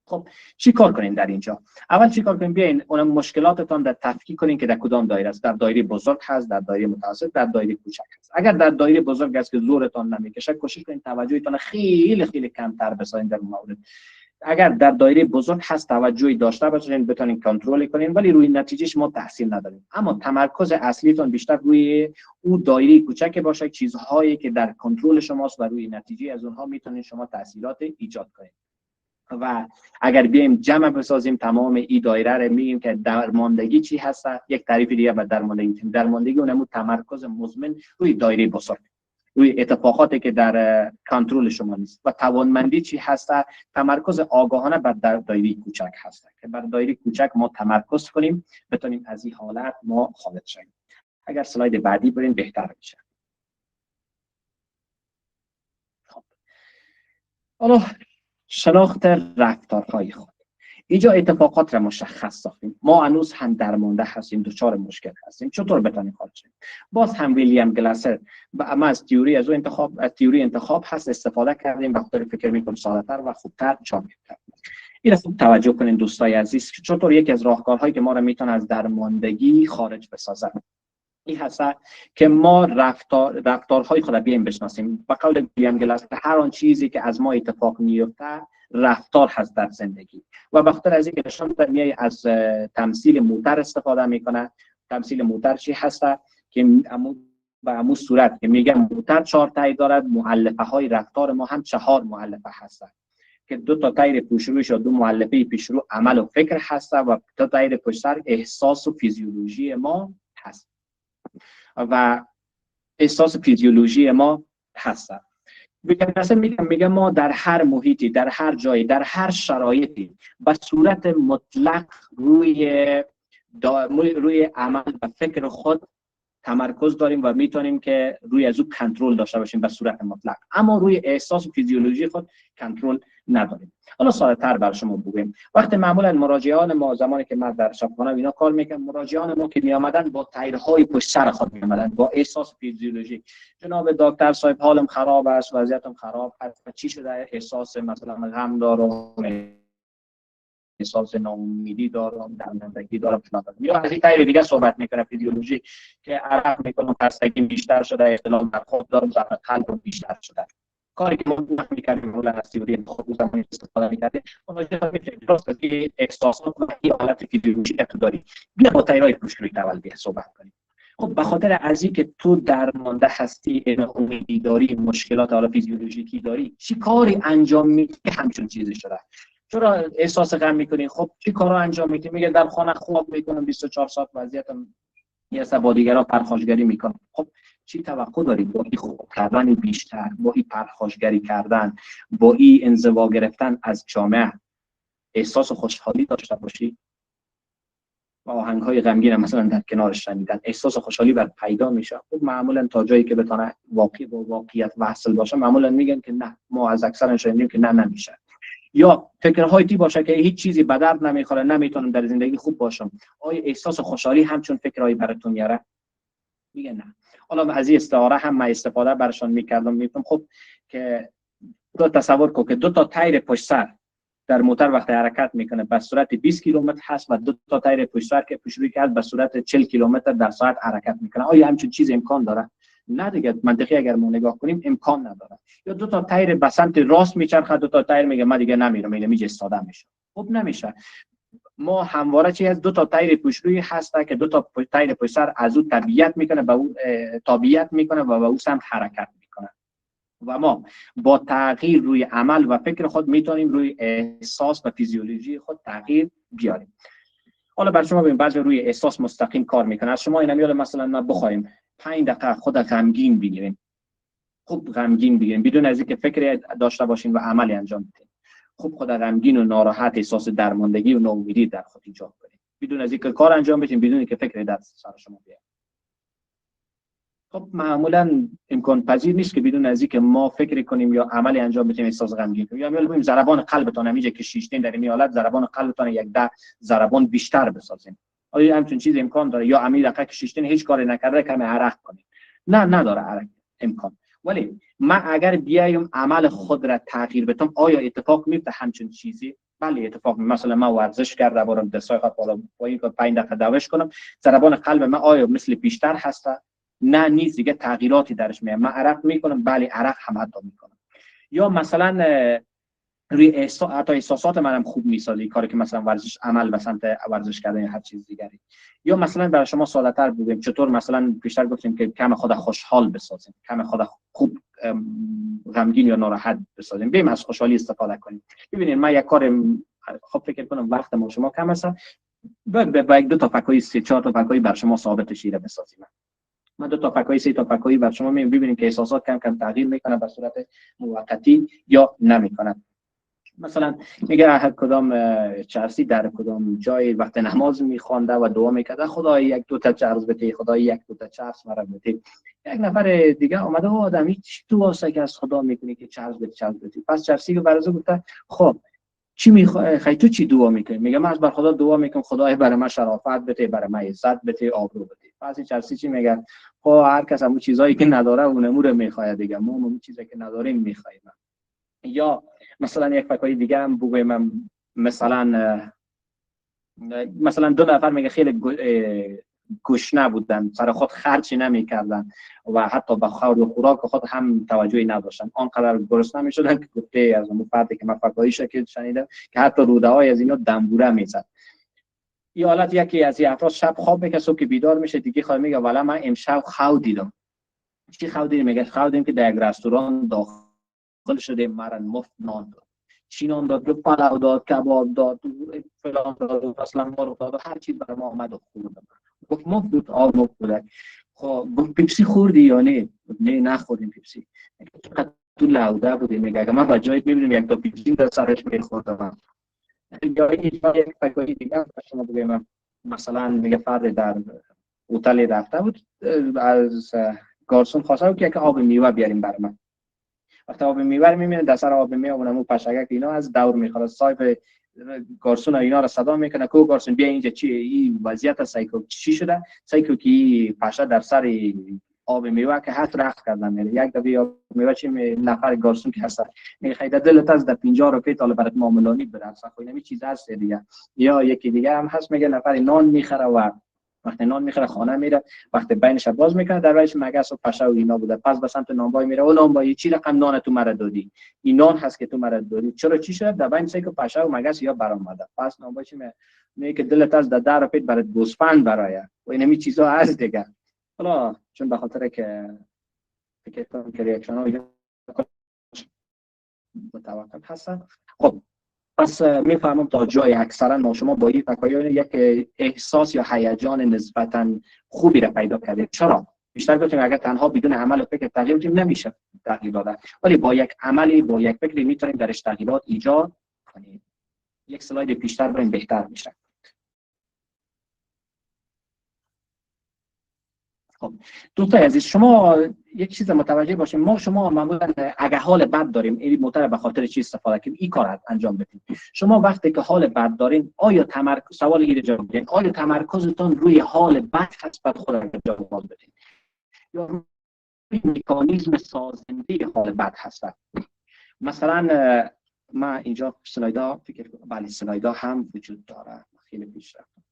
خب چی کار کنین در اینجا؟ اول چی کار کنین؟ بیاین اون مشکلاتتان در تفکیک کنین که در کدام دایره است. در دایره بزرگ هست، در دایره متوسط، در دایره کوچک هست. اگر در دایره بزرگ است که زورتان نمیکشه، کوشش کنین توجهتان خیلی کمتر بسازین در اون مورد. اگر در دایره بزرگ هست توجهی داشته باشین بتونین کنترل کنین، ولی روی نتیجهش ما تاثیر نداریم. اما تمرکز اصلیتون بیشتر روی اون دایره کوچک باشه، چیزهایی که در کنترل شماست و روی نتیجه از اونها میتونین شما تاثیرات ایجاد کنین. و اگر بیایم جمع بسازیم تمام این دایره رو، میگیم که درماندگی چی هست. یک تعریف دیگه به درماندگی اونمو تمرکز مزمن روی دایره بزرگ، روی اتفاقاتی که در کنترل شما نیست. و توانمندی چی هست؟ تمرکز آگاهانه بر دایره کوچک هست که بر دایره کوچک ما تمرکز کنیم بتونیم از این حالت ما خارج شیم. اگر سلاید بعدی برین بهتر میشه. خب حالا شناخت رفتارهای خود. اینجا اتفاقات را مشخص ساختیم. ما هنوز هم درمانده هستیم، دچار مشکل هستیم. چطور بتونیم خارج شیم؟ باز هم ویلیام گلاسر ما از تئوری انتخاب هست استفاده کردیم. بخاطر فکر میکنم ساده‌تر و خوبتر جامع تر. این خوب توجه کنین دوستای عزیز که چطور یکی از راهکارهایی که ما را میتونه از درماندگی خارج بسازه این هست که ما رفتارهای خود را بیایم بشناسیم. به قول ویلیام گلاسر هر آن چیزی که از ما اتفاق میفته رفتار هست در زندگی. و به خاطر از اینکه نشان میاد از تمثیل موتر استفاده میکنه. تمثیل موتر چی هست که به همون صورت که میگم موتر 4 تای دارد، مؤلفه های رفتار ما هم 4 مؤلفه هستند که 2 تا تای پیشروش و 2 مؤلفه پیشرو عمل و فکر هست و 2 تای پشت سر احساس و فیزیولوژی ما هست و احساس فیزیولوژی ما هست. میگم ما در هر محیطی، در هر جایی، در هر شرایطی به صورت مطلق روی عمل و فکر خود تمرکز داریم و میتونیم که روی از او کنترل داشته باشیم به صورت مطلق، اما روی احساس و فیزیولوژی خود کنترل نداریم. حالا ساده‌تر برای شما بگم، وقتی معمولا مراجعان ما زمانی که من در شبخانه اینا کار میکنم، مراجعان ما که میآمدن با تایرهای پشت سر خود میآمدن با احساس فیزیولوژی. جناب دکتر صاحب حالم خراب است، وضعیتم خراب است، چی شده؟ احساس مثلا غم دارم، احساس ناامیدی دارم، درماندگی دارم فلان. یا از این طریق دیگه صحبت میکنه فیزیولوژی که عرق میکنم، خستگی بیشتر شده، اختلال در خواب دارم، ضربان قلب بیشتر شده. کاری که ما می‌کردیم مولا از تئوری خود زمانی استفاده می‌کردیم، اون راست از این احساسات و این حالت فیزیولوژی که داری بیا با تایرای پشت روی تولد صحبت کنیم. خب به خاطر از اینکه تو درمانده هستی، امیدی داری، مشکلات حالا فیزیولوژیکی داری، چی کاری انجام میدی که همچون چیزی شده؟ چرا احساس غم میکنی؟ خب چی کارا انجام میدی؟ میگه در خانه خواب میکنم 24 ساعت، وضعیتم یه سه با دیگران پرخاشگری میکنم. خب چی توقع داری با این خوب کردن بیشتر، با این پرخاشگری کردن، با این انزوا گرفتن از جامعه احساس خوشحالی داشته باشی؟ با آهنگ‌های غمگین مثلا در کنارش شنیدن احساس خوشحالی بر پیدا میشه. خب معمولا تا جایی که بتونه واقعی با واقعیت وصل باشه معمولا میگن که نه، ما از اکثر شنیدیم که نه نمیشه. یا فکرهای تی باشه که هیچ چیزی به درد نمیخوره، نمیتونم در زندگی خوب باشم. آیا احساس خوشحالی همچون فکرایی براتون میاره؟ میگه نه. حالا از این استعاره هم من استفاده برشان میکردم، میگم خب که تو تصور کن که 2 تا تایر پشت سر در موتور وقتی حرکت میکنه به صورت 20 کیلومتر هست و 2 تا تایر پشت سر که پیشروی کرد به صورت 40 کیلومتر در ساعت حرکت میکنه. آیا همچین چیز امکان داره؟ نه دیگه، منطقی اگر ما نگاه کنیم امکان نداره. یا 2 تا تایر به سمت راست میچرخه، 2 تا تایر میگه من دیگه نمیرم، میگه ایستاده میشه. خب نمیشه. ما همواره چی از 2 تا تایر پیشروی هست که 2 تا تایر پشت سر از او تابعیت میکنه به او تابعیت میکنه و به او سمت حرکت میکنه. و ما با تغییر روی عمل و فکر خود میتونیم روی احساس و فیزیولوژی خود تغییر بیاریم. حالا بر شما ببین بعضی روی احساس مستقیم کار میکنه. از شما اینا میاد مثلا ما بخوایم 5 دقیقه خود غمگین بگیریم. خوب غمگین بگیریم بدون از اینکه فکری داشته باشین و عملی انجام بدین. خوب خود غمگین و ناراحت، احساس درماندگی و ناامیدی در خود ایجاد کنید بدون از اینکه کار انجام بدین، بدون اینکه فکری در سر شما بیاد. خب معمولا امکان پذیر نیست که بدون از اینکه ما فکر کنیم یا عملی انجام بدیم احساس غمگین کنیم. یا میگیم ضربان قلبتون همیشه که شیشتین در این حالت ضربان قلبتون 10 ضربان بیشتر بسازیم. آیا همچین چیز امکان داره؟ یا عمیق دقیقه که شیشتین هیچ کاری نکرده کمی عرق کنیم؟ نه نداره عرق امکان. ولی من اگر بیایم عمل خود را تغییر بدم آیا اتفاق میفته همچین چیزی؟ بله اتفاق میفته. مثلا من ورزش کرده برم 2 ساعت بالا پایین 5 دقیقه دوش کنم، ضربان قلب من آیا مثل بیشتر هست؟ نه نیست دیگه، تغییراتی درش میاد. من عرق میکنم، بله عرق هم حتی میکنم. یا مثلا روی حتی احساسات منم خوب میسازه، کاری که مثلا ورزش عمل به سمت ورزش کردن یا هر چیز دیگری. یا مثلا برای شما ساده تر بگیم چطور مثلا پیشتر گفتیم که کم خود خوشحال بسازیم، کم خود خوب غمگین یا ناراحت بسازیم، بیم از خوشحالی استفاده کنیم. ببینید من یک کار خب فکر کنم وقت ما شما کم است، با یک دو تا فکایی 3 4 تا فکایی بر شما ثابت شیره بسازیم. من 2 تا فکایی 3 تا فکایی بر شما ببینید که احساسات کم کم تغییر میکنه به صورت موقتی یا نمیکنه. مثلا میگه هر کدام چرسی در کدام جای وقت نماز میخوانده و دعا میکرده خدای 1 2 تا چرس بده، خدای 1 2 تا چرس مرا بده. یک نفر دیگه اومده و آدمی تو واسه که از خدا میکنی که چرس بده. پس چرسی که برازو گفته خب چی میخوای تو چی دعا میکنی؟ میگه من از بر خدا دعا میکنم خدای برای من شرافت بده، برای من عزت بده، آبرو بده. پس چرسی چی میگه؟ خب هر کس همون چیزایی که نداره اونمو میخواد دیگه، ما همون چیزایی که نداریم میخوایم. یا مثلا یک فکری دیگه هم بگویم، مثلا 2 نفر میگه خیلی گشنه بودن، سر خود خرچی نمیکردن و حتی به خور و خوراک خود هم توجهی نداشتن، آنقدر گرسنه میشدن که گفته از اون فردی که من فکری شکل شنیدم که حتی روده های از اینا دنبوره میزد. این حالت یکی از این افراد شب خواب میکنه، صبح که بیدار میشه دیگه خواهد میگه والا من امشب خو دیدم. چی خو دیدم؟ میگه خو دیدم که در یک رستوران داخل شده مرا مفت نان داد، چی نان داد؟ پلاو داد، کباب داد، فلان داد، اصلا مرغ داد، هر چیز برای ما آمد و خوردم. گفت مفت بود، آب مفت بود. خب گفت پیپسی خوردی یا نه؟ نه نخوردیم پیپسی. چقدر تو لوده بودی؟ میگه من با جایت میبینیم 1 تا پیپسی در سرش میخوردم. یا یک فکری دیگه شما بگم، مثلا میگه فرد در هتل رفته بود، از گارسون خواسته که آب میوه بیاریم برای من. وقتی آب میوه میبینه در سر آب میوه اونمو پشگک اینا از دور میخوره، صاحب گارسون اینا رو صدا میکنه که گارسون بیا اینجا، چی این وضعیت سایکو چی شده؟ سایکو کی پاشا در سر آب میوه که حت رخت کردن میره. یک دفعه آب میوه چی نفر گارسون که هست میخواد دلت از در 50 روپیه تا برات معاملانی برسه، خب این چیز هست دیگه. یا یکی دیگه هم هست میگه نفر نان میخره و وقتی نان میخره خانه میره، وقتی بینش باز میکنه در وایش مگس و پشه و اینا بوده، پس به سمت نانبای میره، او نانبای چی رقم نان تو مرا دادی؟ این نان هست که تو مرا دادی، چرا چی شد؟ در بین سه که پشه و مگس یا برآمده. پس نانبای چی میگه که دلت از در پیت برات گوسفند برای و این همین چیزا از دیگه. حالا چون به خاطر که فکر کنم که ریاکشن ها متوقف هستن، خب پس میفهمم تا جای اکثرا ما شما با این فکایان یک احساس یا هیجان نسبتا خوبی را پیدا کردید. چرا؟ بیشتر گفتیم اگر تنها بدون عمل و فکر تغییر بدیم نمیشه تغییر دادن، ولی با یک عملی با یک فکری میتونیم درش تغییرات ایجاد کنیم. یک سلاید بیشتر بریم بهتر میشه. خب دوستان عزیز، شما یک چیز متوجه باشیم، ما شما معمولا اگه حال بد داریم این موتور به خاطر چی استفاده کنیم این کار انجام بدیم. شما وقتی که حال بد دارین آیا سوال اینو جواب بدین، آیا تمرکزتون روی حال بد هست بعد خودتون جواب بدین یا روی مکانیزم سازنده حال بد هست؟ مثلا ما اینجا سلایدا فکر کنم بله سلایدا هم وجود داره، خیلی پیش رفتم.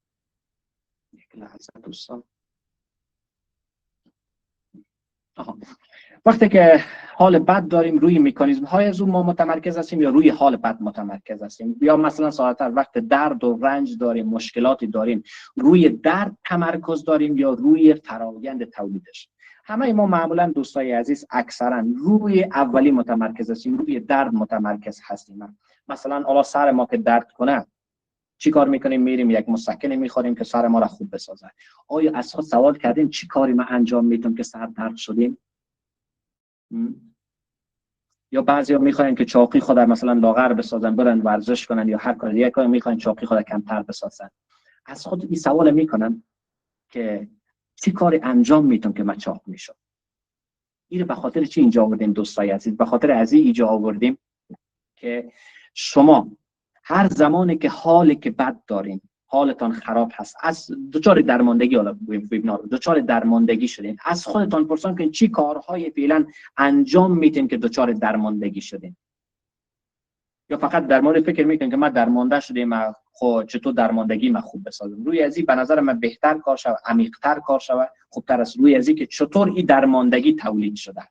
یک لحظه دوستان. وقتی که حال بد داریم روی مکانیزم های از اون ما متمرکز هستیم یا روی حال بد متمرکز هستیم؟ یا مثلا ساده‌تر وقت درد و رنج داریم، مشکلاتی داریم، روی درد تمرکز داریم یا روی فرایند تولیدش؟ همه ما معمولا دوستای عزیز اکثرا روی اولی متمرکز هستیم، روی درد متمرکز هستیم. مثلا حالا سر ما که درد کنه چی کار میکنیم؟ میریم یک مسکن میخوریم که سر ما را خوب بسازه. آیا از خود سوال کردیم چی کاری ما انجام میدیم که سر درد شدیم؟ یا بعضیا میخواین که چاقی خود مثلا لاغر بسازن، برن ورزش کنن یا هر کاری دیگه کاری میخواین چاقی خود کمتر بسازن. از خود این سوال میکنن که چی کاری انجام میدم که من چاق میشم؟ این به خاطر چی اینجا آوردیم دوستای عزیز؟ به خاطر از اینجا آوردیم که شما هر زمانی که حالی که بد دارین، حالتان خراب هست، از دچار درماندگی، حالا دچار درماندگی شدین، از خودتان پرسان کنید چی کارهای فعلا انجام میدین که دچار درماندگی شدین؟ یا فقط در مورد فکر میکنین که من درمانده شدم، خب چطور درماندگی من خوب بسازم؟ روی ازی به نظر من بهتر کار شوه، عمیق‌تر کار شوه، خوبتر است روی ازی که چطور این درماندگی تولید شده،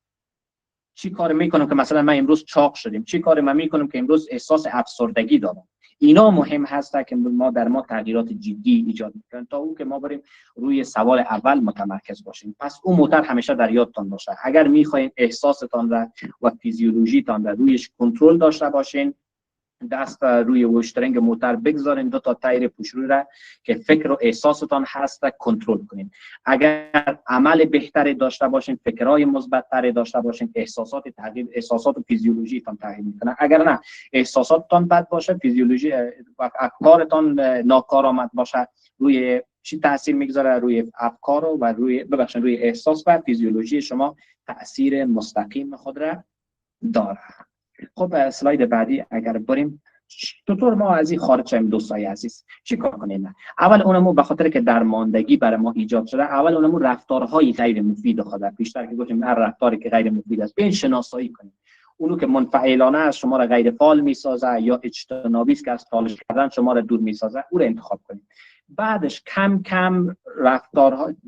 چی کار میکنم که مثلا من امروز چاق شدیم، چی کار من میکنم که امروز احساس افسردگی دارم. اینا مهم هست که در ما تغییرات جدی ایجاد میکنن تا اون که ما بریم روی سوال اول متمرکز باشیم. پس اون موتور همیشه در یادتان باشه. اگر میخواین احساستان را و فیزیولوژیتان را رویش کنترل داشته باشین، دست روی وشترنگ موتور بگذارین، دو تا تایر پشروی را که فکر و احساستان هست کنترل کنین. اگر عمل بهتری داشته باشین، فکرهای مثبت‌تری داشته باشین، احساسات و فیزیولوژیتان تغییر میکنه. اگر نه احساساتتان بد باشه، فیزیولوژی و کارتان ناکارآمد باشه، روی چی تاثیر میگذاره؟ روی افکار و روی احساس و فیزیولوژی شما تاثیر مستقیم خود را داره. خب اسلاید بعدی اگر بریم، چطور ما از این خارج شیم دوستای عزیز؟ چی کار کنیم؟ اول اونمو به خاطر که درماندگی برای ما ایجاد شده، اول اونمو رفتارهای غیر مفید خود، بیشتر که گفتیم هر رفتاری که غیر مفید است بین شناسایی کنیم. اونو که منفعلانه است شما را غیر فعال میسازه یا اجتنابی است که از چالش کردن شما را دور میسازه، او را انتخاب کنیم. بعدش کم کم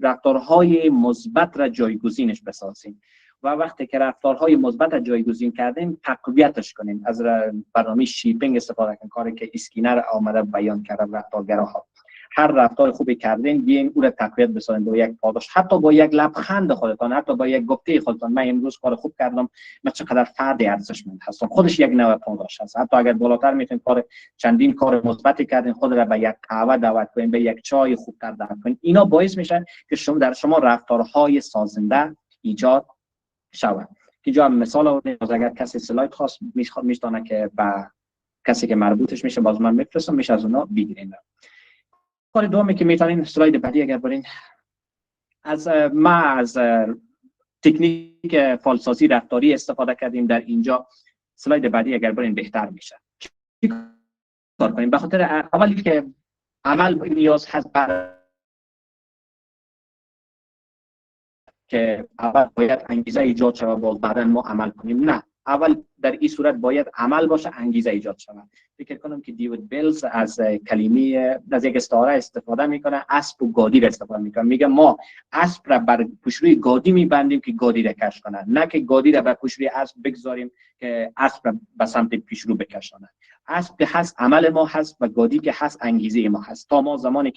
رفتارهای مثبت را جایگزینش بسازیم و وقتی که رفتارهای مثبت را جایگزین کردیم تقویتش کنیم. از برنامه شیپینگ استفاده کنیم، کاری که اسکینر آمده بیان کرده. رفتارگراها هر رفتار خوبی کردین بیاین او را تقویت بسازین با یک پاداش، حتی با یک لبخند خودتان، حتی با یک گفته خودتان من امروز کار خوب کردم، من چقدر فرد ارزشمند هستم، خودش یک نوع پاداش هست. حتی اگر بالاتر میتونید چندین کار مثبتی کردین، خود را به یک قهوه دعوت کنین، به یک چای خوبتر دعوت کنین. اینا باعث میشن که شما رفتارهای سازنده ایجاد شود. که جا مثال آوردیم، اگر کسی اسلاید خاص میشتانه که با کسی که مربوطش میشه باز من میفرستم، میشه از اونا بگیرین. کار دومی که میتونین اسلاید بعدی اگر برین، از تکنیک فعالسازی رفتاری استفاده کردیم در اینجا. اسلاید بعدی اگر برین بهتر میشه. چی کار کنیم؟ به خاطر اولی که عمل نیاز هست که اول باید انگیزه ایجاد شود و بعدا ما عمل کنیم. نه، اول در این صورت باید عمل باشه، انگیزه ایجاد شود. فکر کنم که دیوید بیلز از کلمه از یک استعاره استفاده میکنه، اسب و گادی را استفاده میکنه. میگه ما اسب را بر پشروی گادی میبندیم که گادی را کش کنه، نه که گادی را بر پشروی اسب بگذاریم که اسب را به سمت پیشرو بکشانه. اسب که هست عمل ما هست و گادی که هست انگیزه ما هست. تا زمانی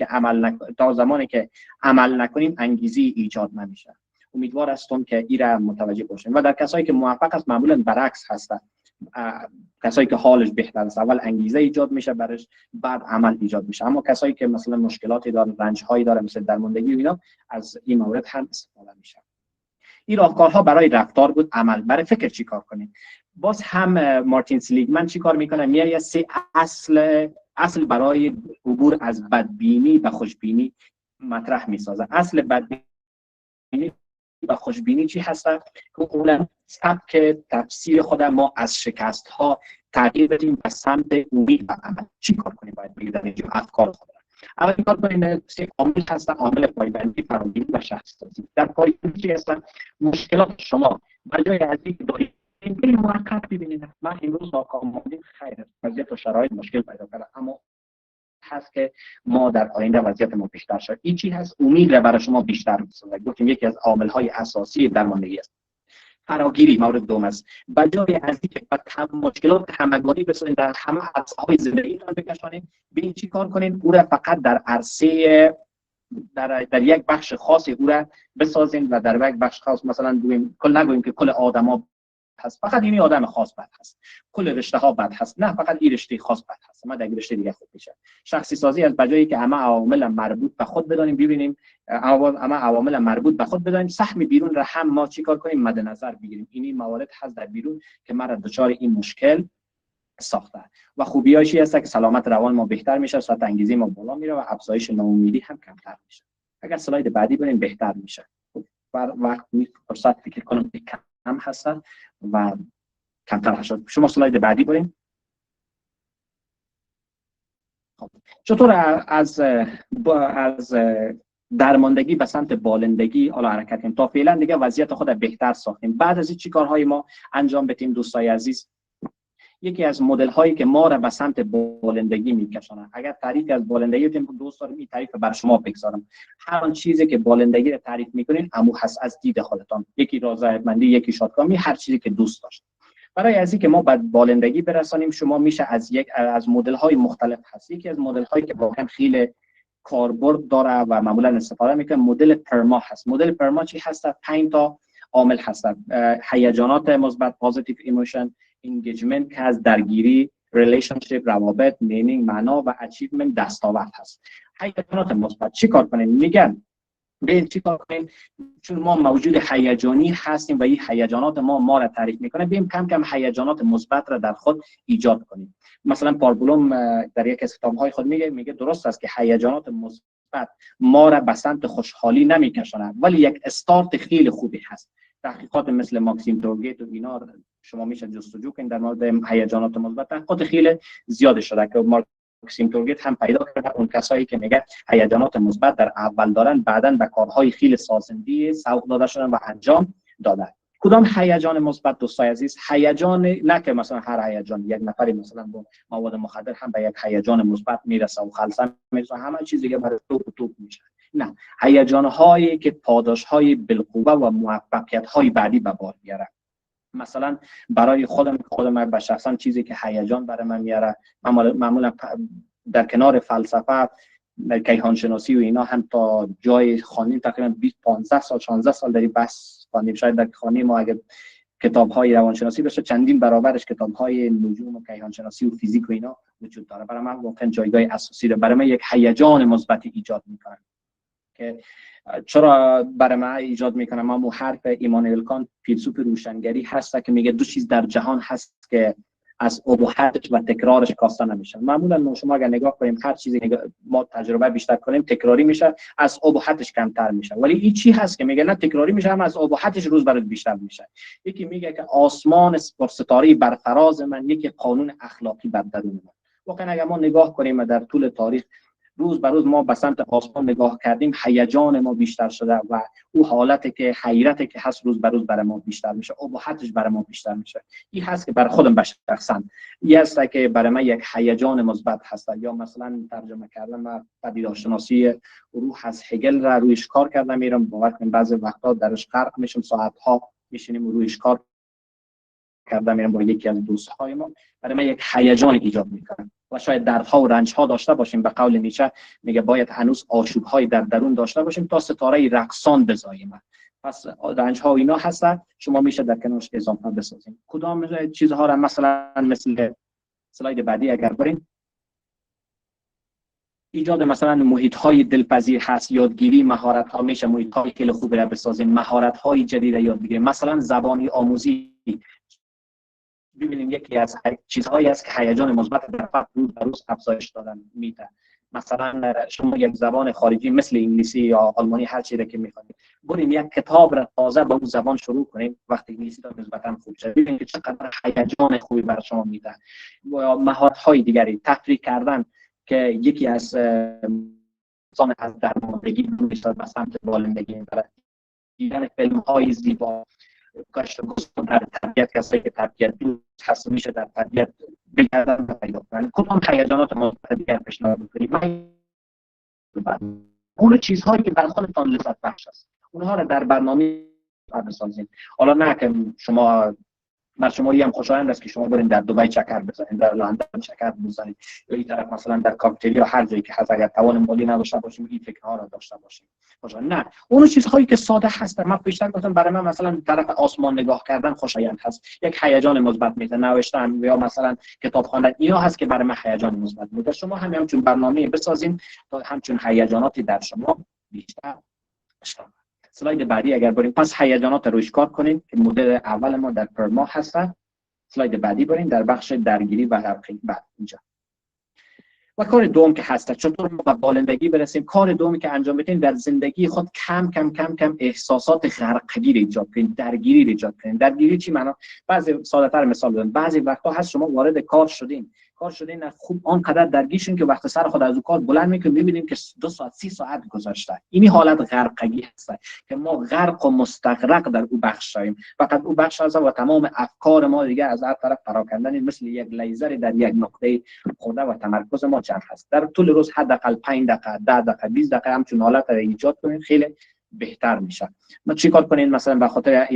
که عمل نکنیم انگیزه ایجاد نمیشه. امیدوار هستم که این را متوجه باشین. و در کسایی که موفق است معمولا برعکس هستند. کسایی که حالش بهتر است اول انگیزه ایجاد میشه برش، بعد عمل ایجاد میشه. اما کسایی که مثلا مشکلاتی دارن، رنج‌هایی دارن، مثل درماندگی و اینا، از این مورد هم استفاده میشه. این راهکارها برای رفتار بود. عمل برای فکر چی کار کنیم؟ باز هم مارتین سلیگمن چی کار میکنه؟ میاد 3 اصل برای عبور از بدبینی به خوشبینی مطرح میسازه. اصل بدبینی و خوشبینی چی هستن؟ که اون سبک تفسیر خود ما از شکست ها تغییر بدیم به سمت امید و عمل. چی کار کنیم؟ باید بگید در اینجا افکار خود را. اول کار کنیم سه عامل هستن: عامل پایبندی، فراگیری و شخص‌سازی. در پایبندی چی هستن؟ مشکلات شما بجای از اینکه دارید این موقت ببینید من امروز ناکام بودم، خیر، وضعیت و شرایط مشکل پیدا کرده، اما هست که ما در آینده وضعیت ما بیشتر شد. این چی هست؟ امید را برای شما بیشتر می‌سازه. گفتیم یکی از عامل‌های اساسی درماندگی است. فراگیری مورد دوم است. بجای از اینکه مشکلات همگانی بسازید در همه عرصه‌های زندگیتان بکشانید، ببین چی کار کنید؟ او را فقط در عرصه در یک بخش خاصی او را بسازید و در یک بخش خاص مثلا نگوییم که کل آدما هست، فقط این آدم خاص بد هست، کل رشته ها بد هست، نه فقط این رشته خاص بد هست، ما در رشته دیگه خوب میشه. شخصی سازی از بجایی که همه عوامل مربوط به خود بدانیم، ببینیم همه عوامل مربوط به خود بدانیم، سهم بیرون را هم ما چیکار کنیم؟ مد نظر بگیریم. این موارد هست در بیرون که ما را دچار این مشکل ساخته. و خوبیاشی هست که سلامت روان ما بهتر میشه، سطح انگیزی ما بالا میره و افزایش ناامیدی هم کمتر میشه. اگر اسلاید بعدی بریم بهتر میشه. وقت فرصت فکر کنم کم هستن و کمتر شد. شما اسلاید بعدی بریم. خب چطور از درماندگی به سمت بالندگی حالا حرکت کنیم تا فعلا دیگه وضعیت خود بهتر ساختیم؟ بعد از این چی کارهای ما انجام بدیم دوستای عزیز؟ یکی از مدل هایی که ما را به سمت بالندگی میکشونه. اگر تعریف از بالندگی دوست دارم این تعریف بر شما بگذارم. هر آن چیزی که بالندگی را تعریف میکنین امو هست از دید خودتان، یکی رضایتمندی، یکی شادکامی، هر چیزی که دوست داشت. برای از اینکه ما به بالندگی برسانیم شما میشه از مدل های مختلف هست. یکی از مدل هایی که واقعا خیلی کاربرد داره و معمولا استفاده میکنه مدل پرما هست. مدل پرما چی هست؟ 5 تا عامل هست: هیجانات مثبت، پوزیتیو ایموشن، انگیجمنت که از درگیری، ریلیشنشیپ، روابط، مینینگ، معنا و اچیومنت، دستاورد هست. هیجانات مثبت چی کار کنیم؟ میگن ببین چی کار کنیم، چون ما موجود هیجانی هستیم و این هیجانات ما را تعریف میکنه، بیم کم کم هیجانات مثبت را در خود ایجاد کنیم. مثلا پاربولوم در یک از کتاب‌های خود میگه درست است که هیجانات مثبت ما را به سمت خوشحالی نمیکشونه، ولی یک استارت خیلی خوبی هست. تحقیقات مثل ماکسیم تورگیت و اینا شما میشه جستجو کنید در مورد هیجانات مثبت، تحقیقات خیلی زیاد شده که ماکسیم تورگیت هم پیدا کرده اون کسایی که میگه هیجانات مثبت در اول دارن بعداً به کارهای خیلی سازنده سوق داده شدن و انجام دادن. کدام هیجان مثبت دوستای عزیز؟ هیجان نه که مثلا هر هیجان، یک نفری مثلا با مواد مخدر هم به یک هیجان مثبت میرسه و خلسه میرسه، همه چیزی که برای توپ میشه. نه، هیجان هایی که پاداش های بالقوه و موفقیت های بعدی به بار میاره. مثلا برای خودم به شخصا چیزی که هیجان برای من میاره، معمولا در کنار فلسفه، کیهان شناسی و اینا هم تا جای خوانیم تقریبا 15 سال 16 سال در این بحث خوانیم. شاید در خانه ما اگه کتاب‌های روانشناسی بشه چندین برابرش کتاب‌های نجوم و کیهان شناسی و فیزیک و اینا وجود داره. برای من واقعا جایگاه اساسی داره، برای من یک هیجان مثبت ایجاد میکنه. که چرا برای من ایجاد میکنه؟ ما حرف ایمانوئل کانت فیلسوف روشنگری هست که میگه دو چیز در جهان هست که از اباحتش و تکرارش کاسته نمیشه. معمولا شما اگر نگاه کنیم هر چیزی ما تجربه بیشتر کنیم تکراری میشه، از اباحتش کمتر میشه. ولی این چی هست که میگه نه تکراری میشه، هم از اباحتش روز به روز بیشتر میشه. یکی میگه که آسمان پرستاره بر فراز من یک قانون اخلاقی بر درون من. واقعا اگر ما نگاه کنیم در طول تاریخ روز به روز ما به سمت آسمان نگاه کردیم، هیجان ما بیشتر شده و او حالتی که حیرتی که هست روز به روز برای ما بیشتر میشه، اباحتش برای ما بیشتر میشه. این هست که برای خودم به شخصا این هست که برای من یک هیجان مثبت هست. یا مثلا ترجمه کردم من پدیدارشناسی روح از هگل را رویش کار کردم، میرم باور کنم بعضی وقتا درش غرق میشم، ساعت ها میشینیم رویش کار کردم، میرم با یکی از دوستهای ما، برای من یک هیجان ایجاد میکنه. و شاید دردها و رنجها داشته باشیم، به قول نیچه میگه باید هنوز آشوب‌های در درون داشته باشیم تا ستاره رقصان بزاییم. پس رنجها و اینا هستن، شما میشه در کنارش اضافه بسازیم. کدام چیزها را مثل سلاید بعدی اگر بریم، ایجاد مثلا محیط‌های دلپذیر هست، یادگیری مهارت‌ها، میشه محیط‌های خیلی خوبی را بسازیم، مهارت‌های جدید یاد بگیریم. مثلا زبانی آموزی، ببینیم یکی از چیزهایی است که هیجان مثبت در فرد روز به روز افزایش دادن میده. مثلا شما یک زبان خارجی مثل انگلیسی یا آلمانی هر چیزی که میخواید بریم یک کتاب را تازه با اون زبان شروع کنیم، وقتی انگلیسی تا نسبتا خوب شد ببینید که چقدر هیجان خوبی برای شما میده. و مهارت‌های دیگری، تفریح کردن که یکی از انسان از درماندگی میشه به سمت بالندگی میبره. دیدن فیلم‌های زیبا، گشت و گذار در طبیعت، کسایی که طبیعت دوست هست میشه در طبیعت بگردن و پیدا کنن. کدام هیجانات مثبت دیگر پیشنهاد می‌کنید؟ اون چیزهایی که بر خودتان لذت بخش است اونها را در برنامه بسازید. حالا نه که شما هم خوشایند است که شما برین در دبی چکر بزنید، در لندن چکر بزنید، یا این طرف مثلا در کاکتلیا هر جایی که هست اگر توان مالی نداشته باشیم این فکرها را داشته باشیم. نه، اون چیزهایی که ساده هست. من بیشتر گفتم برای من مثلا طرف آسمان نگاه کردن خوشایند هست، یک هیجان مثبت میده. نوشتن یا مثلا کتاب خواندن اینا هست که برای من هیجان مثبت میده. شما هم همچون برنامه بسازین تا همچون هیجاناتی در شما بیشتر بشه. سلاید بعدی اگر بریم، پس هیجانات رو روش کار کنیم که مدل اول ما در پرما هست. سلاید بعدی بریم در بخش درگیری و حرکت. بعد اینجا و کار دوم که هست چطور ما به بالندگی برسیم. کار دومی که انجام بدین در زندگی خود کم احساسات غرقگیر ایجاد کنید، درگیری ایجاد کنید. درگیری چی معنا؟ بعضی ساده‌تر مثال بزنم. بعضی وقتا هست شما وارد کار شدین کار شده نه خوب آنقدر درگیرشین که وقت سر خود از کار بلند میکنیم میبینیم که 2 ساعت 3 ساعت گذشته. این حالت غرقگی هست که ما غرق و مستغرق در او بخش شویم. فقط او بخش هست و تمام افکار ما دیگه از هر طرف پراکنده مثل یک لیزر در یک نقطه خورده و تمرکز ما جمع هست. در طول روز حداقل 5 دقیقه 10 دقیقه 20 دقیقه همچون حالت را ایجاد کنید خیلی بهتر میشه. ما چیکار کنین مثلا به خاطر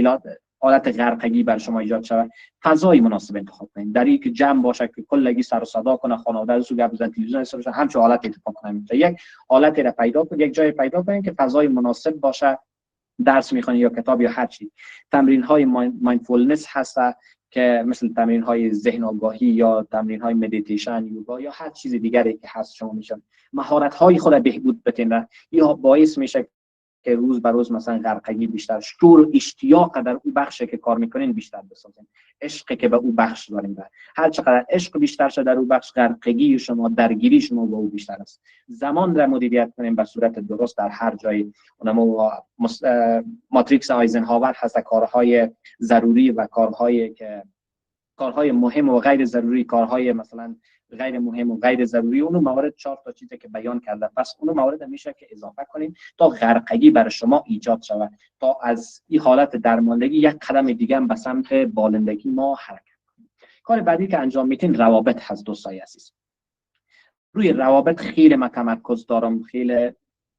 حالت غرقگی بر شما ایجاد شود؟ فضای مناسب انتخاب کنید در این که جمع باشه که کلگی سر و صدا کنه، خانواده رو گپ بزنن، تلویزیون استفاده کنه، همچون حالت انتخاب کنید. یک حالتی را پیدا کنید، یک جای پیدا کنید که فضای مناسب باشه. درس میخونید یا کتاب یا هر چی. تمرین های مایندفولنس هست که مثل تمرین های ذهن آگاهی یا تمرین های مدیتیشن، یوگا یا هر چیز دیگری که هست شما میشن مهارت های خود بهبود بدین. یا باعث میشه که روز به روز مثلا غرقگی بیشتر، شور اشتیاق در اون بخشی که کار میکنین بیشتر بسازین، عشقی که به اون بخش دارین. هر چقدر عشق بیشتر شد در اون بخش، غرقگی شما، درگیری شما با اون بیشتر است. زمان را مدیریت کنین به صورت درست در هر جای. اونم ماتریکس آیزنهاور هست، کارهای ضروری و کارهای مهم و غیر ضروری، کارهای مثلا غیر مهم و غیر ضروری، اونو موارد 4 تا چیزی که بیان کرده. پس اونو موارد میشه که اضافه کنیم تا غرقگی برای شما ایجاد شود، تا از این حالت درماندگی یک قدم دیگه هم به سمت بالندگی ما حرکت کنیم. کار بعدی که انجام میتین روابط هست. دوستای عزیز، روی روابط خیلی من تمرکز دارم. خیلی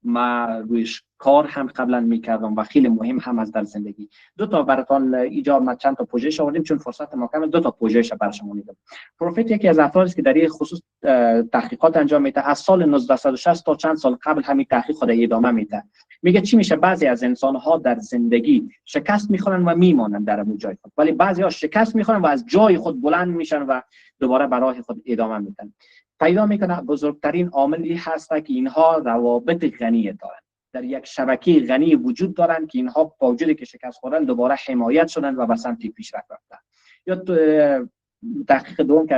ما رویش کار هم قبلا میکردم و خیلی مهم هم از در زندگی. 2 تا براتون ایجاد ما چند تا پروژه آوردیم چون فرصت ما کمه. 2 تا پروژه برای شما میدم. پروفیت یکی از افرادی که در این خصوص تحقیقات انجام میده. از سال 1960 تا چند سال قبل همین تحقیق خود ادامه میده. میگه چی میشه؟ بعضی از انسان ها در زندگی شکست میخورن و میمانن در اون جای خود، ولی بعضی ها شکست میخورن و از جای خود بلند میشن و دوباره به راه خود ادامه میدن. پیدا میکنه بزرگترین عاملی هست که اینها روابط غنی دارن، در یک شبکه غنی وجود دارن که اینها با وجودی که شکست خوردن دوباره حمایت شدن و به سمت پیشرفت رفتن. یا تحقیق دوم که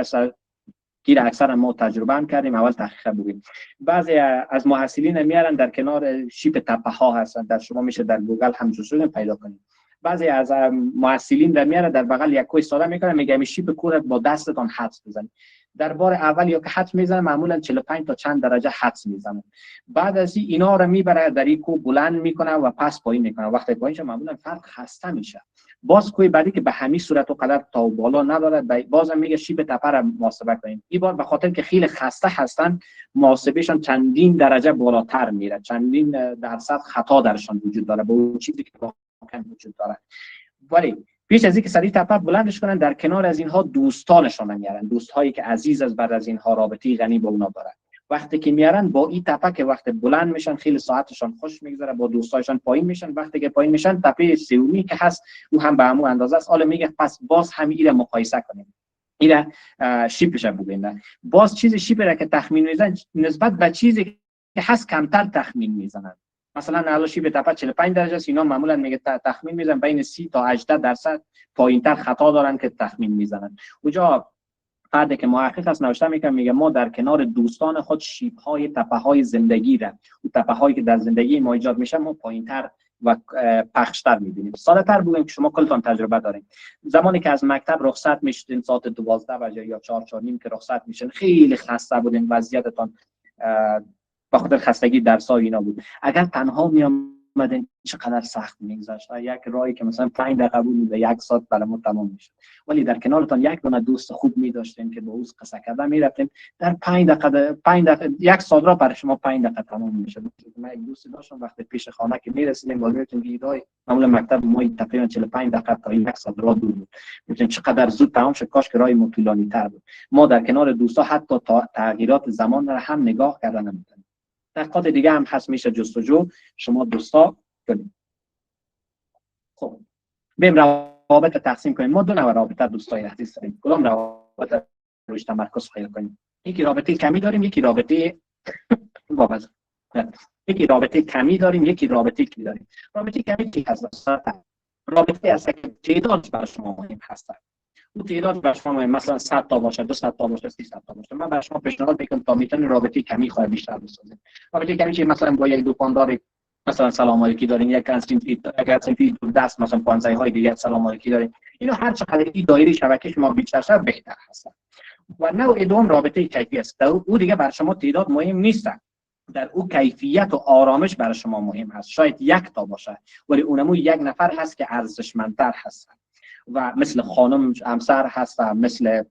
اکثر ما تجربه هم کردیم، اول تحقیق بگیم. بعضی از محصلین میارن در کنار شیب تپه ها هستن، در شما میشه در گوگل هم جستجو پیدا کنید. بعضی از محصلین در میاره در بغل یک کوه ساده میکنه، میگه می شیب کوه با دستتون حدس بزنید. در بار اول یا که حدس میزنه معمولا 45 تا چند درجه حدس میزنه. بعد از اینا رو میبره در این کوه بلند میکنه و پس پایین میکنه. وقتی پایینش معمولا فرد خسته میشه. باز کوه بعدی که به همین صورت و قدر تا بالا نداره، بازم میگه شیب تپه را محاسبه کنید. این بار به خاطر که خیلی خسته هستن محاسبهشون چندین درجه بالاتر میره، چندین درصد خطا درشون وجود داره با اون چیزی که واقعا وجود داره. ولی پیش از اینکه سریع تپه بلندش کنن در کنار از اینها دوستانشون میارن، دوستایی که عزیز از بعد از اینها رابطی غنی با اونا دارن. وقتی که میارن با این تپه که وقت بلند میشن خیلی ساعتشون خوش میگذره، با دوستایشون پایین میشن. وقتی که پایین میشن تپه سومی که هست او هم به همون اندازه است. حالا میگه پس باز همین رو مقایسه کنیم، این شیپش ببینید. باز چیز شیپ را که تخمین میزنن نسبت به چیزی که هست کمتر تخمین میزنن. مثلا الان شیب تپه 45 درجه است، اینا معمولا میگه تخمین میزنن بین 30 تا 18 درصد پایینتر خطا دارن که تخمین میزنن. اونجا فردی که محقق است نوشته میگه ما در کنار دوستان خود شیب‌های تپه‌های زندگی را، اون تپه‌هایی که در زندگی ما ایجاد میشه، ما پایینتر و پخشتر میبینیم. ساده‌تر بگیم که شما کلتون تجربه دارین. زمانی که از مکتب رخصت میشدین ساعت 12 بجه یا 4 4:30 که رخصت میشین، خیلی خسته بودین، وضعیتتون به خاطر خستگی درس‌ها اینا بود. اگر تنها میامدین چقدر سخت میگذشت. یک راهی که مثلا 5 دقیقه بود و 1 ساعت برای ما تمام میشد، ولی در کنارتون یک دونه دوست خوب می‌داشتین که با اوش قصه کردن میرفتین، در 5 دقیقه 1 ساعت را برای شما 5 دقیقه تمام میشد. من یک دوست داشتم وقتی پیش خانه که میرسیدیم باز می‌رفتیم ایدای معمولا مکتب ما تقریبا 45 دقیقه تا 1 ساعت راه دور بود. میگم چقدر زود تمام شد، کاش که راهی ما طولانی‌تر بود. ما در کنار دوستا حتی تغییرات زمان را هم نگاه کردن نمی‌تونیم. تحقیقات دیگه هم هست، میشه جستجو شما دوستا کنید. خب بریم روابط تقسیم کنیم. ما 2 نوع رابطه دوستای عزیز داریم. کدام رابطه روش تمرکز خیلی کنیم؟ یکی رابطه کمی داریم، یکی رابطه وابسته. یکی رابطه کمی داریم، یکی رابطه کی داریم. رابطه کمی چی هست؟ رابطه است که تعدادش برای شما مهم هست. اون تعداد برای شما مثلا 100 تا باشه، 200 تا باشه، 300 تا باشه. من برای شما پیشنهاد میکنم تا میتونید رابطه کمی خواهد بیشتر بسازید. رابطه کمی چی؟ مثلا با یک دکاندار مثلا سلام علیکی دارین، یک کنسینفی دست مثلا 15 های دیگه سلام علیکی دارین. اینا هر چقدر این دایره شبکه شما بیشتر شد بهتر هست. و نوع دوم رابطه کیفی است. در او دیگه بر شما تعداد مهم نیست، در او کیفیت و آرامش برای شما مهم هست. شاید یک تا باشه ولی اونمو یک نفر هست که ارزشمندتر هست و مثل خانم همسر هست و مثل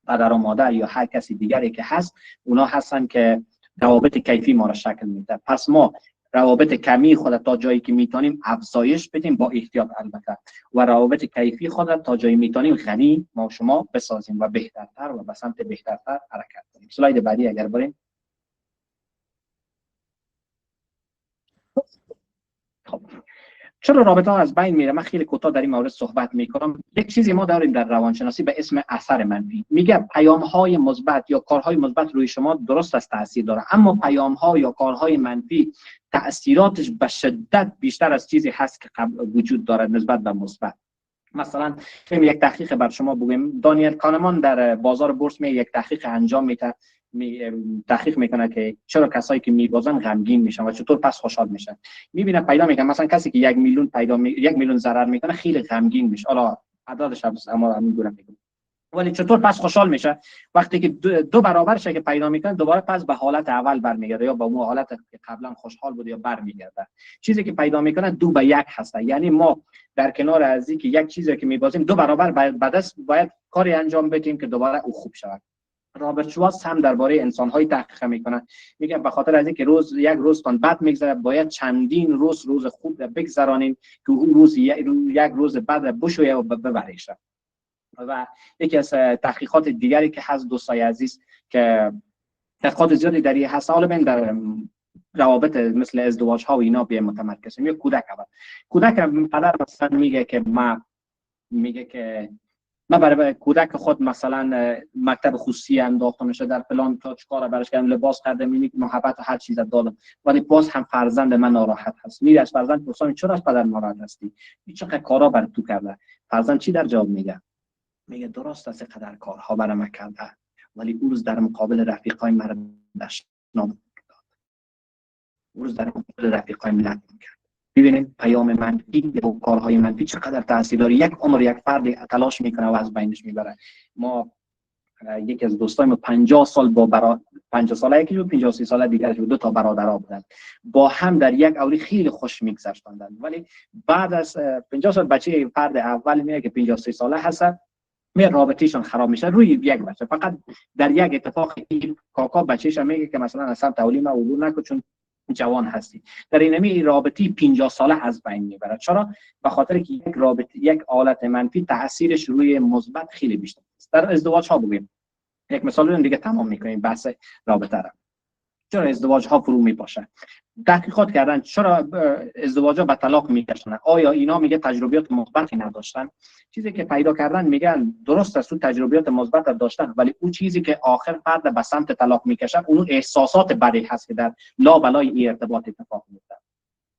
پدر و مادر یا هر کسی دیگری که هست، اونا هستن که روابط کیفی ما را شکل میده. پس ما روابط کمی خود تا جایی که میتونیم افزایش بدیم، با احتیاط البته، و روابط کیفی خود تا جایی میتونیم غنی ما و شما بسازیم و بهترتر و به سمت بهترتر حرکت کنیم. اسلاید بعدی اگر بریم. خب چرا رابطه ها از بین میره؟ من خیلی کوتاه در این مورد صحبت میکنم. یک چیزی ما داریم در روانشناسی به اسم اثر منفی. میگه پیام های مثبت یا کارهای مثبت روی شما درست است تاثیر داره، اما پیام ها یا کارهای منفی تاثیراتش به شدت بیشتر از چیزی هست که وجود دارد نسبت به مثبت. مثلا یک تحقیق بر شما بگیم. دانیل کانمان در بازار بورس یک تحقیق انجام میده، تحقیق میکنه که چرا کسایی که میبازن غمگین میشن و چطور پس خوشحال میشن. میبینه پیدا میکنه مثلا کسی که 1 میلیون 1 میلیون ضرر میکنه خیلی غمگین میشه. حالا عددش اما میگم، ولی چطور پس خوشحال میشه؟ وقتی که دو برابرش که پیدا میکنه دوباره پس به حالت اول برمیگرده یا به اون حالت که قبلا خوشحال بود یا برمیگرده. چیزی که پیدا میکنه 2 به 1 هست. یعنی ما در کنار از اینکه یک چیزی که میبازیم 2 برابر بعد از باید کاری انجام بدیم که دوباره او خوب شود. رابرت شوارتز هم درباره انسان‌های تحقیق میکنه. میگه به خاطر از اینکه یک روزتان بد میگذره باید چندین روز خوب بگذرانیم که اون روز یک روز بد بشویه و ببریشه. و یکی از تحقیقات دیگری که هست دوستای عزیز که تحقیقات زیادی در این هست، حالا در روابط مثل ازدواج ها و اینا به متمرکز میشه. کودک پدر مثلا میگه که من برای کودک خود مثلا مکتب خصوصی انداختم میشه، در فلان تا چیکار براش کردم، لباس خریدم، محبت و هر چیز دادم، ولی باز هم فرزند من ناراحت هست. میره از فرزند پرسان چرا از پدر ناراحت هستی؟ چقدر کارا برای تو کرده؟ فرزند چی در جواب میگه؟ میگه درست است قدر کارها برای من کرده، ولی اون روز در مقابل رفیقای من دشنام داد. اون روز در مقابل رفیقای من کرد. ببینید پیام منفی و کارهای منفی چقدر تاثیر داره. یک عمر یک فرد تلاش میکنه و از بینش میبره. ما یکی از دوستایم 50 سال با 50 ساله یکی بود، 53 ساله دیگرش بود، 2 تا برادرها بودن، با هم در یک اولی خیلی خوش میگذشتند، ولی بعد از 50 سال بچه فرد اول میگه که 53 ساله هست می رابطهشون خراب میشه روی یک بچه. فقط در یک اتفاقی کاکا بچه‌ش میگه که مثلا اصلا تعلیم عبور نکن چون جوان هستی. در این رابطه 50 ساله از بین میبره. چرا؟ به خاطر که یک حالت منفی تاثیرش روی مثبت خیلی بیشتر است. در ازدواج ها بگیم یک مثال رو دیگه تمام میکنیم بحث رابطه را. چرا ازدواج ها فرو میپاشه؟ تحقیقات کردن چرا ازدواج ها به طلاق میکشن. آیا اینا میگه تجربیات مثبتی نداشتن؟ چیزی که پیدا کردن میگن درست است، تجربیات مثبت داشتن، ولی اون چیزی که آخر فرد به سمت طلاق میکشه اون احساسات بدی هست که در لابلای این ارتباط اتفاق میفته.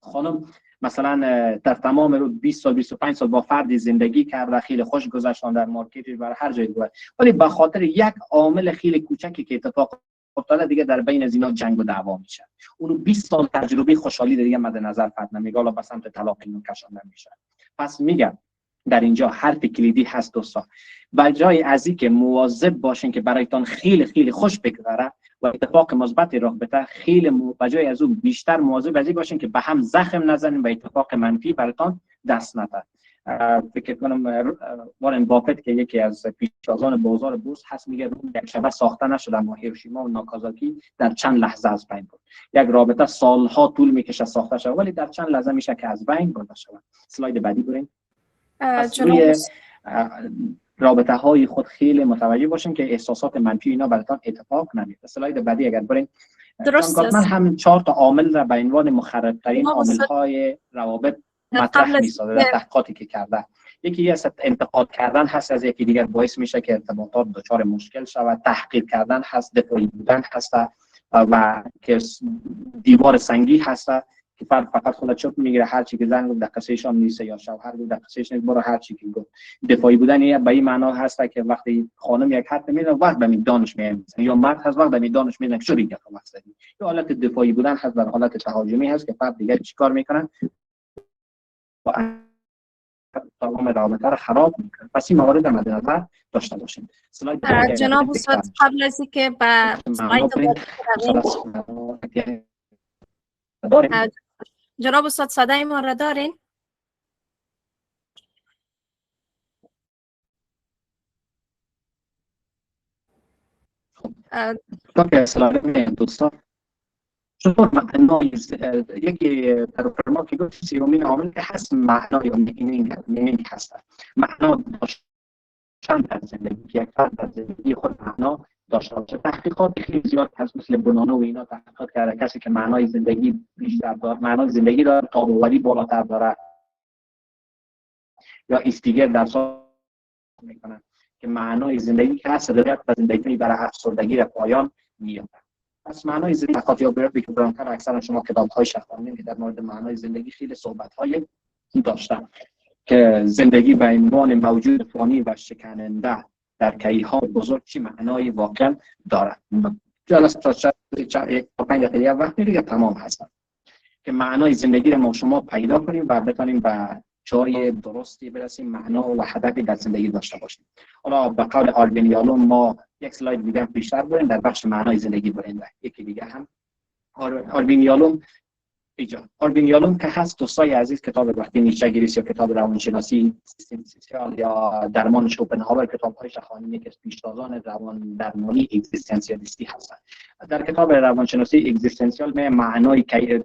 خانم مثلا در تمام رو 20 سال 25 سال با فردی زندگی کرده، خیلی خوش گذشتن در مارکتش برای هر جای دیگه، ولی به خاطر یک عامل خیلی کوچکی که اتفاق افتاده دیگه در بین از اینا جنگ و دعوا میشه. اون 20 سال تجربه خوشحالی دیگه مد نظر فرد نمیگه، حالا به سمت طلاق اینو کشانده میشه. پس میگم در اینجا حرف کلیدی هست دوستا، به جای از اینکه مواظب باشین که برایتان خیلی خیلی خوش بگذره و اتفاق مثبت رابطه، خیلی به جای از اون بیشتر مواظب از این باشین که به هم زخم نزنین و اتفاق منفی براتون دست نده. فکر کنم وارن بافت که یکی از پیشتازان بازار بورس هست میگه یک شبه ساخته نشده، اما هیروشیما و ناکازاکی در چند لحظه از بین برد. یک رابطه سالها طول میکشه ساخته شود ولی در چند لحظه میشه که از بین برده شود. اسلاید بعدی بریم. روی رابطه های خود خیلی متوجه باشین که احساسات منفی اینا براتون اتفاق نمیفته. اسلاید بعدی اگر بریم. درست است. من هم 4 تا عامل را به عنوان مخرب‌ترین عامل‌های روابط مطرح می‌سازه در تحقیقاتی که کرده. یکی از انتقاد کردن هست، از یکی دیگر باعث میشه که ارتباطات دچار مشکل شود. تحقیر کردن هست، دفاعی بودن هست و که دیوار سنگی هست که فرد فقط خودت چوب میگیره، هر چی که زن گفت دقیقش هم نیست یا شوهر گفت دقیقش نیست، برو هر چی که گفت. دفاعی بودن به این معنا هست که وقتی خانم یک حرف میزنه وقت به میدانش میاد یا مرد هست وقت به میدانش میاد چه دیگه مقصدی. یا حالت دفاعی بودن هست در حالت تهاجمی هست که فرد دیگه چیکار میکنن دوام رابطه را خراب میکنه. پس این موارد مد نظر داشته باشیم. جناب استاد قبل از اینکه به سلاید داریم، جناب استاد صدای ما را دارین؟ دوستان چطور معنای یکی پروگرام که گفت سیومین عامل که هست معنای مینینگ هست. معنا داشتن در زندگی که یک فرد در زندگی خود معنا داشته باشه. تحقیقات خیلی زیاد هست مثل بونانو و اینا تحقیقات کرده کسی که معنای زندگی بیشتر داره، معنای زندگی داره، تاب‌آوری بالاتر داره، یا استیگر در سال میکنن که معنای زندگی که هست صداقت و زندگی برای افسردگی را پایان میاره. پس معنای زندگی کاتیوگرافی که برانکر اکثرا شما کتاب‌های شخصی که در مورد معنای زندگی خیلی صحبت‌های داشتن که زندگی به عنوان موجود فانی و شکننده در کیهان بزرگ چی معنای واقعا دارد. جلسه تا 5 دقیقه وقت دیگه تمام هست که معنای زندگی رو ما شما پیدا کنیم و بتونیم به جای درستی برسیم، معنا و هدفی در زندگی داشته باشیم. حالا به قول آلوین یالوم ما یک سلاید دیگه بیشتر بریم در بخش معنای زندگی بریم. یکی دیگه هم آلوین یالوم که هست دوستای عزیز کتاب وقتی نیچه گریست یا کتاب روانشناسی اگزیستانسیال یا درمان شوپنهاور کتاب‌های شخصی که پیشتازان درمانی اگزیستانسیالیستی هستند. در کتاب روانشناسی اگزیستانسیال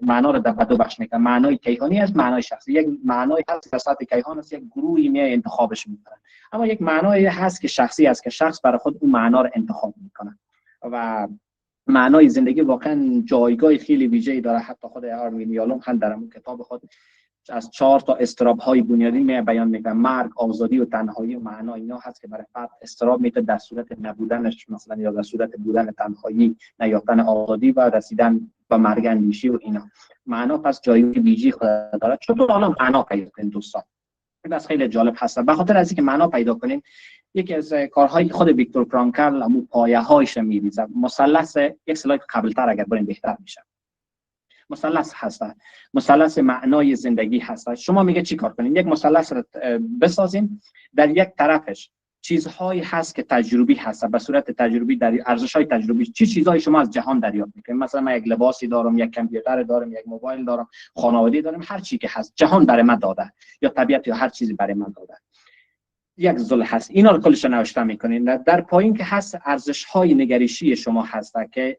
معنا رو در دو بخش میکنه. معنای کیهانی از معنای شخصی. یک معنای هست که سطح کیهان است، یک گروهی می انتخابش میکنن. اما یک معنای هست که شخصی است که شخص برای خود اون معنا رو انتخاب میکنه. و معنای زندگی واقعا جایگاه خیلی ویژه‌ای داره. حتی خود آلوین یالوم هم در اون کتاب خود از 4 تا اضطراب‌های بنیادی بیان میکنه. مرگ، آزادی و تنهایی و معنا اینا هست که برای فرد اضطراب میده در صورت نبودنش مثلا یا در صورت بودن تنهایی، نیافتن آزادی و رسیدن به مرگ اندیشی و اینا. معنا پس جایگاه ویژه‌ای خود داره. چطور حالا معنا پیدا کنیم دوستان؟ این بس خیلی جالب هست. به خاطر از اینکه معنا پیدا کنیم یکی از کارهای خود ویکتور فرانکل همون پایه‌هایش می‌ریزه. مثلث یک سلاید قبل‌تر اگر بریم بهتر میشه. مثلث هست. مثلث معنای زندگی هست. شما میگه چی کار کنین؟ یک مثلث رو بسازین، در یک طرفش چیزهایی هست که تجربی هست. به صورت تجربی در ارزش‌های تجربی چی چیزایی شما از جهان دریافت می‌کنید؟ مثلا من یک لباسی دارم، یک کامپیوتر دارم، یک موبایل دارم، خانواده دارم، هر چی که هست جهان برای من داده یا طبیعت یا هر چیزی برای من داده. یک ذل هست. اینا رو کلش نوشته میکنین. در پایین که هست ارزش های نگرشی شما هست که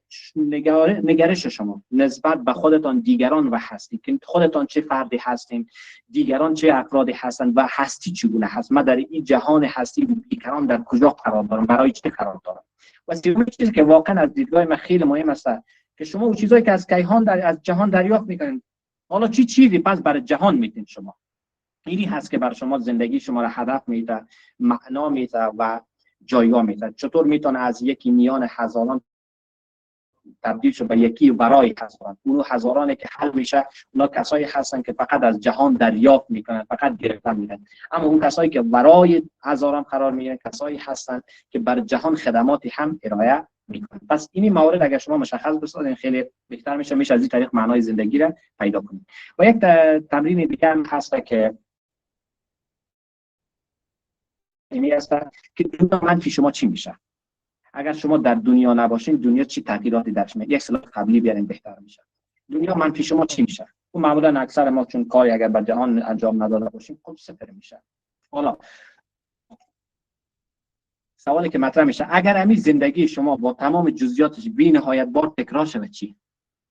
نگرش شما نسبت به خودتان، دیگران و هستی که خودتان چه فردی هستین، دیگران چه افرادی هستند و هستی چگونه هست. من در این جهان هستی دیگران در کجا قرار دارم، برای چه قرار دارم. و سومین چیزی که واقعا از دیدگاه من خیلی مهم است که شما اون چیزایی که از کیهان از جهان دریافت میکنین حالا چی چیزی پس برای جهان میتین شما. اینی هست که بر شما زندگی شما را هدف میده، معنا میده و جایگاه میده. چطور میتونه از یکی میان هزاران تبدیل شد به یکی برای هزاران. اون هزارانی که حل میشه اونا کسایی هستن که فقط از جهان دریافت میکنن، فقط گرفتن میکنن. اما اون کسایی که برای هزاران قرار میگیرن کسایی هستن که بر جهان خدماتی هم ارائه میکنن. پس این موارد اگر شما مشخص بسازین خیلی بهتر میشه از این طریق معنای زندگی را پیدا کنید. و یک تمرین دیگه هم هست که اینی هست که دنیا منفی شما چی میشه. اگر شما در دنیا نباشین دنیا چی تغییراتی درش میاد. یک سلاید قبلی بیارین بهتر میشه. دنیا منفی شما چی میشه. اون معمولا اکثر ما چون کاری اگر بر جهان انجام نداده باشیم خب صفر میشه. حالا سوالی که مطرح میشه اگر همین زندگی شما با تمام جزئیاتش بی‌نهایت بار تکرار شه چی؟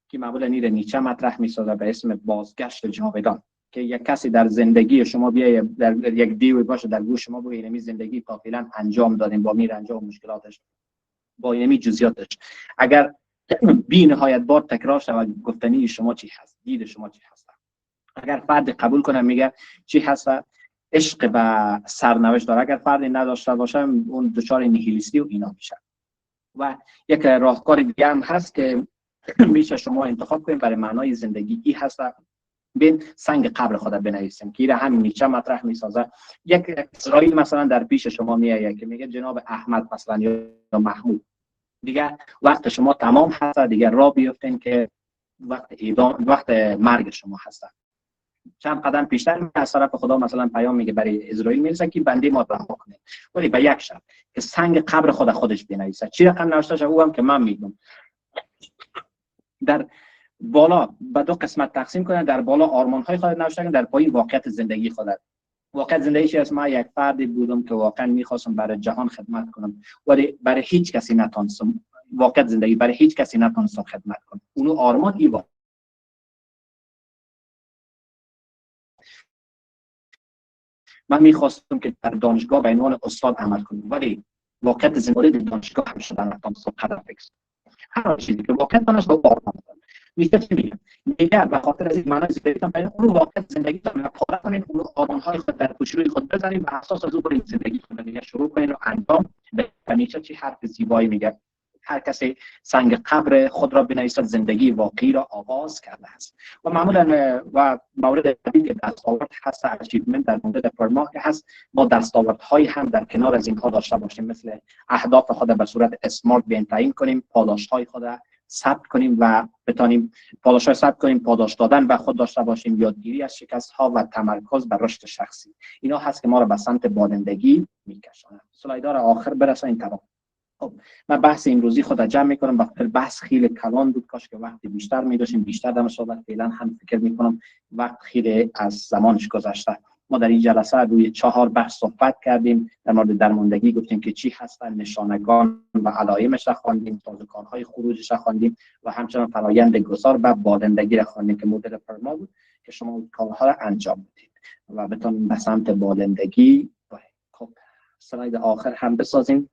که معمولا نیچه مطرح میسازه به اسم بازگشت جاودان. که یک کسی در زندگی شما بیایه در یک دیوی باشه در گوش شما بگه اینمی زندگی تا فعلا انجام دادیم با میر انجام مشکلاتش با اینمی جزئیاتش اگر بی نهایت بار تکرار شود و گفتنی شما چی هست، دید شما چی هست. اگر فرد قبول کنه میگه چی هست، عشق و سرنوشت داره. اگر فردی نداشته باشه اون دچار نیهیلیستی و اینا میشه. و یک راهکار دیگه هم هست که میشه شما انتخاب کنید برای معنای زندگی. این هست بین سنگ قبر خود بنویسیم که همین نیچه مطرح میسازه. یک اسرائیل مثلا در پیش شما میایه که میگه جناب احمد مثلا یا محمود دیگه وقت شما تمام هست، دیگه راه بیفتین که وقت مرگ شما هست. چند قدم پیشتر از طرف خدا مثلا پیام میگه برای اسرائیل میرسه که بنده ما رها کنه، ولی به یک شرط که سنگ قبر خودش بنویسه. چی رقم نوشته او هم که من میگم در بالا به دو قسمت تقسیم کنه، در بالا آرمان های خود نوشته کنه، در پایین واقعیت زندگی خود. واقعیت زندگیش است ما یک فردی بودم که واقعا میخواستم برای جهان خدمت کنم، ولی برای هیچ کسی نتونستم. واقعیت زندگی برای هیچ کسی نتونستم خدمت کنم. اونو آرمان ای بود. من میخواستم که در دانشگاه به عنوان استاد عمل کنم، ولی واقعیت زندگی دانشگاه هم شدن نتونستم قدم فکس. هر چیزی که واقعیت من است با آرمان میشه چی میگم دیگر به خاطر از این معنای زندگیتان پیدا اون واقعیت زندگیتان پاره کنین، اون آرمان‌های خود در کوچولوی خود بزنین و اساس از اون برید زندگی خود دیگه شروع کنین و انجام همیشه چی حرف زیبایی میگه هر کسی سنگ قبر خود را بنویسد زندگی واقعی را آغاز کرده است. و معمولا و مورد بعدی که دستاورد هست اچیومنت در مورد پرما که هست، ما دستاوردهایی هم در کنار از اینها داشته باشیم، مثل اهداف خود به صورت اسمارت بیان تعیین کنیم، پاداش‌های خود ثبت کنیم و بتانیم پاداش‌های ثبت کنیم، پاداش دادن به خود داشته باشیم، یادگیری از شکست‌ها و تمرکز بر رشد شخصی. اینا هست که ما را به سمت بالندگی می‌کشاند. اسلایدار آخر برسانیم تمام. خب من بحث امروزی خود جمع می‌کنم، بخاطر بحث خیلی کلان بود، کاش که وقتی بیشتر می‌داشتیم بیشتر در صحبت. فعلا هم فکر می‌کنم وقت خیلی از زمانش گذشته. ما در این جلسه روی 4 بحث صحبت کردیم. در مورد درماندگی گفتیم که چی هستن، نشانگان و علائمش را خواندیم، سازوکارهای خروجش را خواندیم و همچنان فرآیند گذار و بالندگی را خواندیم که مدل پرما بود که شما اون کارها را انجام بدید و بتونید به سمت بالندگی. خب اسلاید آخر هم بسازیم.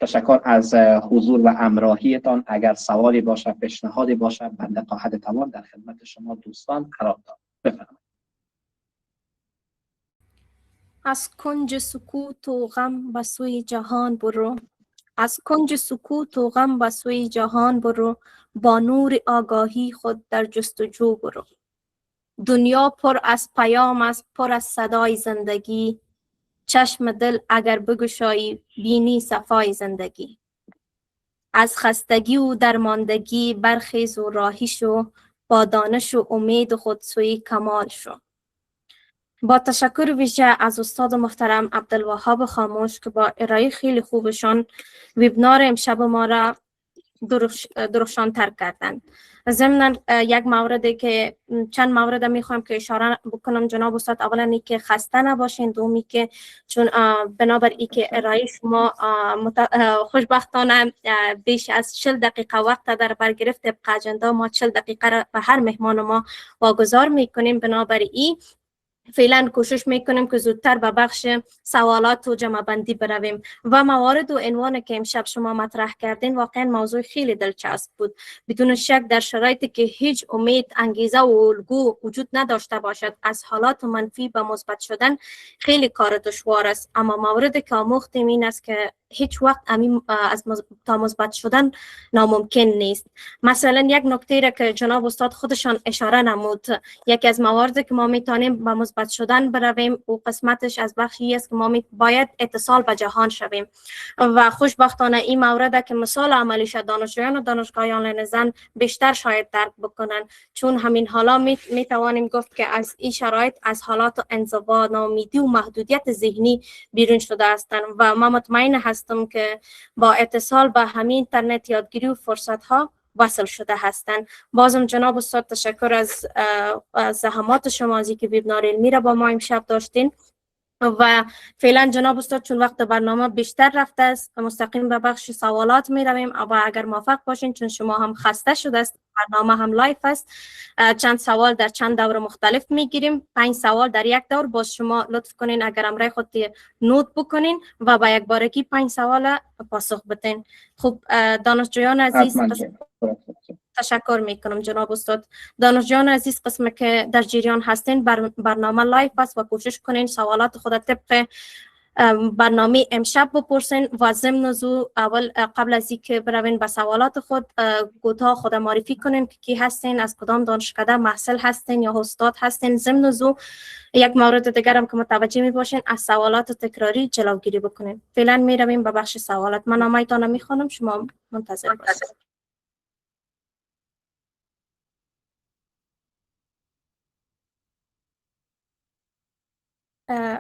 تشکر از حضور و همراهیتان. اگر سوالی باشه، پیشنهادی باشه، بنده تا حد توان در خدمت شما دوستان قرار دارم. بفرمایید. از کنج سکوت و غم به سوی جهان برو، از کنج سکوت و غم به سوی جهان برو، با نور آگاهی خود در جستجو برو. دنیا پر از پیام است، پر از صدای زندگی، چشم دل اگر بگشایی بینی صفای زندگی. از خستگی و درماندگی برخیز و راهی شو، با دانش و امید خود سوی کمال شو. با تشکر ویژه از استاد محترم عبدالوهاب خاموش که با ارائه خیلی خوبشان ویبنار امشب ما را درخشان‌تر کردند. ضمن یک موردی که چند مورد میخوام که اشاره بکنم جناب استاد، اولا این که خسته نباشین، دومی که چون بنابر ای که ارائه شما خوشبختانه بیش از 40 دقیقه وقت در بر گرفت طبق اجندا، ما 40 دقیقه را به هر مهمان ما واگذار میکنیم. بنابر ای فعلا کوشش میکنیم که زودتر به بخش سوالات و جمع بندی برویم و موارد و عنوان که امشب شما مطرح کردین واقعا موضوع خیلی دلچسب بود. بدون شک در شرایطی که هیچ امید، انگیزه و الگو وجود نداشته باشد، از حالات منفی به مثبت شدن خیلی کار دشوار است، اما موردی که آموختیم این است که هیچ وقت تا مثبت شدن ناممکن نیست. مثلا یک نکته را که جناب استاد خودشان اشاره نمود، یکی از مواردی که ما میتونیم به مثبت شدن برویم و قسمتش از بخشی است که ما باید اتصال به جهان شویم و خوشبختانه این مورد که مثال عملی شد دانشجویان و دانشگاه آنلاین زن بیشتر شاید درک بکنن، چون همین حالا میتوانیم گفت که از این شرایط از حالات انزوا، ناامیدی و محدودیت ذهنی بیرون شده هستند و ما مطمئن هستم که با اتصال به همین اینترنت یادگیری و فرصت ها وصل شده هستند. بازم جناب استاد تشکر از زحمات شما از اینکه ویبنار علمی را با ما امشب داشتین و فعلا جناب استاد چون وقت برنامه بیشتر رفته است مستقیم به بخش سوالات می رویم و اگر موافق باشین چون شما هم خسته شده است، برنامه هم لایف است، چند سوال در چند دور مختلف می گیریم، 5 سوال در یک دور. باز شما لطف کنین اگر امرای خود نوت بکنین و با یک بارگی 5 سوال پاسخ بدین. خب دانشجویان عزیز تشکر میکنم جناب استاد. دانشجویان عزیز قسم که در جریان هستین برنامه لایف است و کوشش کنین سوالات خود طبق برنامه امشب بپرسین و ضمن اول قبل از اینکه بروین به سوالات خود کوتاه خود معرفی کنین که کی هستین، از کدام دانشکده محصل هستین یا استاد هستین. ضمن یک مورد دیگر هم که متوجه می باشین از سوالات تکراری جلوگیری بکنین. فعلا می رویم به بخش سوالات. من نامه‌تان میخوانم، شما منتظر باشید.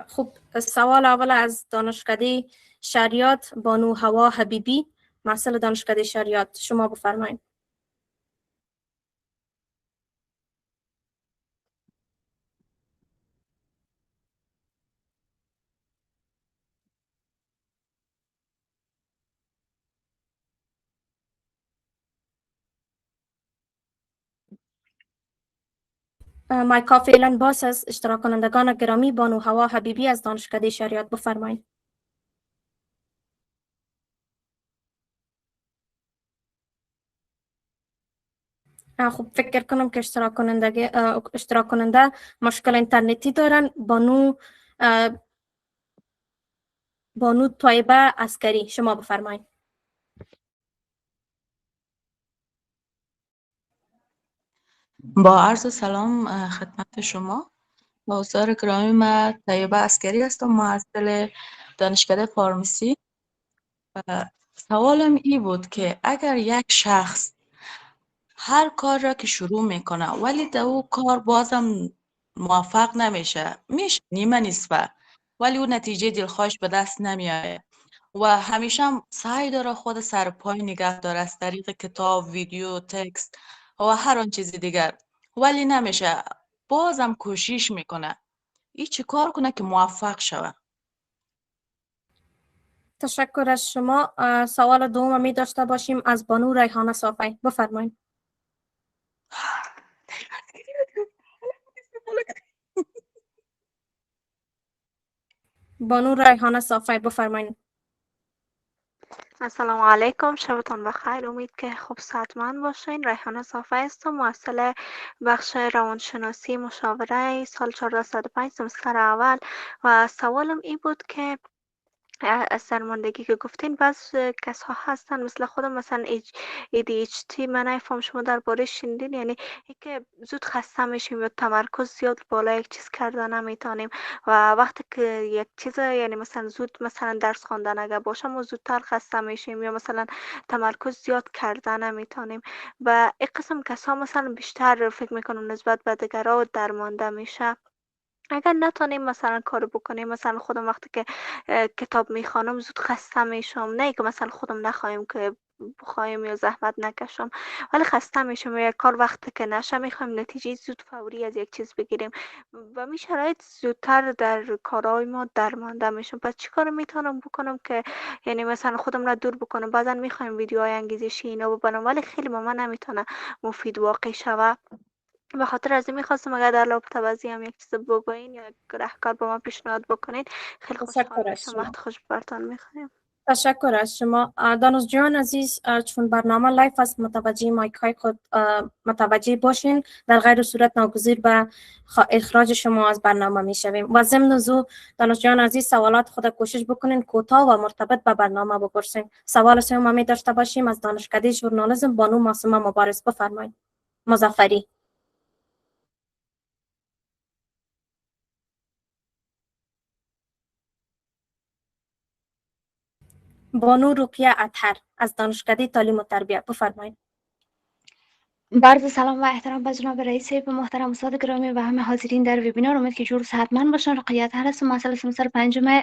خب سوال اول از دانشکده شریعت بانو هوا حبیبی، مسئول دانشکده شریعت، شما بفرمایید. مایکا فعلا باز از اشتراک کنندگان گرامی بانو هوا حبیبی از دانشکده شریعت، بفرمایید. خب فکر کنم که اشتراک کننده مشکل اینترنتی دارن. بانو طایبه عسکری، شما بفرمایید. با عرض سلام خدمت شما. با حضار گرامی، من طیبه عسکری هستم، معطل دانشکده فارمسی. سوالم ای بود که اگر یک شخص هر کار را که شروع میکنه ولی در او کار بازم موفق نمیشه، میشه نیمه نصفه، ولی او نتیجه دلخواهش به دست نمیاره و همیشه هم سعی داره خود سر پای نگه داره از طریق کتاب، ویدیو، تکست و هر آن چیزی دیگر، ولی نمیشه، بازم کوشش میکنه. ای چی کار کنه که موفق شوه؟ تشکر از شما. سوال دوم می داشته باشیم از بانو ریحانه صافی، بفرمایید. بانو ریحانه صافی، بفرمایید. السلام علیکم، شبتون بخیر. امید که خوب صحتمند باشین. ریحانه صافی هستم، محصل بخش روانشناسی مشاوره سال 1405 سمستر اول. و سوالم این بود که از سرماندگی که گفتین بعض کسها هستن مثل خودم، مثلا ADHD، من نفهم شما درباره شنیدین؟ یعنی اینکه زود خسته میشیم یا تمرکز زیاد بالا یک چیز کردن نمیتونیم و وقتی که یک چیز یعنی مثلا زود مثلا درس خواندن اگر باشه ما زودتر خسته میشیم یا مثلا تمرکز زیاد کردن نمیتونیم و این قسم کسها مثلا بیشتر فکر میکنم نسبت به دیگرها درمانده میشه. اگر نتونیم مثلا کارو بکنیم، مثلا خودم وقتی که کتاب میخوانم زود خسته میشم، نه که مثلا خودم نخواهیم که بخوایم یا زحمت نکشم، ولی خسته میشم و یک کار وقتی که نشه میخوایم نتیجه زود فوری از یک چیز بگیریم و می شرایط زودتر در کارهای ما درمانده میشم. پس چی کار میتونم بکنم که یعنی مثلا خودم را دور بکنم؟ بعضا میخوایم ویدیوهای انگیزشی اینا ببینم ولی خیلی به من نمیتونه مفید واقع شوه. به خاطر از این میخواستم اگر در رابطه بازی هم یک چیز بگوین یا یک راهکار با ما پیشنهاد بکنین خیلی خوشحال تشکر از میشم. شما. وقت خوش برتان میخوایم. تشکر از شما. دانشجویان عزیز، چون برنامه لایف است متوجه مایک های خود متوجه باشین، در غیر صورت ناگزیر به اخراج شما از برنامه می شویم. و ضمن نزو دانشجویان عزیز سوالات خود کوشش بکنین کوتاه و مرتبط به برنامه بپرسین. سوال سوم می داشته باشیم از دانشکده ژورنالیسم بانو معصومه مبارز، بفرمایید. مظفری. بانو رقیه اطهر از دانشکده تعلیم و تربیت، بفرمایید. عرض سلام و احترام به جناب رئیس به محترم استاد گرامی و همه حاضرین در وبینار. امید که جور صحتمند باشن. رقیه اطهر هستم، مسئول سمستر پنجم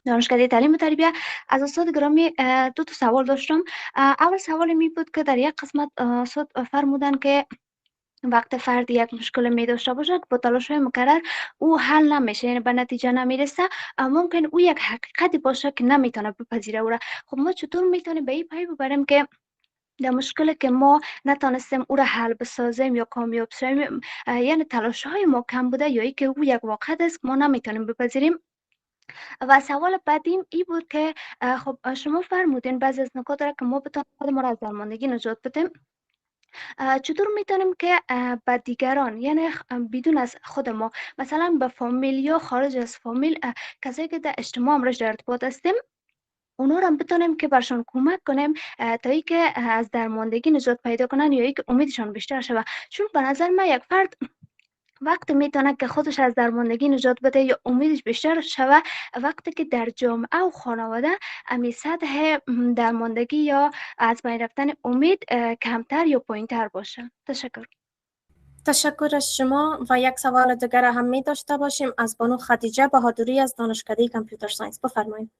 دانشکده تعلیم و تربیت. از استاد گرامی دو تا سوال داشتم. اول سوال می بود که در یک قسمت استاد فرمودن که وقت فرد یک مشکل می داشته باشد با تلاش های مکرر او حل نمیشه، یعنی به نتیجه نمیرسه، ممکن او یک حقیقتی باشه که نمیتونه بپذیره او را. خب ما چطور میتونیم به این پی ببریم که در مشکلی که ما نتانستیم او را حل بسازیم یا کامیاب شویم، یعنی تلاش های ما کم بوده یا ای که او یک واقعیت است که ما نمیتونیم بپذیریم؟ و سوال بعدیم ای بود که خب شما فرمودین بعضی از نکات را که ما بتونیم خود ما را از درماندگی نجات بدیم. چطور میتونیم که به دیگران، یعنی بدون از خود ما، مثلا به فامیل یا خارج از فامیل، کسایی که در اجتماع امروز در ارتباط هستیم، اونا رو هم بتونیم که برشان کمک کنیم تا ای که از درماندگی نجات پیدا کنن یا ای که امیدشان بیشتر شوه. چون به نظر من یک فرد وقتی میتونه که خودش از درماندگی نجات بده یا امیدش بیشتر شوه وقتی که در جامعه و خانواده امی سطح درماندگی یا از بین رفتن امید کمتر یا پایینتر باشه. تشکر. تشکر از شما و یک سوال دیگر هم می داشته باشیم از بانو خدیجه بهادری از دانشکده کامپیوتر ساینس. بفرمایید.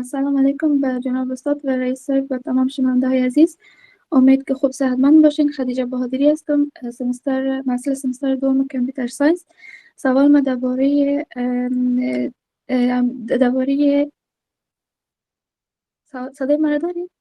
سلام علیکم به جناب استاد و رئیس صاحب و تمام شنونده های عزیز. امید که خوب صحتمند باشین. خدیجه بهادری هستم، محصل سمستر دوم کامپیوتر ساینس. سوال ما درباره صدای مرا دارید؟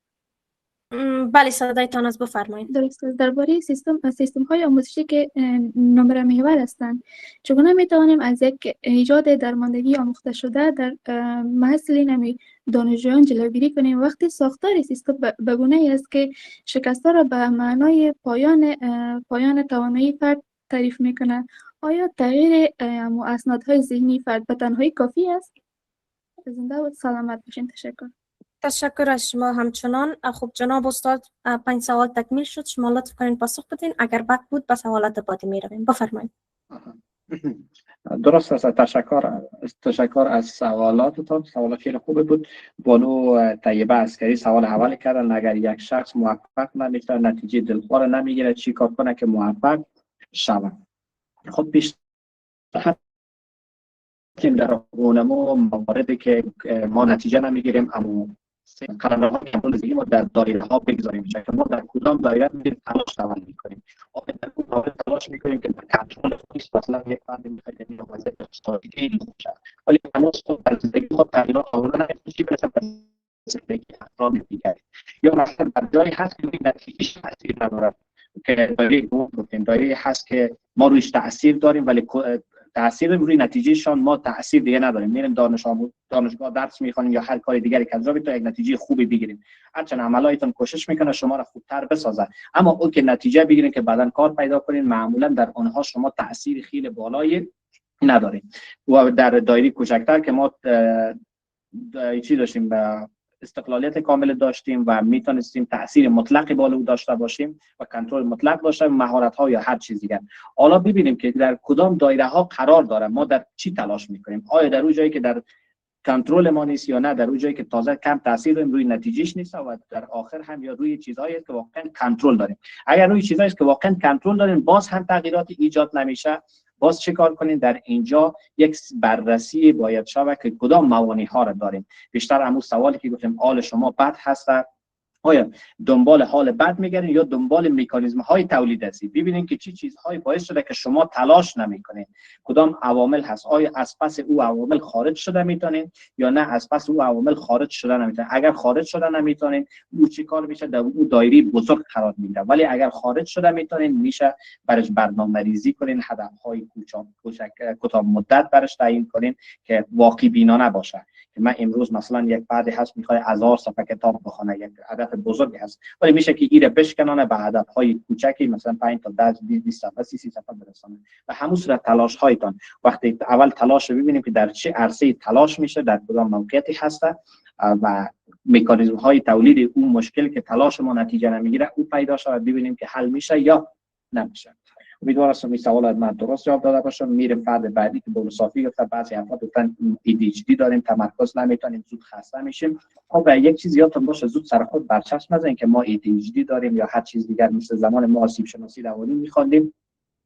بله صدایتان از، بفرمایید. درست است. درباره سیستم های آموزشی که نمره محور هستند، چگونه می توانیم از یک ایجاد درماندگی آموخته شده در محصل نمی دانشجویان جلوگیری کنیم وقتی ساختار سیستم به گونه‌ای است که شکست‌ها را به معنای پایان توانایی فرد تعریف می‌کند؟ آیا تغییر اسنادهای ذهنی فرد به تنهایی کافی است؟ زنده و سلامت باشین. تشکر. تشکر از شما همچنان. خب جناب استاد 5 سوال تکمیل شد، شما لطف کنین پاسخ بدین. اگر بد بود به سوالات بعدی می رویم. بفرمایید. درست است. تشکر از سوالاتتان. سوالات خیلی خوبه بود. بانو طیبه عسکری سوال اول کردن اگر یک شخص موفق نمیشه، نتیجه دلخواه نمیگیره، چی کار کنه که موفق شود؟ خب پیش در اونمو مواردی که ما نتیجه نمیگیریم اما قرارهای امروزی ما در دایره ها بگذاریم که ما در کدام دایره میریم تلاش عمل میکنیم. در کدام تلاش میکنیم که در کنترل خودش مثلا یک فرد میخواد این وضعیت اقتصادی خیلی خوب شد ولی هنوز خود در زندگی خود تغییرات قابل نمیشه برسه به زندگی افراد دیگری، یا مثلا در جایی هست که نتیجهش تاثیر نداره که دایره دوم گفتیم، دایره هست که ما رویش تاثیر داریم ولی تاثیر روی نتیجهشان ما تاثیر دیگه نداریم. میریم دانشگاه درس میخوانیم یا هر کاری دیگری که انجام تا یک نتیجه خوبی بگیریم، هرچند عملایتون کوشش میکنه شما را خوبتر بسازه، اما اون که نتیجه بگیرین که بعدن کار پیدا کنین معمولا در اونها شما تاثیر خیلی بالایی نداریم. و در دایره کوچکتر که ما چی داشتیم، به استقلالیت کامل داشتیم و میتونستیم تاثیر مطلقی بالا داشته باشیم و کنترل مطلق داشته مهارت ها یا هر چیز دیگه. حالا ببینیم که در کدام دایره ها قرار داره، ما در چی تلاش میکنیم، آیا در اون جایی که در کنترل ما نیست یا نه در اون جایی که تازه کم تاثیر داریم روی نتیجهش نیست و در آخر هم یا روی چیزهایی که واقعا کنترل داریم. اگر روی چیزهایی که واقعا کنترل داریم باز هم تغییرات ایجاد نمیشه، باز چه کار کنین؟ در اینجا یک بررسی باید شود که کدام موانع ها را داریم. بیشتر همون سوالی که گفتیم حال شما بد هست، آیا دنبال حال بد میگردین یا دنبال مکانیزم های تولید هستید؟ ببینید که چی چیزهایی باعث شده که شما تلاش نمیکنین، کدام عوامل هست، آیا از پس او عوامل خارج شده میتونین یا نه از پس او عوامل خارج شده نمیتونین. اگر خارج شده نمیتونین او چی کار میشه؟ در او دایره بزرگ قرار میگیره، ولی اگر خارج شده میتونین میشه برش برنامه‌ریزی کنین، هدفهای کوتاه مدت برش تعیین کنین که واقع بینانه باشه. من امروز مثلا یک فردی هست میخواد 1000 صفحه کتاب بخونه، یک هدف بزرگی هست، ولی میشه که ایره بشکنانه به هدفهای کوچکی مثلا 5 تا 10 20 صفحه 30 صفحه برسونه. و همون صورت تلاش هایتان وقتی اول تلاش رو ببینیم که در چه عرصه تلاش میشه، در کدام موقعیتی هسته و مکانیزم های تولید اون مشکل که تلاش ما نتیجه نمیگیره او پیدا شود، ببینیم که حل میشه یا نمیشه. امیدوارم این سوالات من درست جواب داده باشم. میریم فرد بعدی که به صافی گفته بعضی افراد گفتن ADHD داریم، تمرکز نمیتونیم، زود خسته میشیم. خب یک چیز یادتون باشه، زود سر خود برچسب نزنید که ما ADHD داریم یا هر چیز دیگر. مثل زمان ما آسیب شناسی روانی میخواندیم،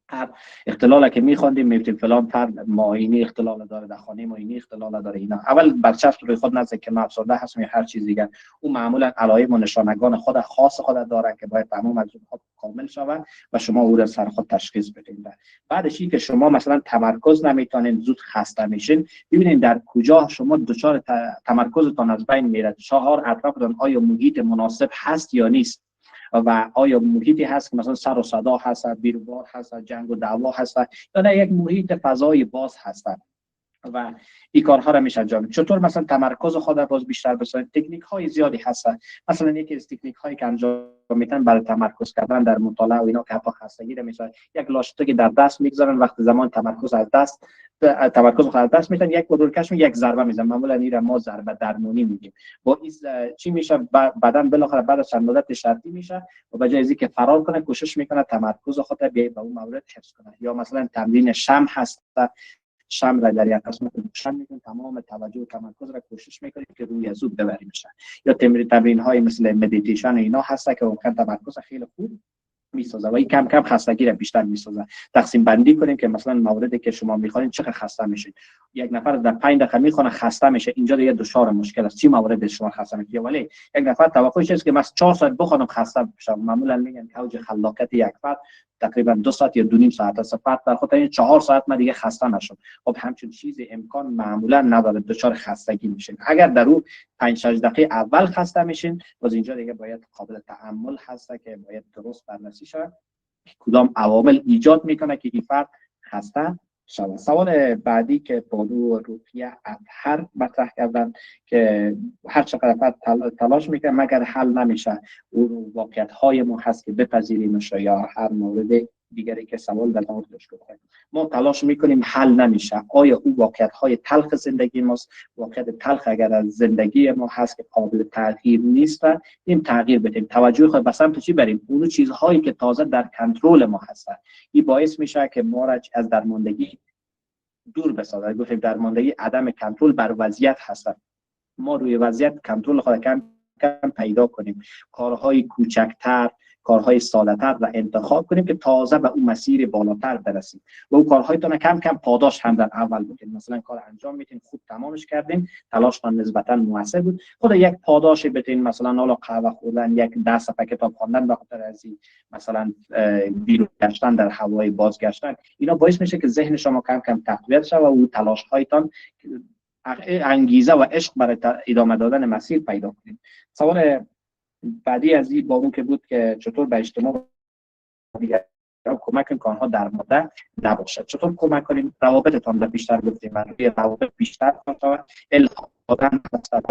هر اختلالی که میخواندیم میگفتیم فلان فرد معاینه اختلال داره، در خانه معاینه اختلال داره. اینا اول برچسب روی خود نزنید که من افسرده هستم یا هر چیز دیگر. اون معمولا علائم و نشانگان خود خاص خود داره که باید تمام از اون کامل شود و شما او را سر خود تشخیص بدید. بعدش این که شما مثلا تمرکز نمیتونین، زود خسته میشین، ببینید در کجا شما دچار تمرکزتان از بین میره. چهار اطرافتان آیا محیط مناسب هست یا نیست و آیا محیطی هست که مثلا سر و صدا هست، بیروبار هست، جنگ و دعوا هست یا نه یک محیط فضای باز هست و این کارها را میشه انجام. چطور مثلا تمرکز خود را باز بیشتر بسازید؟ تکنیک های زیادی هست. مثلا یکی از تکنیک هایی که انجام میتن برای تمرکز کردن در مطالعه و اینا که حتی خستگی را میشه، یک لاشتگی در دست میگذارن، وقت زمان تمرکز از دست میتن، یک بدورکش یک ضربه میزنن، معمولا این را ما ضربه درمانی میگیم. با این چی میشه؟ بدن بالاخره بعد از چند مدت شرطی میشه و به جای از اینکه فرار کنه کوشش میکنه تمرکز خود را به اون مورد حفظ کنه. یا مثلا تمرین شم هست، شم را در یک قسمت روشن میکنیم، تمام توجه و تمرکز را کوشش میکنیم که روی از اون ببریم. یا تمرین های مثل مدیتیشن اینا هست که واقعا تمرکز خیلی خوب میسازه و این کم کم خستگی را بیشتر میسازه. تقسیم بندی کنیم که مثلا موردی که شما میخوانید چقدر خسته میشید. یک نفر در 5 دقیقه میخونه خسته میشه، اینجا دیگه دچار مشکل است. چی موارد شما خسته میشید؟ ولی یک نفر توقعش است که من 4 ساعت بخونم خسته بشم. معمولا میگن که اوج خلاقیت یک فرد تقریبا 2 ساعت یا 2.5 ساعت است. فرد در خاطر این 4 ساعت من دیگه خسته نشم. خب همچین چیزی امکان معمولا نداره، دچار خستگی میشین. اگر در اون 5-6 دقیقه اول خسته میشین، باز اینجا دیگه باید قابل تأمل هست که باید درست بررسی شود کدام عوامل ایجاد میکنه که این فرد خسته شود. سوال بعدی که بانو روقیه اطهر مطرح کردن که هر چقدر فرد تلاش میکنه مگر حل نمیشه، اون واقعیت های ما هست که بپذیریمش یا هر مورد دیگری که سوال در موردش گفتیم ما تلاش میکنیم حل نمیشه. آیا او واقعیت های تلخ زندگی ماست؟ واقعیت تلخ اگر از زندگی ما هست که قابل تغییر نیست، این تغییر بدیم، توجه خود به سمت چی بریم؟ اون چیزهایی که تازه در کنترل ما هستن. این باعث میشه که ما را از درماندگی دور بسازه. گفتیم درماندگی عدم کنترل بر وضعیت هست. ما روی وضعیت کنترل خود کم کم پیدا کنیم، کارهای کوچکتر، کارهای ساده‌تر را انتخاب کنیم که تازه به اون مسیر بالاتر برسیم و اون کارهایتون کم کم پاداش هم در اول بودین. مثلا کار انجام میتین، خوب تمامش کردین، تلاشتان نسبتا موثر بود، خود یک پاداشی بتین، مثلا حالا قهوه خوردن، یک 10 صفحه کتاب خواندن به خاطر از این، مثلا بیرون گشتن، در هوای باز گشتن، اینا باعث میشه که ذهن شما کم کم تقویت شه و اون تلاش هایتان انگیزه و عشق برای ادامه دادن مسیر پیدا کنید. سوال بعدی از این با اون که بود که چطور به اجتماع دیگر کمک کنیم که آنها در ماده نباشد. چطور کمک کنیم؟ روابطتان را بیشتر گفتیم، روابط بیشتر کنید، الهام دادن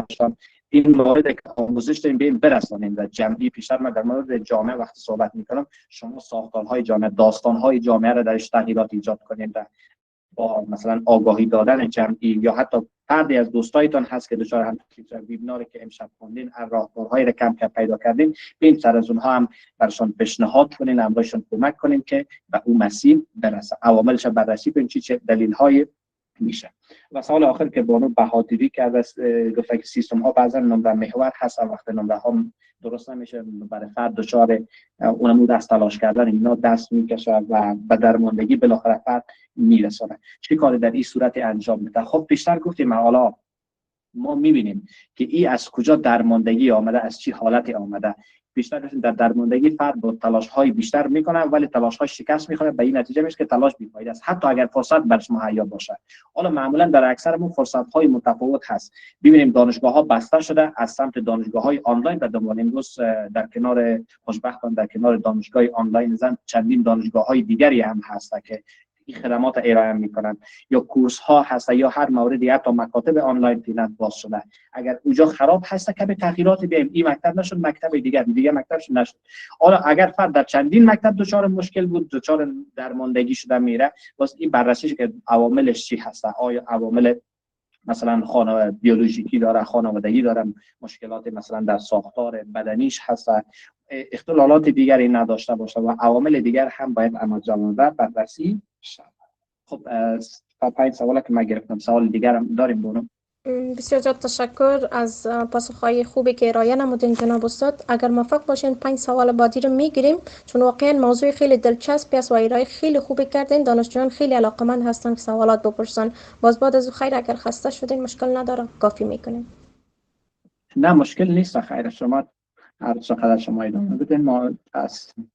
هستن. این مورد که آموزش داریم بیم برسانیم در جمعی. پیشتر من در مورد جامعه وقتی صحبت میکنم، شما ساختارهای جامعه، داستانهای جامعه را درش تغییرات ایجاد کنید با مثلا آگاهی دادن جمعی، یا حتی فردی از دوستایتان هست که دچار هم ویبیناری که امشب خوندین، راهکارهایی را کم کم پیدا کردین، بین سر از اونها هم برشان پیشنهاد کنین، امرایشان کمک کنین که به اون مسیر برسه. عواملش بررسی کنین چه دلیل‌های میشه. و سوال آخر که بانو بهادری کرده است، گفته که سیستم ها بعضا نمره محور هست، وقت نمره ها درست نمیشه، برای فرد دچار اونمود از تلاش کردن اینا دست میکشه و به درماندگی بالاخره فرد میرسونه. چه کاری در این صورت انجام میده؟ خب بیشتر گفتیم حالا ما میبینیم که این از کجا درماندگی آمده، از چی حالتی آمده. بیشتر در درماندگی فرد با تلاش های بیشتر میکنه ولی تلاش های شکست میخوره، به این نتیجه میشه که تلاش بیفایده است حتی اگر فرصت برش مهیا باشه. حالا معمولا در اکثرمون فرصت های متفاوت هست. ببینیم دانشگاه ها بسته شده، از سمت دانشگاه های آنلاین به دنبال امروز در کنار خوشبختانه در کنار دانشگاه آنلاین زن چندین دانشگاه های دیگری هم هست که این خدمات ارائه میکنن، یا کورس ها هست، یا هر موردی حتی مکاتب آنلاین فعلا باز شده. اگر اونجا خراب هست کمی تغییرات بیایم، این مکتب نشد مکتب دیگه مکتبش نشد. حالا اگر فرد در چندین مکتب دچار مشکل بود، دچار درماندگی شده میره، باز این بررسیش که عواملش چی هست. آیا عوامل مثلا خانواده بیولوژیکی داره، خانوادگی داره، مشکلات مثلا در ساختار بدنیش هست، اختلالات دیگری نداشته باشه و عوامل دیگر هم باید اماجامده بررسی شود. خب 5 سوالی که من گرفتم، سوال دیگر هم داریم بونم. بسیار زیاد تشکر از پاسخهای خوبی که ارائه نمودین جناب استاد. اگر موافق باشین 5 سوال بعدی رو میگیریم، چون واقعا موضوع خیلی دلچسبی است و ارائه خیلی خوبی کردین. دانشجویان خیلی علاقه‌مند هستن که سوالات بپرسن. باز بعد از خیر اگر خسته شدین مشکل نداره، کافی میکنیم. نه مشکل نیست، خیر شما هر چقدر شما ادامه بدین ما هستیم.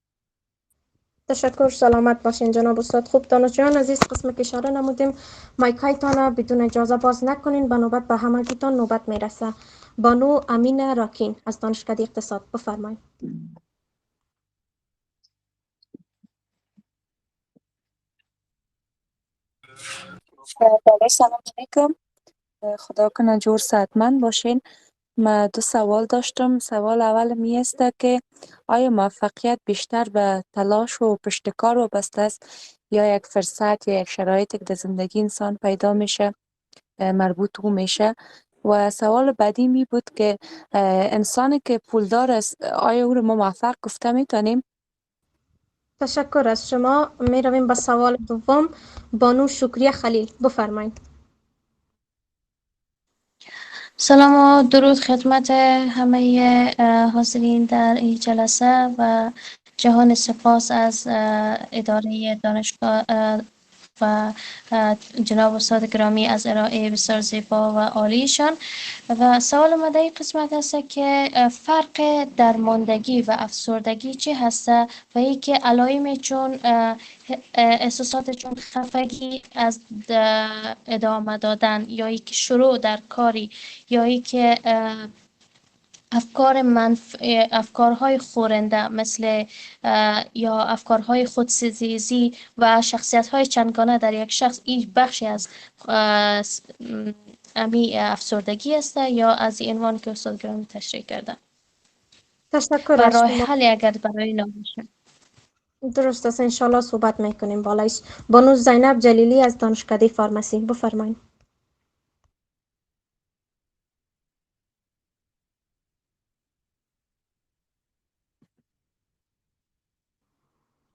تشکر، سلامت باشین جناب استاد. خوب دانشجویان عزیز، قسم که اشاره نمودیم مایک هایتان بدون اجازه باز نکنین، به نوبت به همگیتان نوبت میرسه. بانو امین راکین از دانشکده اقتصاد بفرمایید. سلام علیکم، خدا کنه جور صحتمند باشین. من 2 سوال داشتم. سوال اول می است که آیا موفقیت بیشتر به تلاش و پشتکار وابسته است یا یک فرصت یا یک شرایطی که در زندگی انسان پیدا میشه مربوط او میشه؟ و سوال بعدی می بود که انسانی که پولدار است آیا او رو ما موفق گفته میتونیم؟ تشکر از شما. می رویم به سوال دوم. بانو شکریه خلیل بفرمایید. سلام و درود خدمت همه حاضرین در این جلسه و جهان سپاس از اداره دانشگاه و جناب استاد گرامی از ارائه بسیار زیبا و عالیشان. و سوال ما در این قسمت است که فرق درماندگی و افسردگی چی هسته و ای که علائم چون احساسات چون خفگی از ادامه دادن یا ای که شروع در کاری یا ای که افکارهای خورنده مثل یا افکارهای خودستیزی و شخصیت‌های چندگانه در یک شخص این بخشی از امی افسردگی است یا از این عنوان که استاد گرامی تشریح کردن. تشکر و از راه شما. حلی اگر برای نامشه. درست است، انشالله صحبت میکنیم بالایش. بانو زینب جلیلی از دانشکده فارمسی، بفرمایید.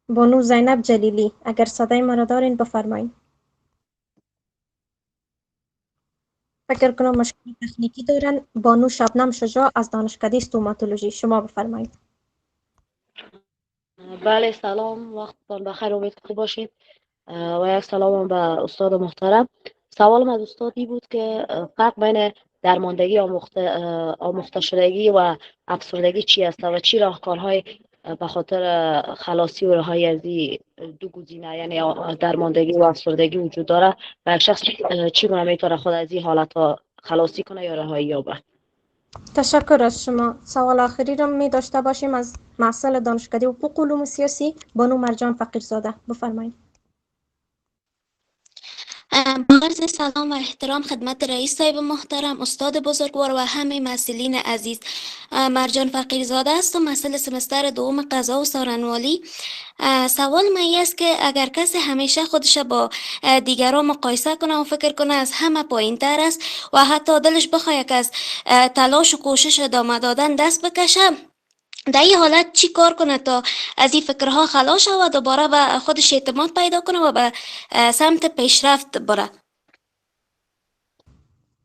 بانو زینب جلیلی، اگر صدای ما را دارین بفرمایید. فکر کنم مشکل تکنیکی دارن. بانو شبنم شجاع از دانشکده استوماتولوژی، شما بفرمایید. بله سلام، وقتتان بخیر، امید خوب باشید. و یک سلام به استاد محترم. سوالم از استادی بود که فرق بین درماندگی آموخته شدگی و افسردگی چی است و چی راهکارهای به خاطر خلاصی و رهایی از این دو گزینه یعنی درماندگی و افسردگی وجود داره و یک شخص چگونه میتونه خود از این حالت ها خلاصی کنه یا رهایی یابه؟ تشکر از شما. سوال آخری رو می داشته باشیم از محصل دانشکده حقوق و علوم سیاسی بانو مرجان فقیرزاده، بفرمایید. با عرض سلام و احترام خدمت رئیس صاحب محترم، استاد بزرگوار و همه مسئولین عزیز. مرجان فقیرزاده است و مسئول سمستر دوم قضا و سارنوالی. سوال من است که اگر کسی همیشه خودش با دیگران مقایسه کنه و فکر کنه از همه پایین تر است و حتی دلش بخواد که از تلاش و کوشش ادامه دادن دست بکشه، در این حالت چی کار کنه تا از این فکرها خلاص شود و دوباره به خودش اعتماد پیدا کنه و به سمت پیشرفت بره؟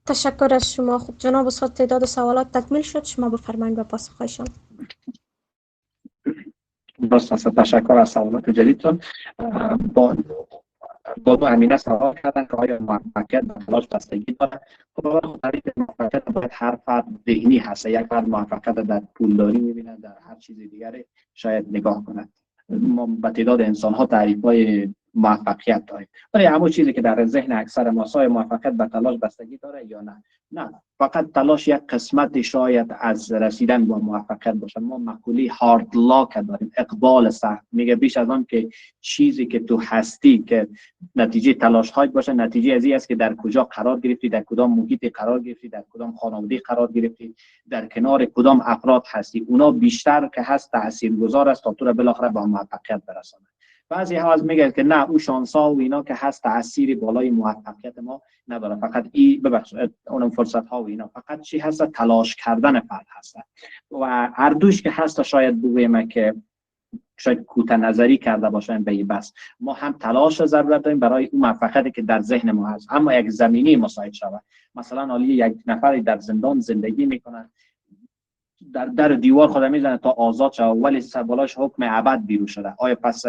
تشکر از شما. خب جناب استاد، تعداد سوالات تکمیل شد، شما بفرمایید به پاسخشان. درست است، تشکر از سوالات جدیدتون. بانو امینه سوال کردن که آیا موفقیت به تلاش بستگی داره؟ خب تعریف موفقیت باید هر فرد ذهنی هست. یک فرد موفقیت در پولداری میبینه، در هر چیز دیگری شاید نگاه کنه. ما به تعداد انسان ها تعریف های موفقیت داریم، ولی همون چیزی که در ذهن اکثر ما سای موفقیت به تلاش بستگی داره یا نه؟ نه، فقط تلاش یک قسمت شاید از رسیدن به موفقیت باشه. ما مقوله هارد لاک داریم، اقبال سخت، میگه بیش از آن که چیزی که تو هستی که نتیجه تلاش های باشه، نتیجه از این است که در کجا قرار گرفتی، در کدام محیط قرار گرفتی، در کدام خانواده قرار گرفتی، در کنار کدام افراد هستی. اونا بیشتر که هست تاثیرگذار است تا تو را بالاخره به موفقیت برسونه. بعضی ها از میگه که نه، او شانس‌ها و اینا که هست تأثیری بالای موفقیت ما نداره، فقط اون فرصت ها و اینا فقط چی هست؟ تلاش کردن فرد هست. و هر دوش که هست شاید بگویم که شاید کوتاه نظری کرده باشن به این بس. ما هم تلاش ضرورت داریم برای اون موفقیتی که در ذهن ما هست، اما یک زمینی مساعد شود. مثلا حالی یک نفری در زندان زندگی میکنه، در دیوار خود میزنه تا آزاد شود، ولی سربالاش حکم ابد بیرون شده. آیا پس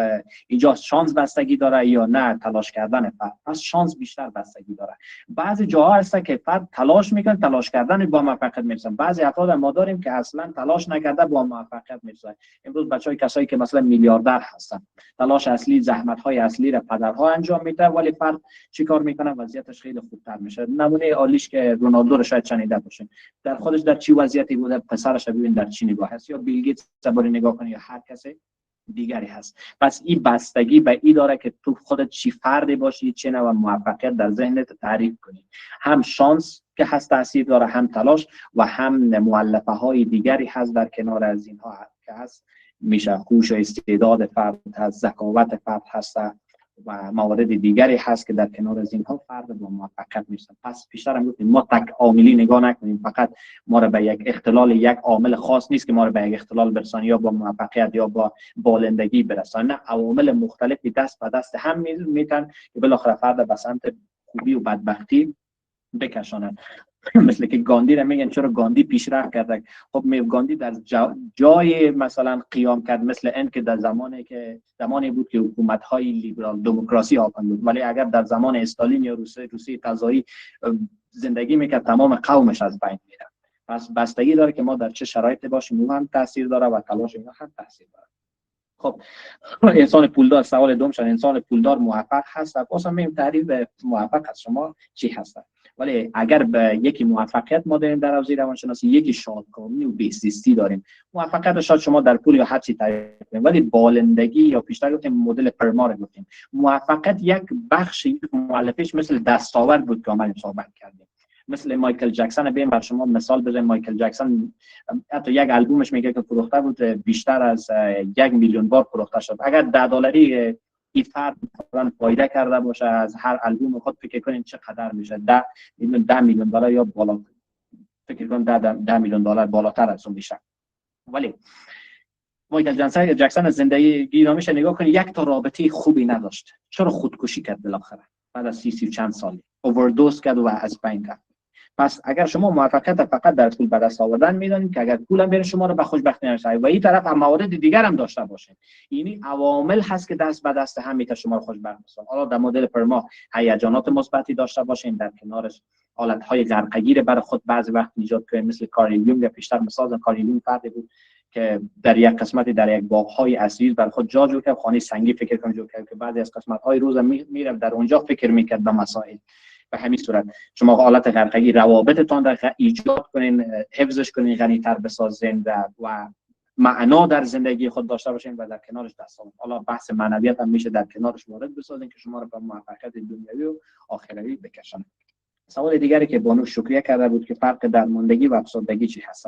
اینجا شانس بستگی داره یا نه تلاش کردن فرد؟ پس شانس بیشتر بستگی داره. بعضی جاها هست که فرد تلاش میکنه، تلاش کردن با موفقیت میرسه. بعضی افراد ما داریم که اصلا تلاش نکرده با موفقیت میرسه. امروز بچهای کسایی که مثلا میلیاردر هستن، تلاش اصلی، زحمت های اصلی را پدرها انجام میده، ولی فرد چیکار میکنه؟ وضعیتش خیلی خوبتر میشه. نمونه عالیش که رونالدو رو شاید شنیده باشین، در خودش در چی وضعیتی بوده، پسرش ببین در چی نگاه هست، یا بیل گیتس باری نگاه کنی یا هر کسی دیگری هست. پس این بستگی به این داره که تو خودت چی فردی باشی، چه نوع موفقیت در ذهنت تعریف کنی. هم شانس که هست تاثیر داره، هم تلاش و هم مؤلفه های دیگری هست در کنار از اینها که هست. میشه هوش و استعداد فرد هست، ذکاوت فرد هست و موارد دیگری هست که در کنار از اینها فرد با موفقیت میرسه. پس بیشتر هم گفتیم ما تک عاملی نگاه نکنیم، فقط ما را به یک اختلال یک عامل خاص نیست که ما را به یک اختلال برسانه یا با موفقیت یا با بالندگی برسانه. نه، عوامل مختلفی دست به دست هم میتن که بالاخره فرد به سمت خوبی و بدبختی بکشانند. مثل که گاندی را میگن چرا گاندی پیشرفت کرده. خب گاندی در جای مثلا قیام کرد مثل این که در زمانی بود که حکومت‌های لیبرال دموکراسی آپن بود، ولی اگر در زمان استالین یا روسیه تزاری زندگی میکرد تمام قومش از بین میره. پس بستگی داره که ما در چه شرایطی باشیم، اون هم تاثیر داره و تلاش اینا هم تاثیر داره. خب انسان پولدار، سوال دوم شد انسان پولدار موفق هست؟ اصلا میگم تعریف موفق از شما چی هست؟ ولی اگر به یکی موفقیت ما داریم در حوزه روانشناسی، یکی شادکامی و بهزیستی داریم. موفقیت شاید شما در پول یا هر چی تعریف کنید، ولی بالندگی یا پیشتر گفتیم مدل پرما رو گفتیم. موفقیت یک بخش یک مؤلفه‌اش مثل دستاورد بود که ما صحبت کردیم. مثل مایکل جکسون، بیایم بر شما مثال بزنیم. مایکل جکسون حتی یک البومش میگه که فروخته بود بیشتر از 1 میلیون بار فروخته شد. اگر $10 این فرد فایده کرده باشه از هر البوم خود، فکر کنین چقدر میشه؟ 10 میلیون دلار یا بالا، فکر کنم 10 میلیون دلار بالاتر از اون میشه. ولی مایکل جکسون از زندگی نامش نگاه کنید، یک تا رابطه خوبی نداشت. چرا خودکشی کرد بالاخره بعد از 30 چند سال؟ اووردوز کرد و از بین رفت. پس اگر شما موفقیت فقط در پول به دست آوردن میدانید که اگر پول هم بره شما رو به خوشبختی نرسونه، و این طرف هم موارد دیگر هم داشته باشین، یعنی عوامل هست که دست به دست هم میتونه شما رو خوشبخت بسازه. حالا در مدل پرما هیجانات مثبتی داشته باشین، در کنارش حالتهای غرقگیر برای خود بعضی وقت ایجاد کنید، مثل کارل یونگ. یا پیشتر مثال کارل یونگ فردی بود که در یک قسمتی در یک باغ‌های اصیل برای خود جا جور کرد، خانه سنگی فکر کنم جور کرد که بعضی از قسمت‌های روز میره در اونجا فکر میکرد به مسائل. به همین صورت شما حالت غرقگی روابطتان را ایجاد کنین، حفظش کنین، غنی‌تر بسازین و معنا در زندگی خود داشته باشین و در کنارش دست آورد. حالا بحث معنویت هم میشه در کنارش وارد بسازین که شما رو به موفقیت دنیوی و آخروی بکشن. سوال دیگری که بانو شکریه کرده بود که فرق درماندگی و افسردگی چی هست؟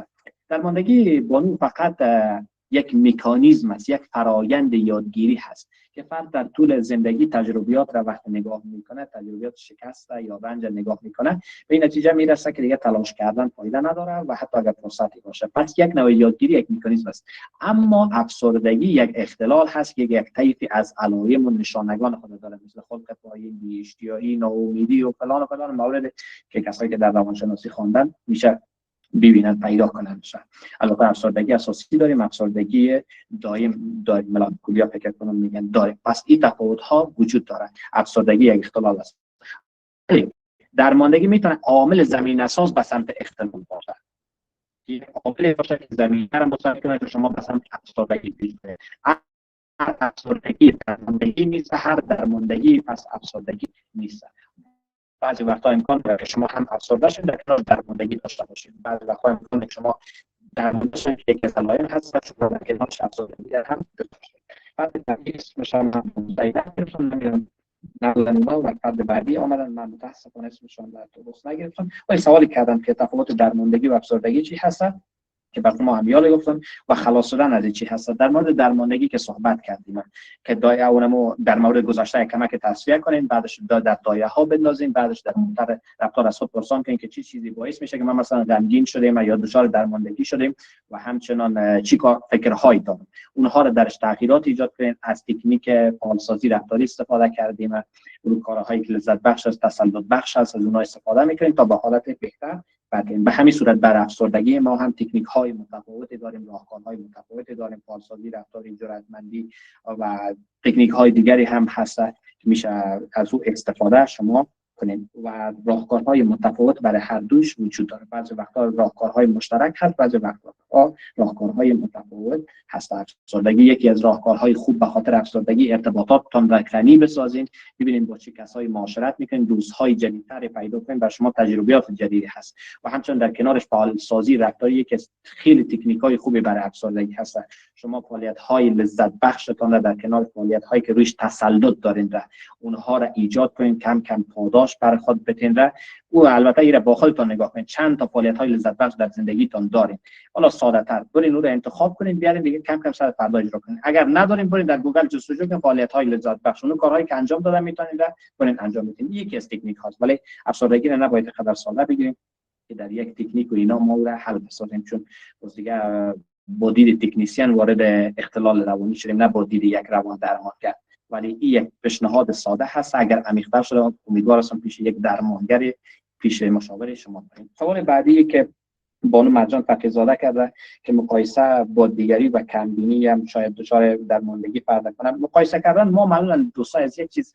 درماندگی بانو فقط یک مکانیزم است، یک فرایند یادگیری هست که فرد در طول زندگی تجربیات را وقت نگاه میکنه، تجربیات شکست یا رنج نگاه میکنه، به این نتیجه میرسه که دیگه تلاش کردن فایده نداره و حتی اگر فرصتی باشه. پس یک نوع یادگیری، یک مکانیزم است. اما افسردگی یک اختلال هست که یک طیفی از علائم و نشانگان خود داره، مثل خلق پایین، اشتیاقی، ناامیدی و فلان و فلان موارد که کسایی که در روانشناسی خواندن میشه ببینن، پیدا کنن میشه. البته افسردگی اساسی داریم، افسردگی دائم ملانکولیا فکر کنم میگن دائم. پس این تفاوت ها وجود داره. افسردگی یک اختلال است. درماندگی میتونه عامل زمین اساس به سمت اختلال باشه. این عاملی باشه که زمینه را مساعد کنه که شما به سمت افسردگی پیش برید. هر افسردگی درماندگی نیست، هر درماندگی پس افسردگی نیست. بعضی وقتا امکان داره که شما هم افسرده شید در کنار درماندگی داشته باشید. بعضی وقتا امکان داره که شما درمانده شید که یک از علائم هست و شما در کنارش افسردگی هم داشته باشید. بعد تدریس میشم من مزایده گرفتم، نمیدونم نقلنما و فرد بعدی آمدن، من متاسفانه اسمشون در درست نگرفتم. ولی سوالی کردم که تفاوت درماندگی و افسردگی چی هست که برای ما هم یاد گفتم و خلاص شدن از چی هست. در مورد درماندگی که صحبت کردیم که اونمو در مورد گذشته کمک تصفیه کنین، بعدش در دایره ها بندازین، بعدش در مورد رفتار از خود پرسان کنین که چه چیزی باعث میشه که ما مثلا غمگین شدیم یا دچار درماندگی شدیم و همچنان چی کار فکرهایی داریم، اونها رو درش تغییرات ایجاد کنین. از تکنیک فعالسازی رفتاری استفاده کردیم، اون کارهایی که لذت بخش است، تسلط بخش است، از اونها استفاده میکنیم تا به حالت بهتر. به همین صورت بر افسردگی ما هم تکنیک های متفاوتی داریم، راهکارهای متفاوتی داریم، فعالسازی رفتاری، جرأتمندی و تکنیک های دیگری هم هست که میشه از او استفاده شما کنیم و راهکارهای متفاوت برای هر دوش وجود داره. بعضی وقتا راهکارهای مشترک هست، بعضی وقتا راهکارهای متفاوت هست. افسردگی یکی از راهکارهای خوب به خاطر افسردگی ارتباطاتتان را غنی بسازین، ببینید با چه کسایی معاشرت میکنین، دوستهای جدیدتر پیدا کنین، بر شما تجربیات جدیدی هست و همچنین در کنارش فعالسازی رفتاری یکی از خیلی تکنیک‌های خوبی برای افسردگی هست. شما فعالیت‌های لذت بخشتان را در کنار فعالیت‌هایی که رویش تسلط دارین را اونها را ایجاد کنین، کم کم پاداش برای خود بتین را. او البته ایره با خودتون نگاه کنین، چند تا فعالیت‌های لذت بخش در زندگیتون دارین، حالا ساده‌تر برین اون رو انتخاب کنین، بیارین دیگه کم کم سر فردا اجرا کنین. اگر ندارین برین در گوگل جستجو کنین فعالیت‌های لذت بخش، اون کارهایی که انجام دادن میتونین را برین انجام بدین. یکی از تکنیک هاست، ولی افسردگی را نباید قدر ساده بگیریم که در یک تکنیک و اینا ما را حل بسازیم، چون باز دیگه با دید تکنیسیان وارد اختلال روانی شدیم، نه با دید یک روان درمانگر. ولی این یک پیشنهاد ساده هست، اگر عمیق‌تر شده امیدوار هستم پیش یک درمانگر پیش مشاور شما داریم. سوال بعدی که بانو مرجان فقیرزاده کرده که مقایسه با دیگری و کمبینی هم شاید دچار درماندگی پیدا کنه. مقایسه کردن ما معمولا دوستا از یک چیز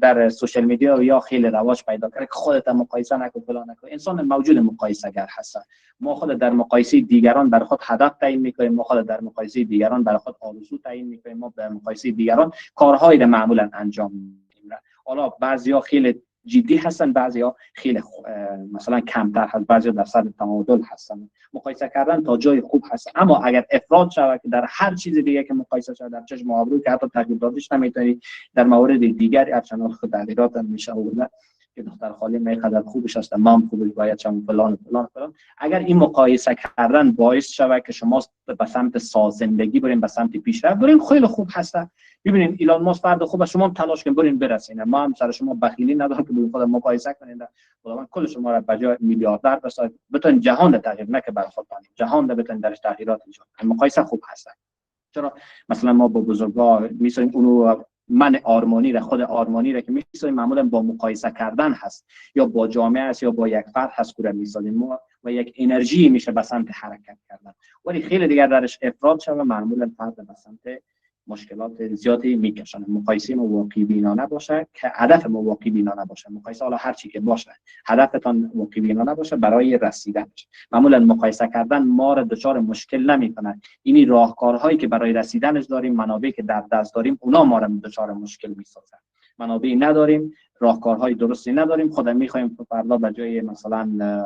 در سوشال میدیا یا خیلی رواج پیدا کرده که خودت مقایسه نکن فلان نکن. انسان موجود مقایسه گر هست. ما خود در مقایسه دیگران بر خود هدف تعیین میکنیم، ما خود در مقایسه دیگران بر خود آرزو تعیین میکنیم، ما در مقایسه دیگران کارهایی را معمولا انجام میدیم. حالا بعضیا خیلی جدی هستن، بعضیا خیلی مثلا کمتر هست، بعضیا در سطح تعادل هستن. مقایسه کردن تا جای خوب هست، اما اگر افراط شود که در هر چیز دیگه که مقایسه شود در چشم آبرو که حتی تغییر دادش نمیتونی، در مورد دیگری هرچند خود تغییرات میشه آورده که دختر خاله میقدر خوبش هست، مام خوبش باید چون فلان فلان فلان. اگر این مقایسه کردن باعث شود که شما به سمت سازندگی برین، به سمت پیشرفت برین، خیلی خوب هست. ببینید ایلان ماسک فرد خوبه، شما هم تلاش کنید برین برسین. ما هم سر شما بخیلی نداریم که با خود مقایسه کنید. خداوند کل شما را به جای میلیاردر بسازد، بتون جهان را تغییر نه که بر خود کنید، جهان را بتون درش تغییرات ایجاد کنید. مقایسه خوب هست. چرا مثلا ما با بزرگوار میسازیم اونو من آرمانی را، خود آرمانی را که میسازیم معمولا با مقایسه کردن هست، یا با جامعه است یا با یک فرد هست که میسازیم و یک انرژی میشه به سمت حرکت کردن. ولی خیلی دیگر درش افراط شده معمولا فرد به سمت مشکلات زیادی میکشن. مقایسه واقعی بینانه باشه که هدف واقعی بینانه باشه. مقایسه حالا هر چی که باشه هدفتان واقعی بینانه باشه برای رسیدن. معمولا مقایسه کردن ما را دچار مشکل نمیکنه. اینی راهکارهایی که برای رسیدنش داریم، منابعی که در دست داریم، اونا ما را دچار مشکل میسازن. منابعی نداریم، راهکارهای درستی نداریم، خودمون میخوایم فردا به جای مثلا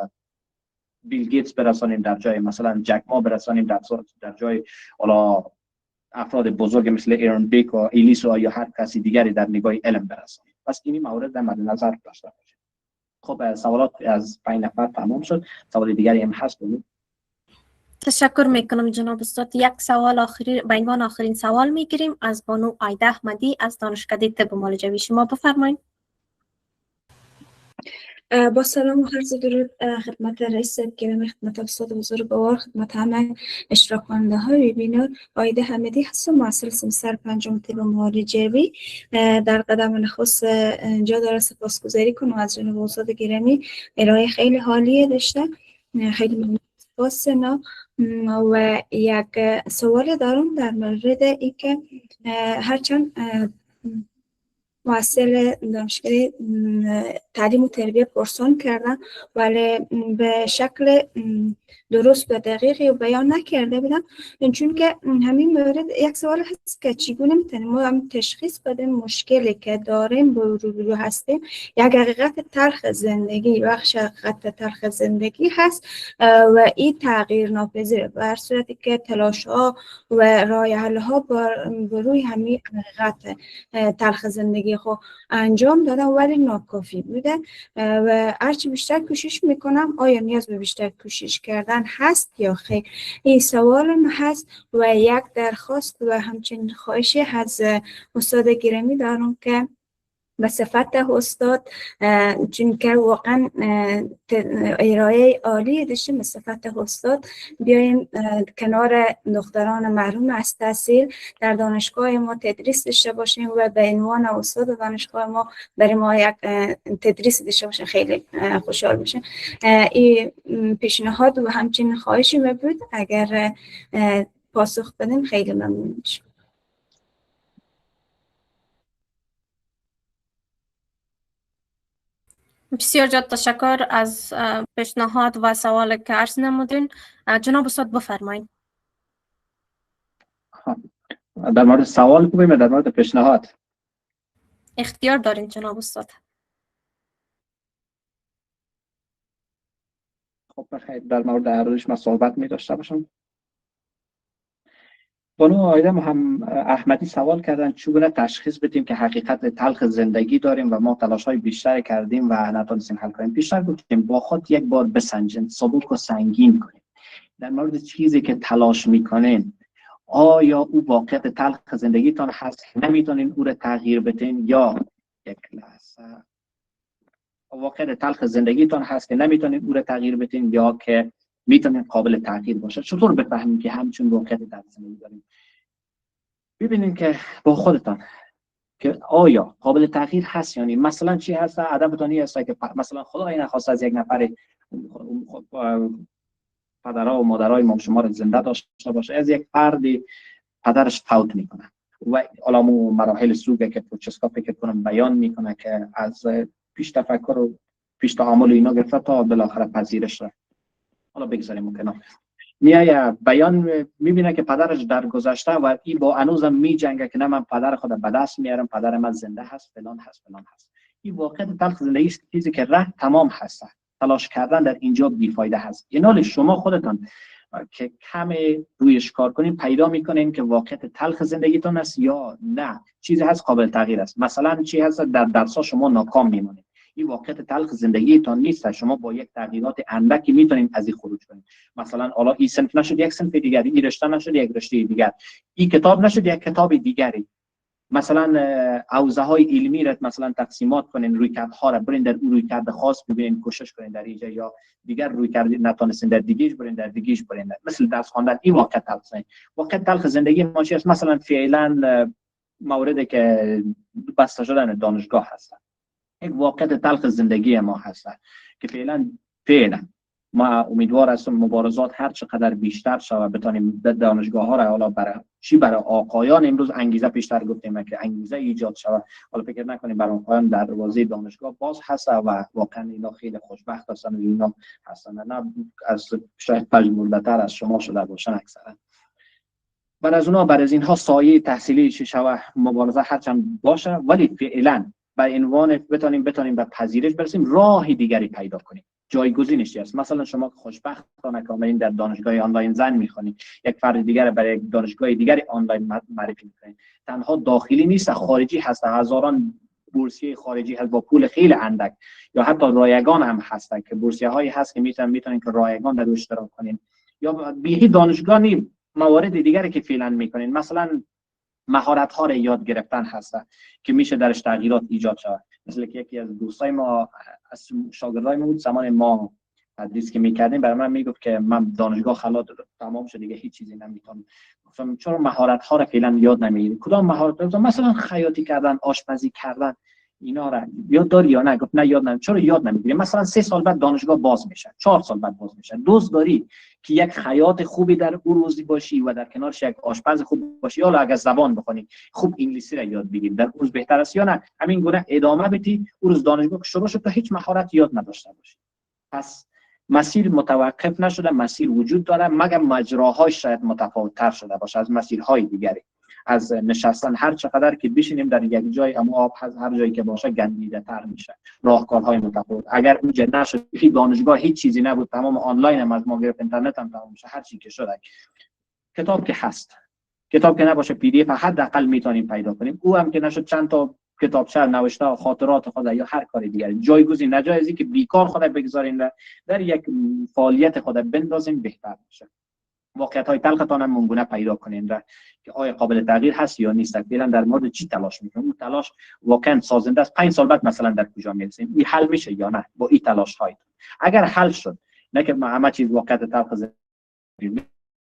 بیل گیتس برسانیم، در جای مثلا جک ما برسانیم، در جای حالا افراد بزرگ مثل ایرون بیک و ایلیسو یا هر کسی دیگری در نگاه علم برسانیم. پس این مورد در مد نظر داشته باشید. خب سوالات از 5 نفر تمام شد. سوال دیگری هم هست؟ تشکر میکنم جناب استاد. یک سوال آخری به عنوان آخرین سوال میگیریم از بانو عایده احمدی از دانشکده طب معالجوی. شما بفرمایید. با سلام و عرض درود خدمت رئیس گرامی، خدمت استاد بزرگوار، خدمت همه اشتراک کننده های وبینار. عایده احمدی هستم، محصل سمستر 5 طب معالجوی. در قدم نخست جا داره سپاسگزاری کنم از جناب استاد گرامی، ارائه خیلی حالیه داشته، خیلی ممنون. سپاس. و یک سوال دارم در مورد ای که هرچند محصل دانشکده تعلیم و تربیت پرسان کردن ولی به شکل درست و دقیقی بیان نکرده بودن، چون که همین مورد یک سوال هست که چگونه میتونیم ما هم تشخیص بدیم مشکلی که داریم با روبرو هستیم یک حقیقت تلخ زندگی، بخش حقیقت تلخ زندگی هست و این تغییر ناپذیره، بر صورتی که تلاش ها و راه حل ها بروی همین حقیقت تلخ زندگی خو انجام دادم ولی ناکافی بوده و هرچی بیشتر کوشش میکنم آیا نیاز به بیشتر کوشش کردن هست یا خیر؟ این سوالم هست و یک درخواست و همچنین خواهشی از استاد گرامی دارم که به صفت استاد، چون که واقعا ارائه عالی داشتیم، به صفت استاد بیایم کنار دختران محروم از تحصیل در دانشگاه ما تدریس داشته باشیم و به عنوان استاد دانشگاه ما برای ما یک تدریس داشته باشیم. خیلی خوشحال میشم. این پیشنهاد و همچنین خواهشی بود، اگر پاسخ بدیم خیلی ممنون میشم. بسیار زیاد تشکر از پیشنهاد و سوال که عرض نمودین. جناب استاد بفرمایید. در مورد سوال بگویم در مورد پیشنهاد؟ اختیار دارین جناب استاد. خب بخیر، در مورد عرضش من صحبت می داشته باشم. بانو عایده احمدی سوال کردن چگونه تشخیص بدیم که حقیقت تلخ زندگی داریم و ما تلاش‌های بیشتری کردیم و نتونستیم حل کنیم. بیشتر گفتیم با خود یک بار بسنجین، سبک و سنگین کنیم در مورد چیزی که تلاش میکنین. آیا او واقعیت تلخ زندگیتان هست که نمیتونین او را تغییر بدین، یا یک لحظه واقعیت تلخ زندگیتان هست که نمیتونین او را تغییر بدین یا که میتونین قابل تغییر باشه؟ چطور بفهمیم که همچون واقعیت تلخ زندگی داریم؟ ببینین که با خودتان که آیا قابل تغییر هست یا نه. مثلا چی هست؟ عدم بتانی هست که مثلا خدای نخواست از یک نفر پدرها و مادرای ما شما را زنده داشته باشه، از یک فردی پدرش فوت میکنه و علامو مراحل سوگه که پروچسکا فکر کنم بیان میکنه که از پیش تفکر و پیش تعامل اینا گرفته تا بالاخره پذیرش را حالا بگذاریم ممکنه میایه بیان میبینه که پدرش در گذشته و ای با انوزم میجنگه که نه من پدر خود به دست میارم، پدر من زنده هست فلان هست فلان هست. این واقعا تلخ زندگی است، چیزی که ره تمام هست، تلاش کردن در اینجا بیفایده هست. اینال شما خودتان که کم رویش کار کنین پیدا میکنین که واقعیت تلخ زندگیتون است یا نه چیزی هست قابل تغییر است. مثلا چی هست در درس‌ها شما ناکام میمونید، این واقعیت تلخ زندگیتون نیست، شما با یک تغییرات اندکی میتونید از این خروج کنید. مثلا حالا این صنف نشد یک صنف دیگری، این رشته نشد یک رشته دیگر، این کتاب نشد یک کتاب دیگری. مثلا حوزه های علمی را مثلا تقسیمات کنین، رویکردها را برین در اون رویکرد خاص ببینین، کوشش کنین در اینجا، یا دیگر رویکرد نتونستین در دیگه‌اش برین در دیگه‌اش برین. مثل درس خواندن این واقعیت تلخ زندگی. واقعیت تلخ زندگی ما چی است؟ مثلا فعلا موردی که بسته شدن دانشگاه هست، یک واقعیت تلخ زندگی ما هست که فعلا ما امیدوار هستم مبارزات هر چقدر بیشتر شود بتونیم دانشگاه ها را حالا برای آقایان امروز انگیزه پیشتر گفتیم که انگیزه ایجاد شود. حالا فکر نکنیم برای آقایان دروازه دانشگاه باز هست و واقعا اینا خیلی خوشبخت هستن و اینا هستن، نه از شاید پژمرده‌تر از شما شده باشن اکثرا. بر از اینها سایه تحصیلی چه شود مبارزه هرچند باشه، ولی فعلا به عنوان بتونیم به پذیرش برسیم، راه دیگری پیدا کنیم. جایگزینش است. مثلا شما خوشبختانه که در دانشگاه آنلاین زن میخوانید، یک فرد دیگر برای یک دانشگاه دیگری آنلاین معرفی میکنید. تنها داخلی نیست، خارجی هست، هزاران بورسیه خارجی هست با پول خیلی اندک، یا حتی رایگان هم هستن که بورسیه هایی هست که میتونن که رایگان در اشتراک کنین، یا بیهی دانشگاهی موارد دیگری که فعلا میکنین. مثلا مهارت ها را یاد گرفتن هست که میشه درش تغییرات ایجاد شود. مثل که یکی از دوستای ما از شاگردای ما بود، زمان ما تدریس که میکردیم برای من میگفت که من دانشگاه خلاص تمام شد دیگه هیچ چیزی نمیتونم. گفتم چرا مهارت ها را فعلا یاد نمیگیری؟ کدام مهارت؟ مثلا خیاطی کردن، آشپزی کردن، اینا را یاد داری یا نه؟ گفت نه یاد نمیگیرم. چرا یاد نمیگیری؟ مثلا 3 سال بعد دانشگاه باز میشه، 4 سال بعد باز میشه. دوست داری که یک خیاط خوبی در اون روزی باشی و در کنارش یک آشپز خوب باشی، یا اگر زبان بخونی خوب انگلیسی را یاد بگیری در روز بهتر است، یا نه همین گونه ادامه بدی اون روز دانشگاه شروع شد تا هیچ مهارت یاد نداشته باشی؟ پس مسیر متوقف نشده، مسیر وجود داره، مگر مجراهاش شاید متفاوت‌تر شده باشه از مسیرهای دیگری. از نشستن هر چقدر که بشینیم در یک جای، اما آب هر جایی که باشه گندیده تر میشه، راهکارهای متفاوت. اگر اونجا نشد که دانشگاه هیچ چیزی نبود، تمام آنلاین هم از ما گرفت، اینترنت هم تمام شد، هر چی که شده، کتاب که هست، کتاب که نباشه پی دی اف حداقل میتونیم پیدا کنیم، او هم که نشد چند تا کتابچه نوشته و خاطرات خود یا هر کاری دیگری. جایگزین نجایزی که بیکار خود بگذارین در یک فعالیت خود بندازین بهتر میشه. واقعیت‌های تلختان هم منگونه پیدا کنین که آیا قابل تغییر هست یا نیست. فعلا در مورد چی تلاش میکنیم؟ اون تلاش واقعا سازنده است. 5 سال بعد مثلا در کجا میرسیم؟ این حل میشه یا نه با این تلاش های؟ اگر حل شد، نه که همه چیز واقعیت تلخ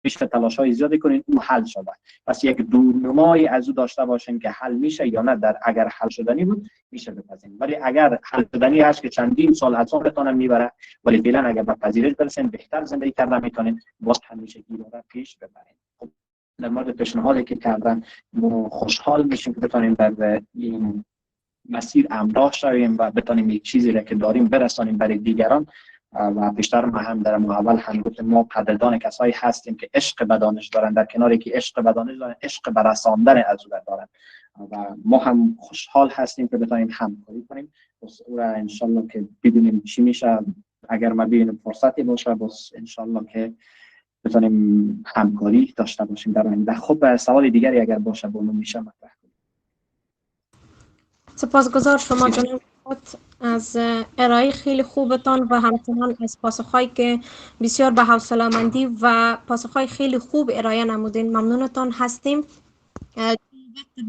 میشه، تلاش های زیادی کنین او حل شده، پس یک دورنمایی از او داشته باشین که حل میشه یا نه. در اگر حل شدنی بود میشه بپذیرین، ولی اگر حل شدنی هست که چندین سال از عمرتون میبره، ولی فعلا اگر به پذیرش برسین بهتر زندگی کردن میتونین، باز همیشه گیرا پیش ببرین. خب در مورد پیشنهادی که کردن ما خوشحال میشیم که بتونیم در این مسیر همراه شویم و بتونیم یک چیزی را که داریم برسانیم برای دیگران. و بیشتر ما هم در اول هم گفتیم ما قدردان کسایی هستیم که عشق به دانش دارن، در کناری که عشق به دانش دارن عشق به رساندن از او دارن، و ما هم خوشحال هستیم که بتونیم همکاری کنیم. بس او را انشالله که ببینیم چی میشه، اگر ما ببینیم فرصتی باشه بس انشالله که بتونیم همکاری داشته باشیم در آینده. خب سوال دیگری اگر باشه با من میشه مطرح کنیم. سپاسگزار شما جناب از ارائه خیلی خوبتان و همچنان از پاسخهایی که بسیار به حوصله‌مندی و پاسخهای خیلی خوب ارائه نمودین. ممنونتان هستیم.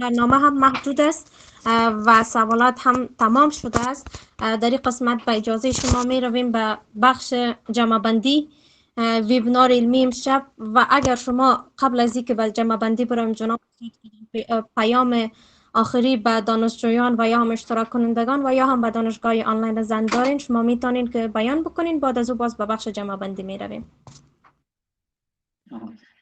برنامه هم محدود است و سوالات هم تمام شده است. در این قسمت به اجازه شما می رویم به بخش جمع بندی ویبنار علمی امشب. و اگر شما قبل از اینکه به جمع بندی بریم جناب پیام آخری به دانشجویان و یا هم اشتراک کنندگان و یا هم به دانشگاه آنلاین زن دارین، شما میتونین که بیان بکنین. بعد از او باز به بخش جمع بندی میرویم.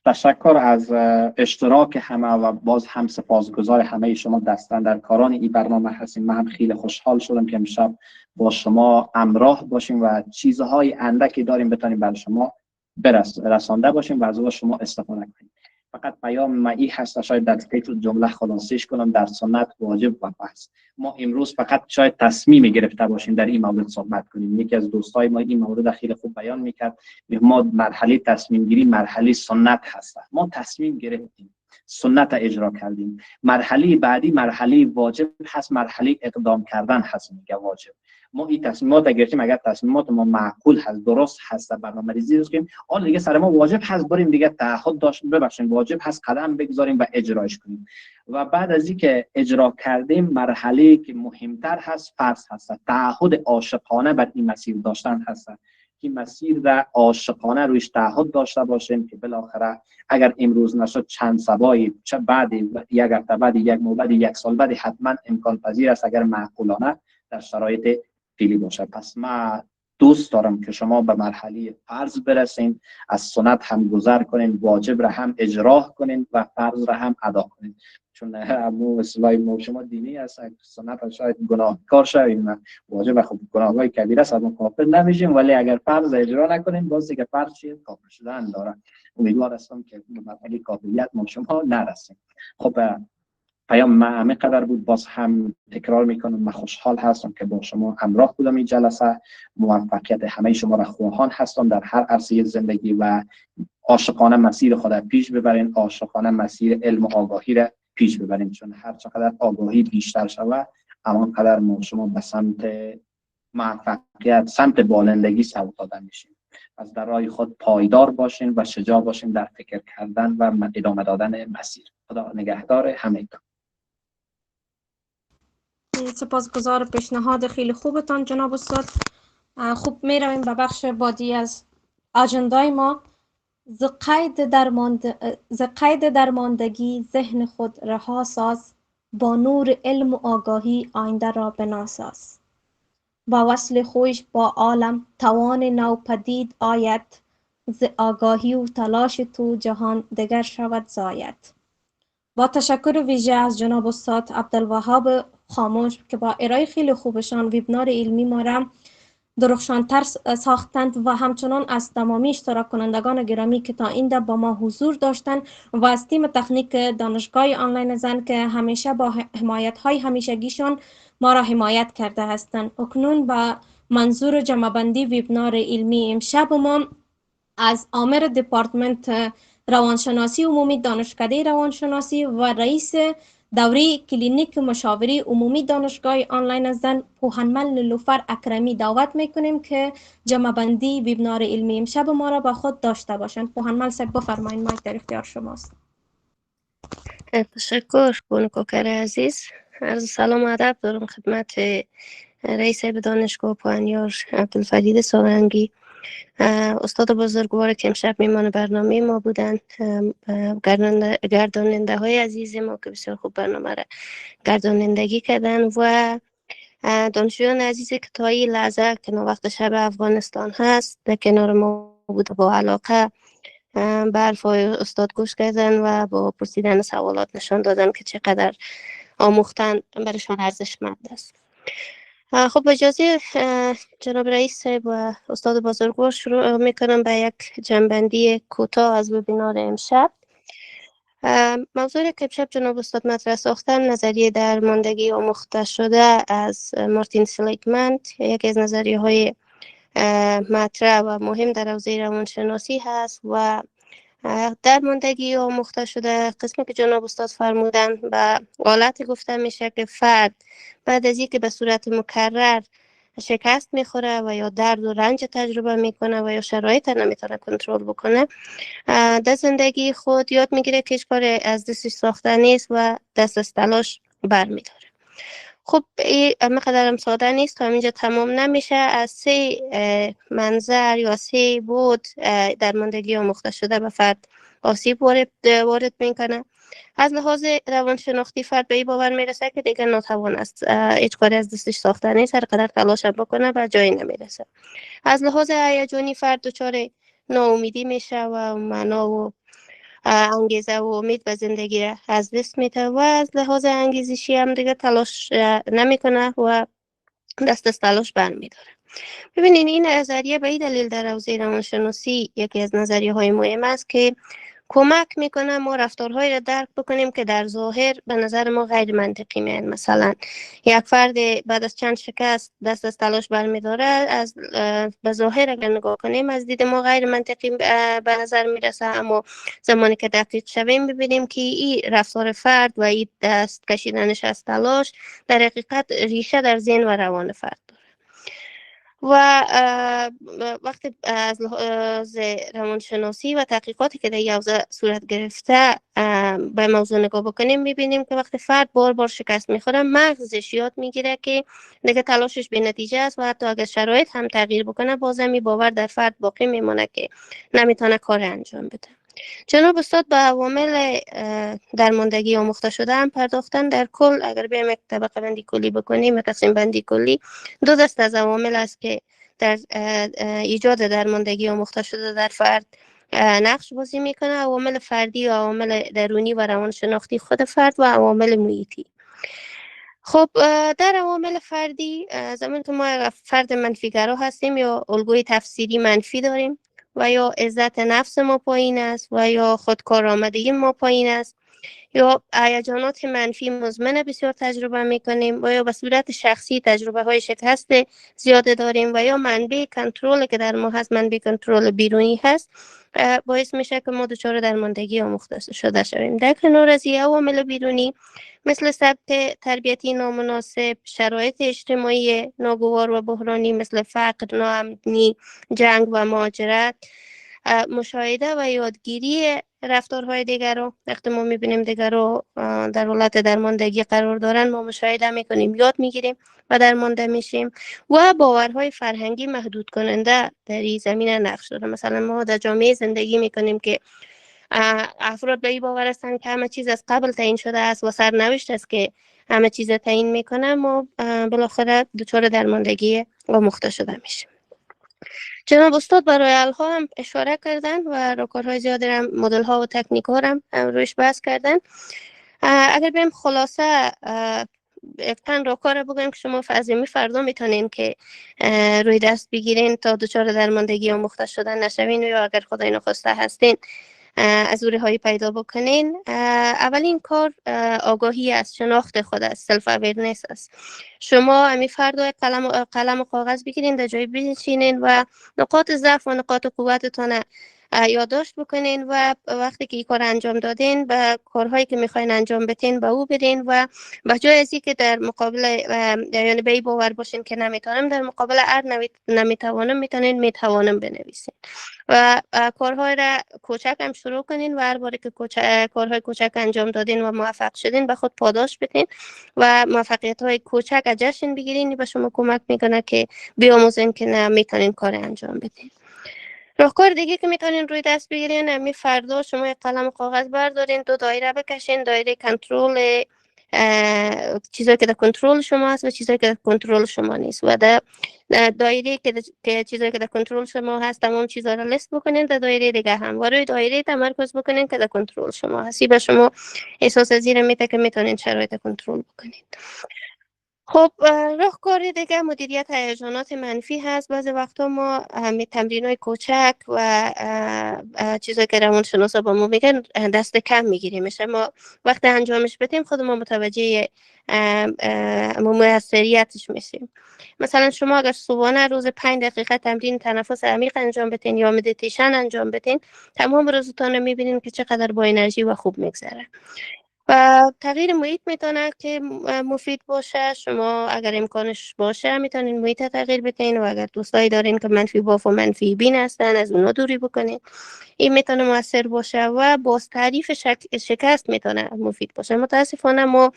تشکر از اشتراک همه و باز هم سپاسگزار همه شما دستاندرکاران این برنامه هستیم. من هم خیلی خوشحال شدم که امشب با شما همراه باشیم و چیزهای اندکی داریم بتونیم برای شما رسانده باشیم و از او شما استفاده کنیم. فقط پیام معی هست، شاید در طی جمله خلاصش کنم. در سنت واجب و فرض ما امروز فقط شاید تصمیم گرفته باشیم در این مورد صحبت کنیم. یکی از دوستای ما این مورد خیلی خوب بیان میکرد. ما مرحله تصمیم گیری مرحله سنت هست. ما تصمیم گرفتیم، سنت اجرا کردیم. مرحله بعدی مرحله واجب هست، مرحله اقدام کردن هست. میگه واجب ما این تصمیمات گرفتیم، اگر تصمیمات ما معقول هست، درست هست، برنامه‌ریزی کنیم، حالا دیگه سر ما واجب هست بریم دیگه تعهد داشتیم، ببخشید واجب هست قدم بگذاریم و اجراش کنیم. و بعد از اینکه اجرا کردیم، مرحله که مهمتر هست فرض هست، تعهد عاشقانه بر این مسیر داشتن هست. این مسیر را عاشقانه رویش تعهد داشته باشیم که بالاخره اگر امروز نشد چند سبایی چه بعد یک هفته بعد، یک ماه بعد، یک سال بعد حتما امکان پذیر است اگر معقولانه در شرایط فعلی باشه. پس من دوست دارم که شما به مرحله فرض برسین، از سنت هم گذر کنین، واجب را هم اجرا کنین و فرض را هم ادا کنین. چون همون اصطلاح ما شما دینی است، سنت شاید گناهکار شویم، واجب خب گناههای کبیره است، ما کافر نمیشیم، ولی اگر فرض اجرا نکنیم باز دیگه فرض چیه کافر شدن داره. امیدوار هستم که به مرحله کافریت ما شما نرسیم. خب پیام من همه قدر بود. باز هم تکرار میکنم من خوشحال هستم که با شما همراه بودم این جلسه. موفقیت همه شما را خواهان هستم در هر عرصه زندگی و عاشقانه مسیر خود پیش ببرین، عاشقانه مسیر علم و آگاهی را پیش ببرین، چون هر چقدر آگاهی بیشتر شود همان قدر ما شما به سمت موفقیت، سمت بالندگی سوق داده میشیم. از در راه خود پایدار باشین و شجاع باشین در فکر کردن و ادامه دادن مسیر. خدا نگهدار همگان. سپاسگزار پیشنهاد خیلی خوبتان جناب استاد. خوب می رویم به بخش بعدی از اجندای ما. ز قید درماندگی ذهن خود رها ساز، با نور علم و آگاهی آینده را بناساز. با وصل خویش با عالم توان نو پدید آید، ز آگاهی و تلاش تو جهان دگر شود زاید. با تشکر ویژه از جناب استاد عبدالوهاب خاموش که با ارائه خیلی خوبشان ویبنار علمی ما را درخشانتر ساختند و همچنان از تمامی اشتراک کنندگان گرامی که تا این با ما حضور داشتند و از تیم تکنیک دانشگاه آنلاین زن که همیشه با حمایت های همیشگیشان ما را حمایت کرده هستند. اکنون با منظور جمع‌بندی ویبنار علمی امشب ما از آمر دپارتمنت روانشناسی عمومی دانشکده روانشناسی و رئیس دوره کلینیک مشاوره عمومی دانشگاه آنلاین زن پوهنمل نیلوفر اکرمی دعوت میکنیم که جمع بندی ویبنار علمی امشب ما را با خود داشته باشند. پوهنمل صاحب بفرمایید، مایک در اختیار شماست. تشکر بونکوکر عزیز. عرض سلام و ادب دارم خدمت رئیس دانشگاه پوهنیار عبدالفرید سارنگی، استاد بزرگوار که امشب میمان برنامه ما بودند، گرداننده های عزیز ما که بسیار خوب برنامه را گردانندگی کردن و دانشجویان عزیزی که تا این لحظه که وقت شب افغانستان هست در کنار ما بوده، با علاقه به حرفای استاد گوش کردن و با پرسیدن سوالات نشان دادن که چقدر آموختن برشان ارزشمند است. خب با اجازه جناب رئیس صاحب و استاد بزرگوار شروع میکنم به یک جنبندی کوتاه از وبینار امشب. موضوعی که امشب جناب استاد مطرح ساختن نظریه درماندگی آموخته شده از مارتین سلیگمن، یکی از نظریه های مطرح و مهم در حوزه روانشناسی هست و درماندگی آموخته شده قسمی که جناب استاد فرمودن به حالت گفته میشه که فرد بعد از اینکه به صورت مکرر شکست میخوره و یا درد و رنج تجربه میکنه و یا شرایط نمیتونه کنترل بکنه، در زندگی خود یاد میگیره که هیچ کار از دستش ساخته نیست و دست از تلاش برمیداره. خب این مقدرم ساده نیست، تا اینجا تمام نمیشه. از 3 منظر یا 3 بود درماندگی آموخته شده به فرد آسیب وارد میکنه. از لحاظ روانشناختی فرد به این باور میرسه که دیگه ناتوان است، هیچ کاری از دستش ساخته نیست، هر قدر تلاش بکنه به جایی نمیرسه. از لحاظ هیجانی فرد دچار ناامیدی میشه و معنا و انگیزه و امید به زندگی را از دست میده و از لحاظ انگیزشی هم دیگه تلاش نمیکنه و دست از تلاش برمیداره. ببینین این نظریه به این دلیل در حوزه روانشناسی یکی از نظریه های مهم است که کمک میکنه ما رفتارهایی را درک بکنیم که در ظاهر به نظر ما غیر منطقی میان. مثلا یک فرد بعد از چند شکست دست از تلاش برمیداره، از به ظاهر اگر نگاه کنیم از دید ما غیر منطقی به نظر میرسه، اما زمانی که دقیق شویم ببینیم که این رفتار فرد و این دست کشیدنش از تلاش در حقیقت ریشه در ذهن و روان فرد داره. و وقتی از لحاظ روانشناسی و تحقیقاتی که در این حوزه صورت گرفته به موضوع نگاه بکنیم میبینیم که وقتی فرد بار بار شکست میخوره مغزش یاد میگیره که دیگه تلاشش به نتیجه است و حتی اگر شرایط هم تغییر بکنه بازم این باور در فرد باقی میمونه که نمیتونه کار انجام بده. جناب استاد به عوامل درماندگی آموخته شده هم پرداختن. در کل اگر بیایم یک طبقه بندی کلی بکنیم، تقسیم بندی کلی، دو دسته از عوامل است که در ایجاد درماندگی آموخته شده در فرد نقش بازی میکنه: عوامل فردی و عوامل درونی و روانشناختی خود فرد و عوامل محیطی. خب در عوامل فردی، زمانی که ما فرد منفیگرا هستیم یا الگوی تفسیری منفی داریم و یا عزت نفس ما پایین است و یا خودکارآمدگی ما پایین است یا هیجانات منفی مزمن بسیار تجربه میکنیم و یا به صورت شخصی تجربه های شکست زیاده داریم و یا منبع کنترل که در ما هست، منبع کنترل بیرونی هست، باعث میشه که ما دچار درماندگی آموخته شده شویم. در کنار از این عوامل بیرونی مثل سبک تربیتی نامناسب، شرایط اجتماعی ناگوار و بحرانی مثل فقر، ناامنی، جنگ و مهاجرت، مشاهده و یادگیری رفتارهای دیگر، وقتی ما میبینیم دیگر رو در حالت درماندگی قرار دارن ما مشاهده میکنیم، یاد میگیریم و درمانده میشیم. و باورهای فرهنگی محدود کننده در این زمینه نقش داره. مثلا ما در جامعه زندگی میکنیم که افراد به این باور هستند که همه چیز از قبل تعیین شده است و سرنوشت است که همه چیز تعیین میکنه، ما بالاخره دچار درماندگی آموخته شده میشیم. جناب استاد برای الها هم اشاره کردن و راهکارهای زیادی هم، مدل ها و تکنیک ها هم روش بحث کردن. اگر بریم خلاصه یک تن راهکار بگویم که شما فعضیمی فردا میتونین که روی دست بگیرین تا دچار درماندگی آموخته شدن نشوین یا اگر خدای نخواسته هستین از دوری هایی پیدا بکنین. اولین کار آگاهی از شناخت خود است، سلف اویرنس است. شما امی فردا قلم و کاغذ بگیرین، در جای بنشینین و نقاط ضعف و نقاط قوتتون یادداشت بکنین و وقتی که این کار انجام دادین به کارهایی که میخواین انجام بدین به او برین و به جای از که در مقابل یعنی به این باور باشین که نمیتونم، در مقابل نمیتوانم میتونین میتوانم بنویسین و کارهای را کوچک هم شروع کنین و هر باری که کارهای کوچک انجام دادین و موفق شدین به خود پاداش بدین و موفقیت های کوچک از جشن بگیرین. به شما کمک میکنه که بیاموزین که نمیتونین کار انجام بدین. راهکار دیگه که میتونین روی دست بگیرین، امی فردا شما یک قلم و کاغذ بردارین، دو دایره بکشین، دایره کنترل چیزایی که در کنترل شما هست و چیزایی که در کنترل شما نیست و در دایره که چیزایی که در کنترل شما هست تمام چیزا رو لیست بکنین، در دایره دیگه هم و روی دایره تمرکز بکنین که در کنترل شما هستی. به شما احساس زیر میده که میتونین شرایط کنترل بکنین. خب راهکار دیگه مدیریت هیجانات منفی هست. بعضی وقتا ما تمرینای کوچک و چیزایی که روانشناسا با ما میگن دست کم میگیریم، میشه ما وقتی انجامش بدیم خود ما متوجه موثریتش میشیم. مثلا شما اگر صبحانه روز 5 دقیقه تمرین تنفس عمیق انجام بدین یا مدیتیشن انجام بدین، تمام روزتون رو میبینین که چقدر با انرژی و خوب میگذره. و تغییر محیط میتونه که مفید باشه. شما اگر امکانش باشه میتونین محیط تغییر بدین و اگر دوستایی دارین که منفی باف و منفی بین هستن از اونا دوری بکنین، این میتونه موثر باشه. و باز تعریف شکست میتونه مفید باشه. متاسفانه ما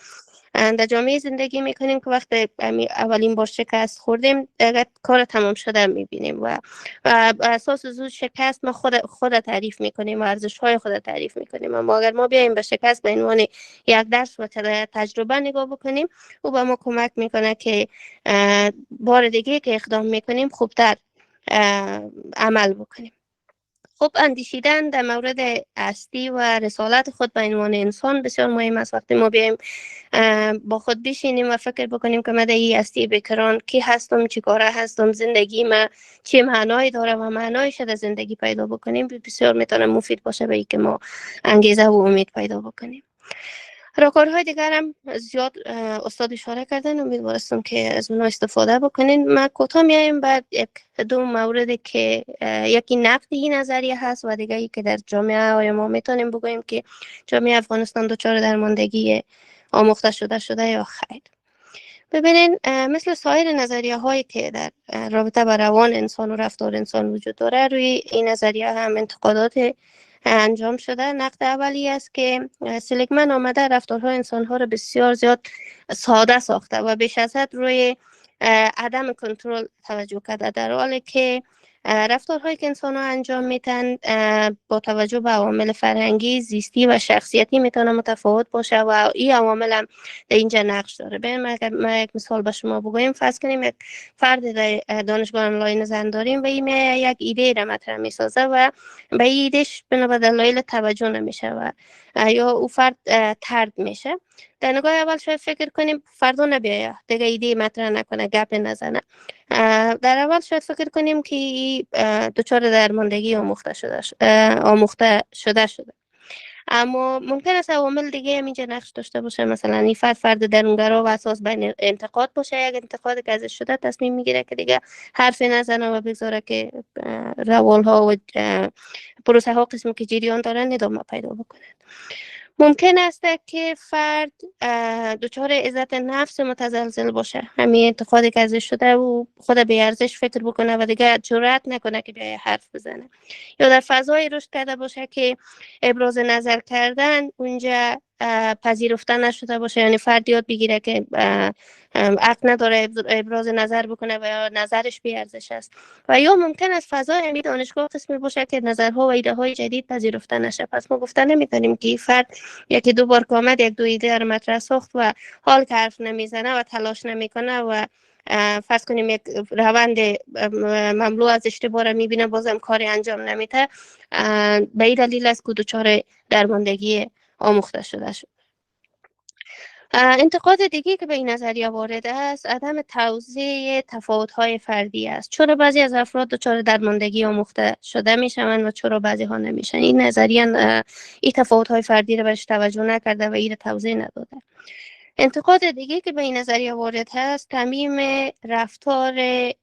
در جامعه زندگی میکنیم که وقت اولین بار شکست خوردیم دیگه کار تمام شده میبینیم و اساس زود شکست ما خود تعریف میکنیم و ارزش های خود تعریف میکنیم. اما اگر ما بیایم به شکست به عنوان یک درس و تجربه نگاه بکنیم او به ما کمک میکنه که بار دیگه که اقدام میکنیم خوبتر عمل بکنیم. خب اندیشیدن در مورد هستی و رسالت خود به عنوان انسان بسیار مهم است. وقتی ما بیایم با خود بشینیم و فکر بکنیم که من در این هستی بکران کی هستم، چی کاره هستم، زندگی ما چه معنایی داره و معنایش در زندگی پیدا بکنیم، بسیار میتونه مفید باشه به اینکه ما انگیزه و امید پیدا بکنیم. راهکارهای دیگر هم زیاد استاد اشاره کردن، امیدوارم که از اونها استفاده بکنین. ما کوتاه میایم بعد یک دو موردی که یکی نقد این نظریه هست و دیگه که در جامعه ما میتونیم بگوییم که جامعه افغانستان دچار درماندگی آموخته شده یا خیر. ببینین مثل سایر نظریه هایی که در رابطه با روان انسان و رفتار انسان وجود داره، روی این نظریه هم انتقادات انجام شده. نقد اولی است که سلیگمن آمده رفتارهای انسانها را بسیار زیاد ساده ساخته و بیش از حد روی عدم کنترل توجه کرده، در حالی که رفتارهایی که انسانها انجام میتن با توجه به عوامل فرهنگی، زیستی و شخصیتی میتونه متفاوت باشه و این عوامل هم در اینجا نقش داره. ببین ما یک مثال به شما بگویم، فرض کنیم یک فرد در دانشگاه آنلاین زن داریم و این یک ایده را مطرح میسازه و به این ایدهش بنا دلایل توجه نمیشه و یا او فرد طرد میشه. در نگاه اول شاید فکر کنیم فردا نبیاید دیگه ایده مطرح نکنه، گپ نزنه. در اول شاید فکر کنیم که دچار درماندگی آموخته شده. اما ممکن است عوامل دیگه هم اینجا نقش داشته باشه. مثلا این فرد درونگرا و اساس بین انتقاد باشه، یک انتقاد که ازش شده تصمیم میگیره که دیگه حرفی نزنه و بگذاره که روالها و پروسه ها قسمی که جریان دارن ادامه پیدا بکنه. ممکن است که فرد دچار عزت نفس متزلزل باشه، همین انتقادی که ازش شده و خود به ارزش فکر بکنه و دیگه جرئت نکنه که بیای حرف بزنه، یا در فضای رشد کرده باشه که ابراز نظر کردن اونجا پذیرفته نشده باشه، یعنی فرد یاد بگیره که حق نداره ابراز نظر بکنه و یا نظرش بی ارزش است. و یا ممکن است فضای علمی دانشگاه قسمی باشه که نظرها و ایده های جدید پذیرفته نشه. پس ما گفتن نمیتونیم که فرد یکی دو بار کامد یک دو ایده رو مطرح ساخت و حال که حرف نمیزنه و تلاش نمیکنه و فرض کنیم یک روند مملو از اشتباه را میبینه بازم کاری انجام نمیده، به این دلیل است که دچار درماندگی آموخته شده شد. انتقاد دیگه که به این نظریه وارد است عدم توزیع تفاوت‌های فردی است. چرا بعضی از افراد دچار درماندگی آموخته شده میشوند و چرا بعضی ها نمیشن؟ این نظریه این تفاوت‌های فردی را بهش توجه نکرده و این توضیح نداده. انتقاد دیگه که به این نظریه وارد هست تعمیم رفتار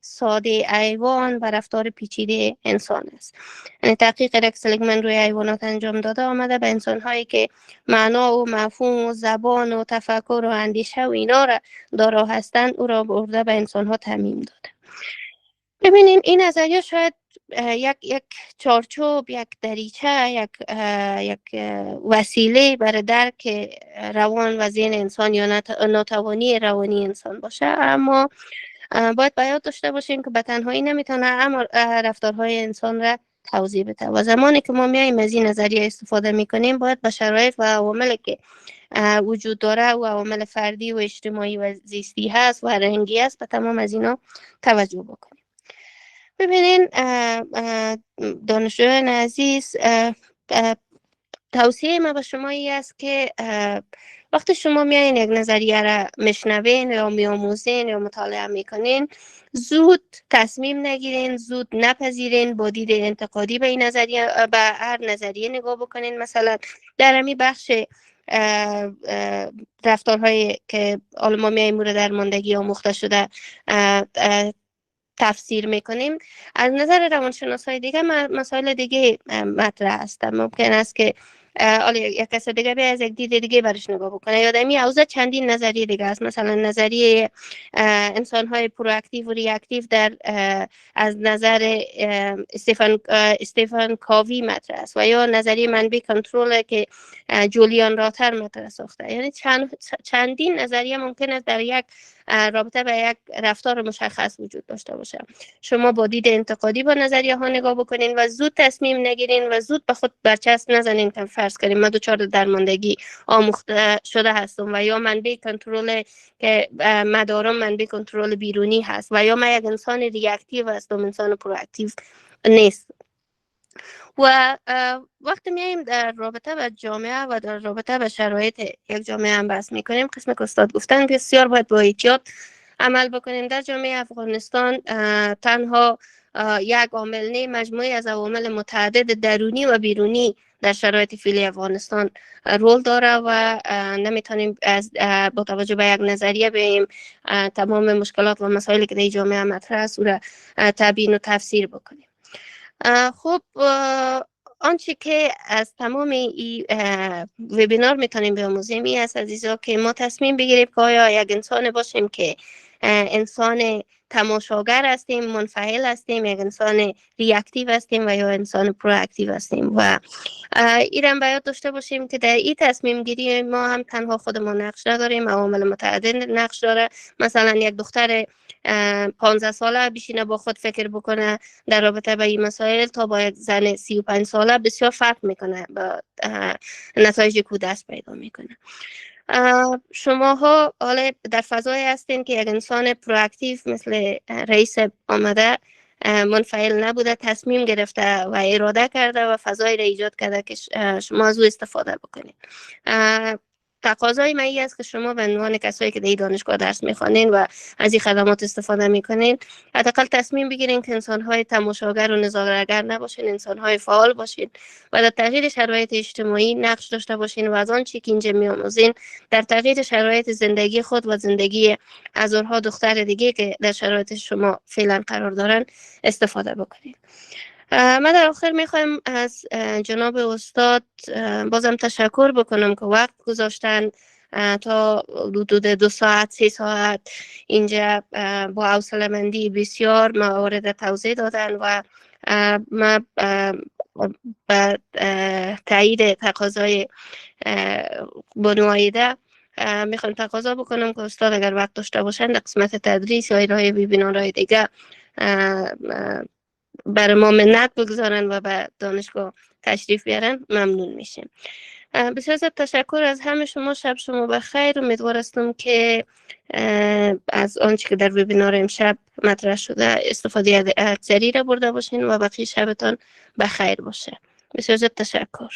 ساده حیوان و رفتار پیچیده انسان است. یعنی تحقیق سلیگمن روی حیوانات انجام داده آمده به انسان‌هایی که معنا و مفهوم و زبان و تفکر و اندیشه و اینا را دارا هستند او را برده به انسان‌ها تعمیم داده. ببینیم این نظریه شاید یک چارچوب، یک دریچه، یک وسیله برای درک روان و ذهن انسان یا ناتوانی روانی انسان باشه، اما باید باید داشته باشیم که به تنهایی نمیتونه اما رفتارهای انسان را توضیح بده و زمانی که ما میایم از این نظریه استفاده میکنیم باید به شرایط و عواملی که وجود داره و عوامل فردی و اجتماعی و زیستی هست و فرهنگی هست به تمام از اینا توجه بکنیم. ببینین دانشجویان عزیز، توصیه ما به شما ای است که وقتی شما میایین یک نظریه را میشنوین یا میآموزین یا مطالعه میکنین زود تصمیم نگیرین، زود نپذیرین، با دید انتقادی به این نظریه به هر نظریه نگاه بکنین. مثلا در همین بخش رفتارهایی که ما میاییم مورد درماندگی آموخته شده تفسیر میکنیم، از نظر روانشناسای دیگه مسائل دیگه مطرح است. ممکن است که حالا یک کس دیگه بیا از یک دید دیگه برش نگاه بکنه. یا دمی اوضاع چندین نظریه دیگه است. مثلا نظریه انسان های پرواکتیو و ریاکتیو در از نظر استفان کاوی مطرح است و یا نظریه منبع کنترل که جولیان راتر مطرح ساخته. یعنی چندین نظریه ممکن است در یک رابطه به یک رفتار مشخص وجود داشته باشه. شما با دید انتقادی با نظریه ها نگاه بکنین و زود تصمیم نگیرین و زود به خود برچسب نزنین که فرض کنیم من دچار درماندگی آموخته شده هستم و یا منبع کنترل که مدارم منبع کنترل بیرونی هست و یا من یک انسان ریاکتیو هستم، انسان پرواکتیو نیست. و وقتی میایم در رابطه با جامعه و در رابطه با شرایط یک جامعه هم بحث میکنیم، قسم که استاد گفتن بسیار باید با احتیاط عمل بکنیم. در جامعه افغانستان تنها یک عامل نه، مجموعی از عوامل متعدد درونی و بیرونی در شرایط فعلی افغانستان رول داره و نمیتونیم از با توجه به یک نظریه بیم تمام مشکلات و مسائلی که در جامعه مطرح است را تبیین و تفسیر بکنیم. خب آنچه که از تمام این وبینار میتونیم بیاموزیم این است عزیزا که ما تصمیم بگیریم که آیا یک انسان باشیم که انسان تماشاگر هستیم، منفعل هستیم، یک انسان ریاکتیو هستیم و یا انسان پرواکتیو هستیم. و ایران باید داشته باشیم که در این تصمیم گیری ما هم تنها خودمون نقش نداریم، عوامل متعدد نقش داره. مثلا یک دختر 15 ساله بشینه با خود فکر بکنه در رابطه با این مسائل تا با یک زن 35 ساله بسیار فرق میکنه، با نتایج کو دست پیدا میکنه. شماها حالا در فضای هستین که یک انسان پرواکتیو مثل رئیس آمده منفعل نبوده، تصمیم گرفته و اراده کرده و فضای را ایجاد کرده که شما از او استفاده بکنید. تقاضای من این است که شما به عنوان کسایی که در دانشگاه درس میخوانین و از این خدمات استفاده میکنین حداقل تصمیم بگیرین که انسان‌های تماشاگر و نظاره‌گر نباشین، انسان‌های فعال باشین و در تغییر شرایط اجتماعی نقش داشته باشین و از آن چی که اینجا می‌آموزین در تغییر شرایط زندگی خود و زندگی هزارها دختر دیگه که در شرایط شما فعلا قرار دارن استفاده بکنین. من در آخر میخوایم از جناب استاد بازم تشکر بکنم که وقت گذاشتن تا حدود 2 ساعت 3 ساعت اینجا با حوصله‌مندی بسیار موارد توضیح دادن و ما به تایید تقاضای بانو عایده میخوام تقاضا بکنم که استاد اگر وقت داشته باشند در قسمت تدریس یا ارائه وبینارهای دیگه برای ما منت بگذارن و به دانشگاه تشریف بیارن ممنون میشیم. بسیار زیاد تشکر از همه شما. شب شما بخیر. امیدوار هستم که از آنچه که در وبینار امشب مطرح شده استفاده اکثری را برده باشین و بقیه شبتان بخیر باشه. بسیار زیاد تشکر.